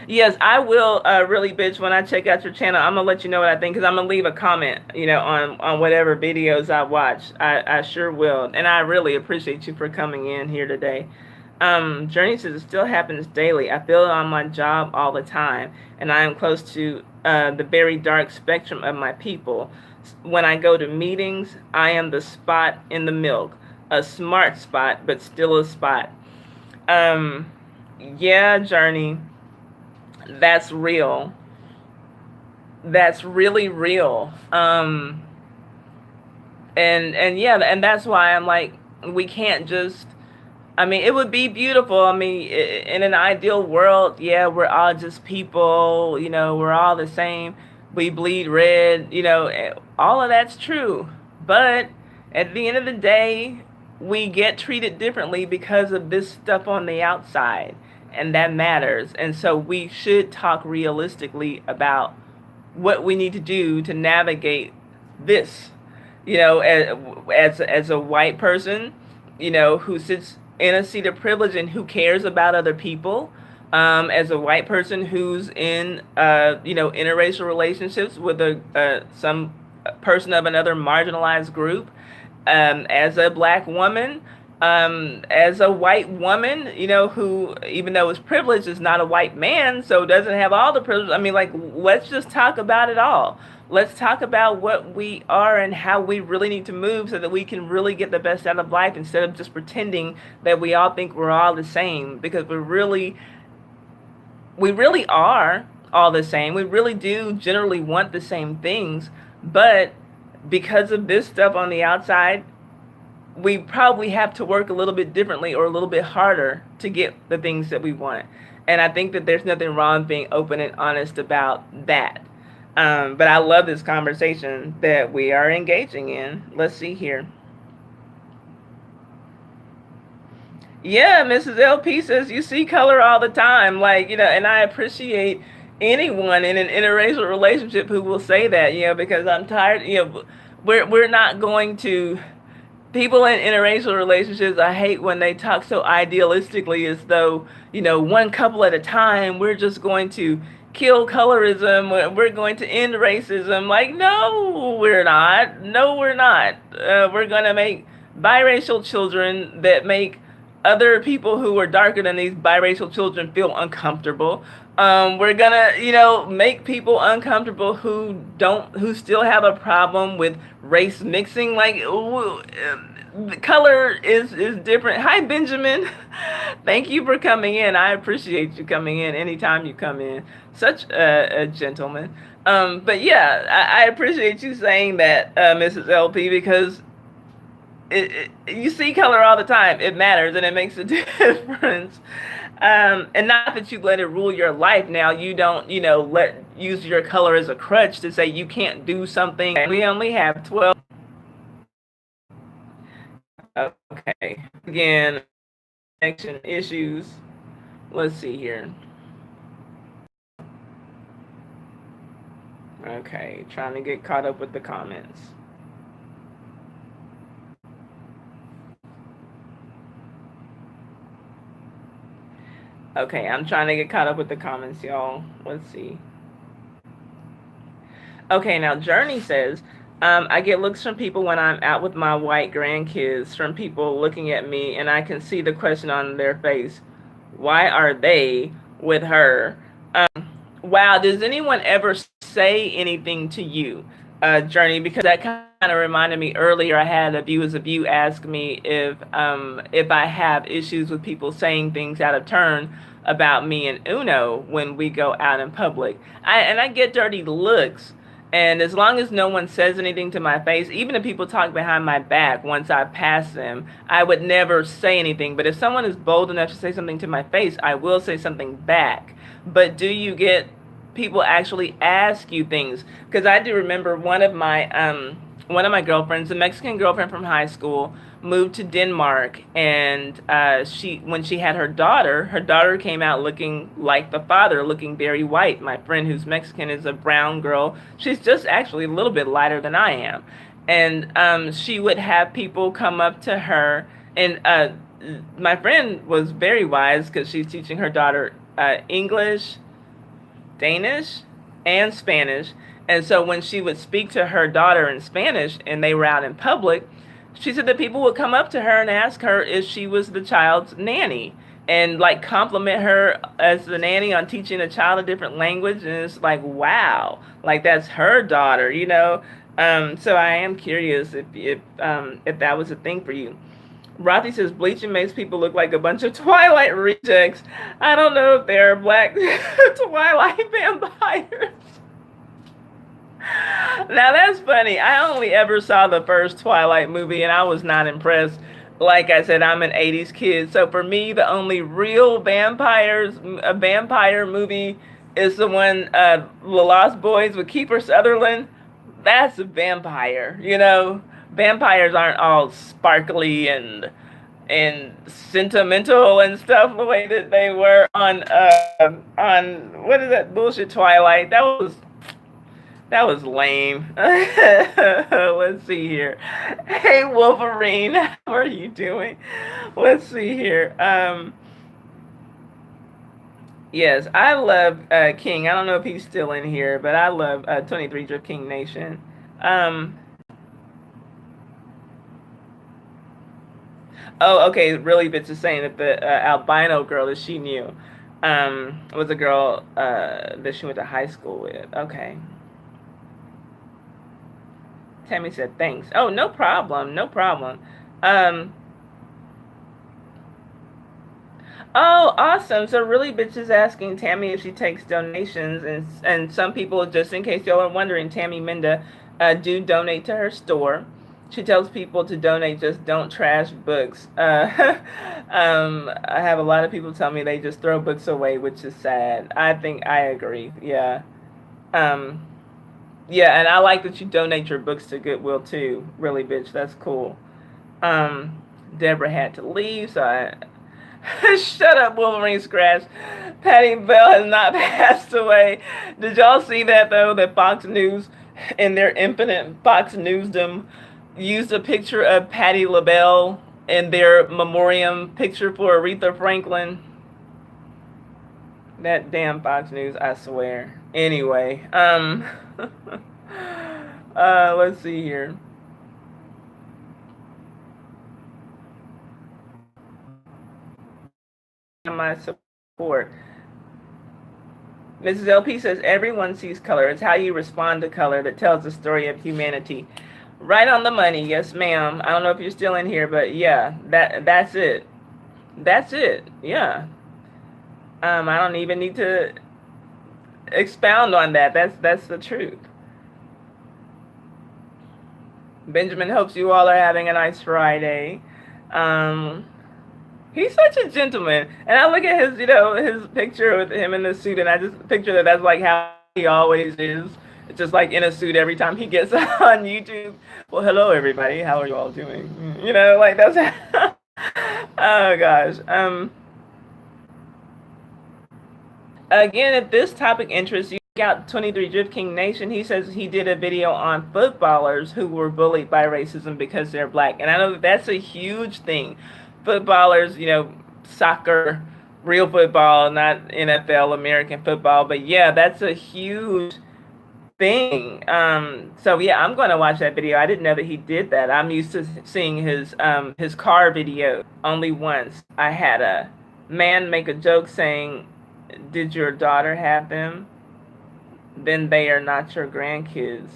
A: Yes, I will, really, bitch, when I check out your channel, I'm going to let you know what I think, because I'm going to leave a comment, on whatever videos I watch. I sure will. And I really appreciate you for coming in here today. Journey says, it still happens daily. I feel it on my job all the time, and I am close to the very dark spectrum of my people. When I go to meetings, I am the spot in the milk. A smart spot, but still a spot. Yeah, Journey. That's real. That's really real. And yeah, and that's why I'm like, we can't just, it would be beautiful. In an ideal world, yeah, we're all just people, we're all the same. We bleed red, all of that's true. But at the end of the day, we get treated differently because of this stuff on the outside. And that matters. And so we should talk realistically about what we need to do to navigate this. As a white person, who sits in a seat of privilege and who cares about other people, as a white person who's in, interracial relationships with some person of another marginalized group, as a black woman, as a white woman, who, even though is privileged, is not a white man, so doesn't have all the privilege. Let's just talk about it all. Let's talk about what we are and how we really need to move so that we can really get the best out of life instead of just pretending that we all think we're all the same, because we really are all the same. We really do generally want the same things, but because of this stuff on the outside, we probably have to work a little bit differently or a little bit harder to get the things that we want. And I think that there's nothing wrong with being open and honest about that. But I love this conversation that we are engaging in. Let's see here. Yeah, Mrs. LP says, you see color all the time. And I appreciate anyone in an interracial relationship who will say that, because I'm tired, we're not going to, people in interracial relationships, I hate when they talk so idealistically as though, one couple at a time, we're just going to kill colorism, we're going to end racism. Like, no, we're not. No, we're not. We're going to make biracial children that make other people who are darker than these biracial children feel uncomfortable. We're gonna, make people uncomfortable who still have a problem with race mixing. Like, color is different. Hi, Benjamin. Thank you for coming in. I appreciate you coming in anytime you come in. Such a gentleman. But yeah, I appreciate you saying that, Mrs. LP, because you see color all the time. It matters and it makes a difference. And not that you let it rule your life. Now you don't, use your color as a crutch to say you can't do something. We only have 12. Okay. Again, connection issues. Let's see here. Okay, trying to get caught up with the comments. Okay, I'm trying to get caught up with the comments, y'all. Let's see. Okay, now Journey says, I get looks from people when I'm out with my white grandkids, from people looking at me, and I can see the question on their face. Why are they with her? Wow, does anyone ever say anything to you, Journey? Because that kind of reminded me earlier. I had a Viewers of You ask me if I have issues with people saying things out of turn about me and Uno when we go out in public. I get dirty looks. And as long as no one says anything to my face, even if people talk behind my back once I pass them, I would never say anything. But if someone is bold enough to say something to my face, I will say something back. But do you get people actually ask you things? Because I do remember one of my girlfriends, a Mexican girlfriend from high school, moved to Denmark, and when she had her daughter came out looking like the father, looking very white. My friend who's Mexican is a brown girl. She's just actually a little bit lighter than I am, and she would have people come up to her, and my friend was very wise because she's teaching her daughter English, Danish, and Spanish. And so when she would speak to her daughter in Spanish and they were out in public, she said that people would come up to her and ask her if she was the child's nanny and like compliment her as the nanny on teaching a child a different language. And it's like, wow, like that's her daughter, you know? So I am curious if that was a thing for you. Rothy says bleaching makes people look like a bunch of Twilight rejects. I don't know if they're black Twilight vampires. Now that's funny. I only ever saw the first Twilight movie and I was not impressed. Like I said, I'm an 80s kid. So for me, the only real a vampire movie is the one, The Lost Boys with Kiefer Sutherland. That's a vampire, you know? Vampires aren't all sparkly and sentimental and stuff the way that they were on what is that bullshit Twilight. That was lame. Let's see here. Hey Wolverine, how are you doing? Let's see here. Yes, I love King. I don't know if he's still in here, but I love 23 Drift King Nation. Oh, okay. Really, Bitch is saying that the albino girl that she knew was a girl that she went to high school with. Okay. Tammy said thanks. Oh, no problem. No problem. Oh, awesome. So really Bitch is asking Tammy if she takes donations, and some people, just in case y'all are wondering, Tammy Minda do donate to her store. She tells people to donate, just don't trash books. I have a lot of people tell me they just throw books away, which is sad. I think I agree. Yeah. Um, yeah, and I like that you donate your books to Goodwill too. Really, Bitch, that's cool. Deborah had to leave, so I shut up, Wolverine Scratch. Patty Bell has not passed away. Did y'all see that though? That Fox News, in their infinite Fox Newsdom, used a picture of Patti LaBelle in their memoriam picture for Aretha Franklin. That damn Fox News, I swear. Anyway, let's see here. My support. Mrs. LP says everyone sees color. It's how you respond to color that tells the story of humanity. Right on the money, yes, ma'am. I don't know if you're still in here, but yeah, that's it. That's it. Yeah. I don't even need to expound on that. That's the truth. Benjamin hopes you all are having a nice Friday. He's such a gentleman, and I look at his picture with him in the suit, and I just picture that's like how he always is. It's just like in a suit every time he gets on YouTube. Well, hello everybody, how are you all doing? You know, like that's. Oh gosh. Again, if this topic interests you. out 23 Drift King Nation. He says he did a video on footballers who were bullied by racism because they're black. And I know that's a huge thing. Footballers, soccer, real football, not NFL, American football. But yeah, that's a huge thing. So yeah, I'm going to watch that video. I didn't know that he did that. I'm used to seeing his car video. Only once I had a man make a joke saying, "Did your daughter have them? Then they are not your grandkids."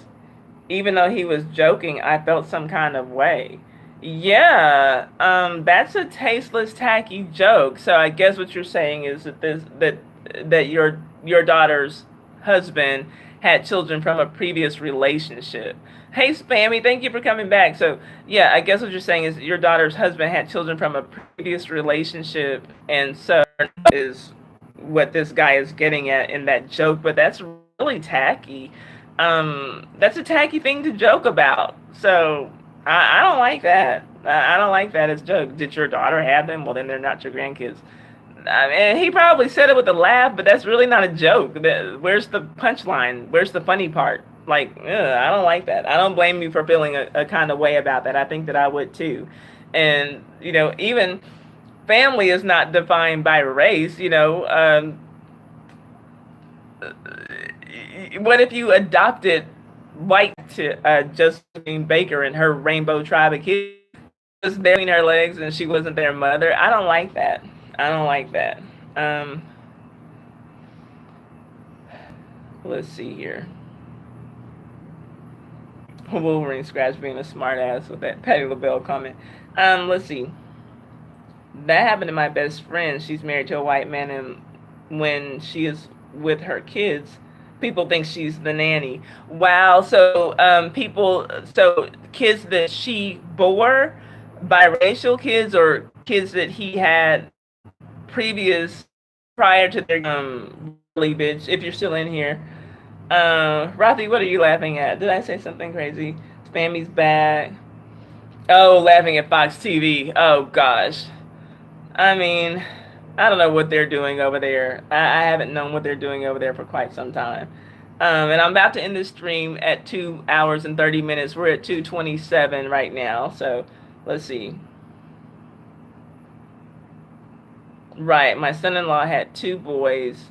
A: Even though he was joking, I felt some kind of way. Yeah, that's a tasteless, tacky joke. So I guess what you're saying is that your daughter's husband had children from a previous relationship. Hey, Spammy, thank you for coming back. So yeah, I guess what you're saying is your daughter's husband had children from a previous relationship, and so is what this guy is getting at in that joke. But that's really tacky. That's a tacky thing to joke about. So I don't like that. I don't like that as a joke. Did your daughter have them? Well, then they're not your grandkids. I mean, he probably said it with a laugh, but that's really not a joke. Where's the punchline? Where's the funny part? Like, I don't like that. I don't blame you for feeling a kind of way about that. I think that I would too. And, even family is not defined by race, what if you adopted white to Josephine Baker and her rainbow tribe of kids was there between her legs and she wasn't their mother? I don't like that. I don't like that. Let's see here. Wolverine Scratch being a smart ass with that Patty LaBelle comment. Let's see. That happened to my best friend. She's married to a white man, and when she is with her kids, people think she's the nanny. Wow. So kids that she bore, biracial kids or kids that he had prior to their really bitch, if you're still in here. Rothy, what are you laughing at? Did I say something crazy? Spammy's back. Oh, laughing at Fox TV. Oh gosh. I mean, I don't know what they're doing over there. I haven't known what they're doing over there for quite some time. And I'm about to end this stream at 2 hours and 30 minutes. We're at 2:27 right now. So let's see. Right. My son-in-law had 2 boys.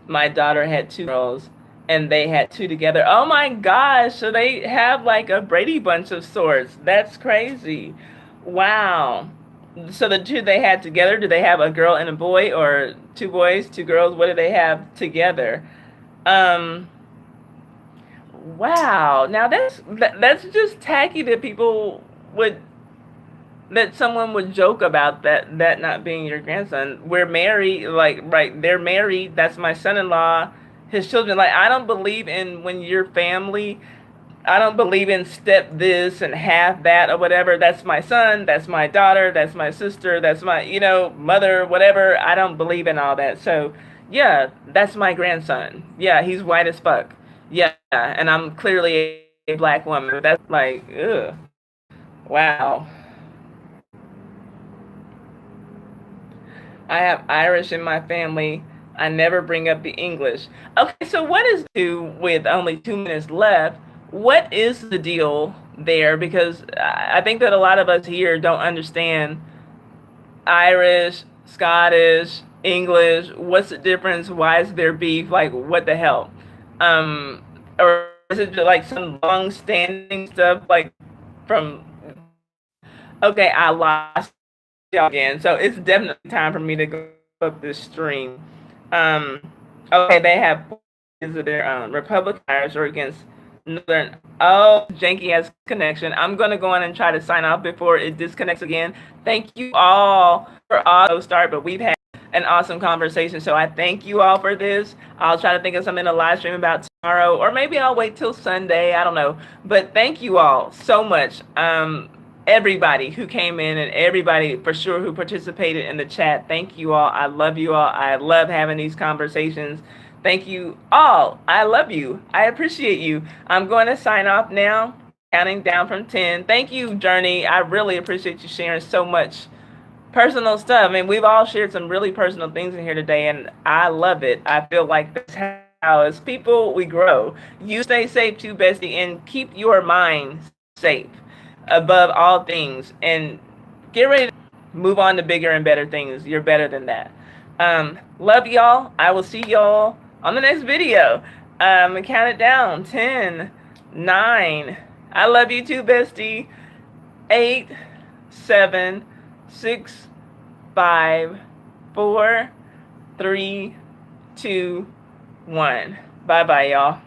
A: My daughter had 2 girls. And they had 2 together. Oh my gosh. So they have like a Brady Bunch of sorts. That's crazy. Wow. So the 2 they had together, do they have a girl and a boy, or 2 boys, 2 girls? What do they have together? Wow. Now that's just tacky that someone would joke about that not being your grandson. We're married, like, right, they're married. That's my son-in-law, his children. Like, I don't believe in when you're family. I don't believe in step this and half that or whatever. That's my son, that's my daughter, that's my sister, that's my, mother, whatever. I don't believe in all that. So, yeah, that's my grandson. Yeah, he's white as fuck. Yeah, and I'm clearly a black woman. That's like, ugh. Wow. I have Irish in my family. I never bring up the English. Okay, so what is due with only 2 minutes left? What is the deal there? Because I think that a lot of us here don't understand Irish, Scottish, English. What's the difference? Why is there beef? Like, what the hell? Or is it just like some long-standing stuff, like from? Okay, I lost y'all again. So it's definitely time for me to go up this stream. Okay, they have their Republican Irish or against Northern. Oh, Janky has connection. I'm gonna go on and try to sign off before it disconnects again. Thank you all for all start, but we've had an awesome conversation. So I thank you all for this. I'll try to think of something to live stream about tomorrow, or maybe I'll wait till Sunday. I don't know. But thank you all so much. Everybody who came in and everybody for sure who participated in the chat. Thank you all. I love you all. I love having these conversations. Thank you all. I love you. I appreciate you. I'm going to sign off now, counting down from 10. Thank you, Journey. I really appreciate you sharing so much personal stuff. I mean, we've all shared some really personal things in here today, and I love it. I feel like this As people, we grow. You stay safe too, bestie, and keep your mind safe above all things. And get ready to move on to bigger and better things. You're better than that. Love y'all. I will see y'all on the next video. And count it down. 10, 9. I love you too, bestie. 8, 7, 6, 5, 4, 3, 2, 1. Bye bye, y'all.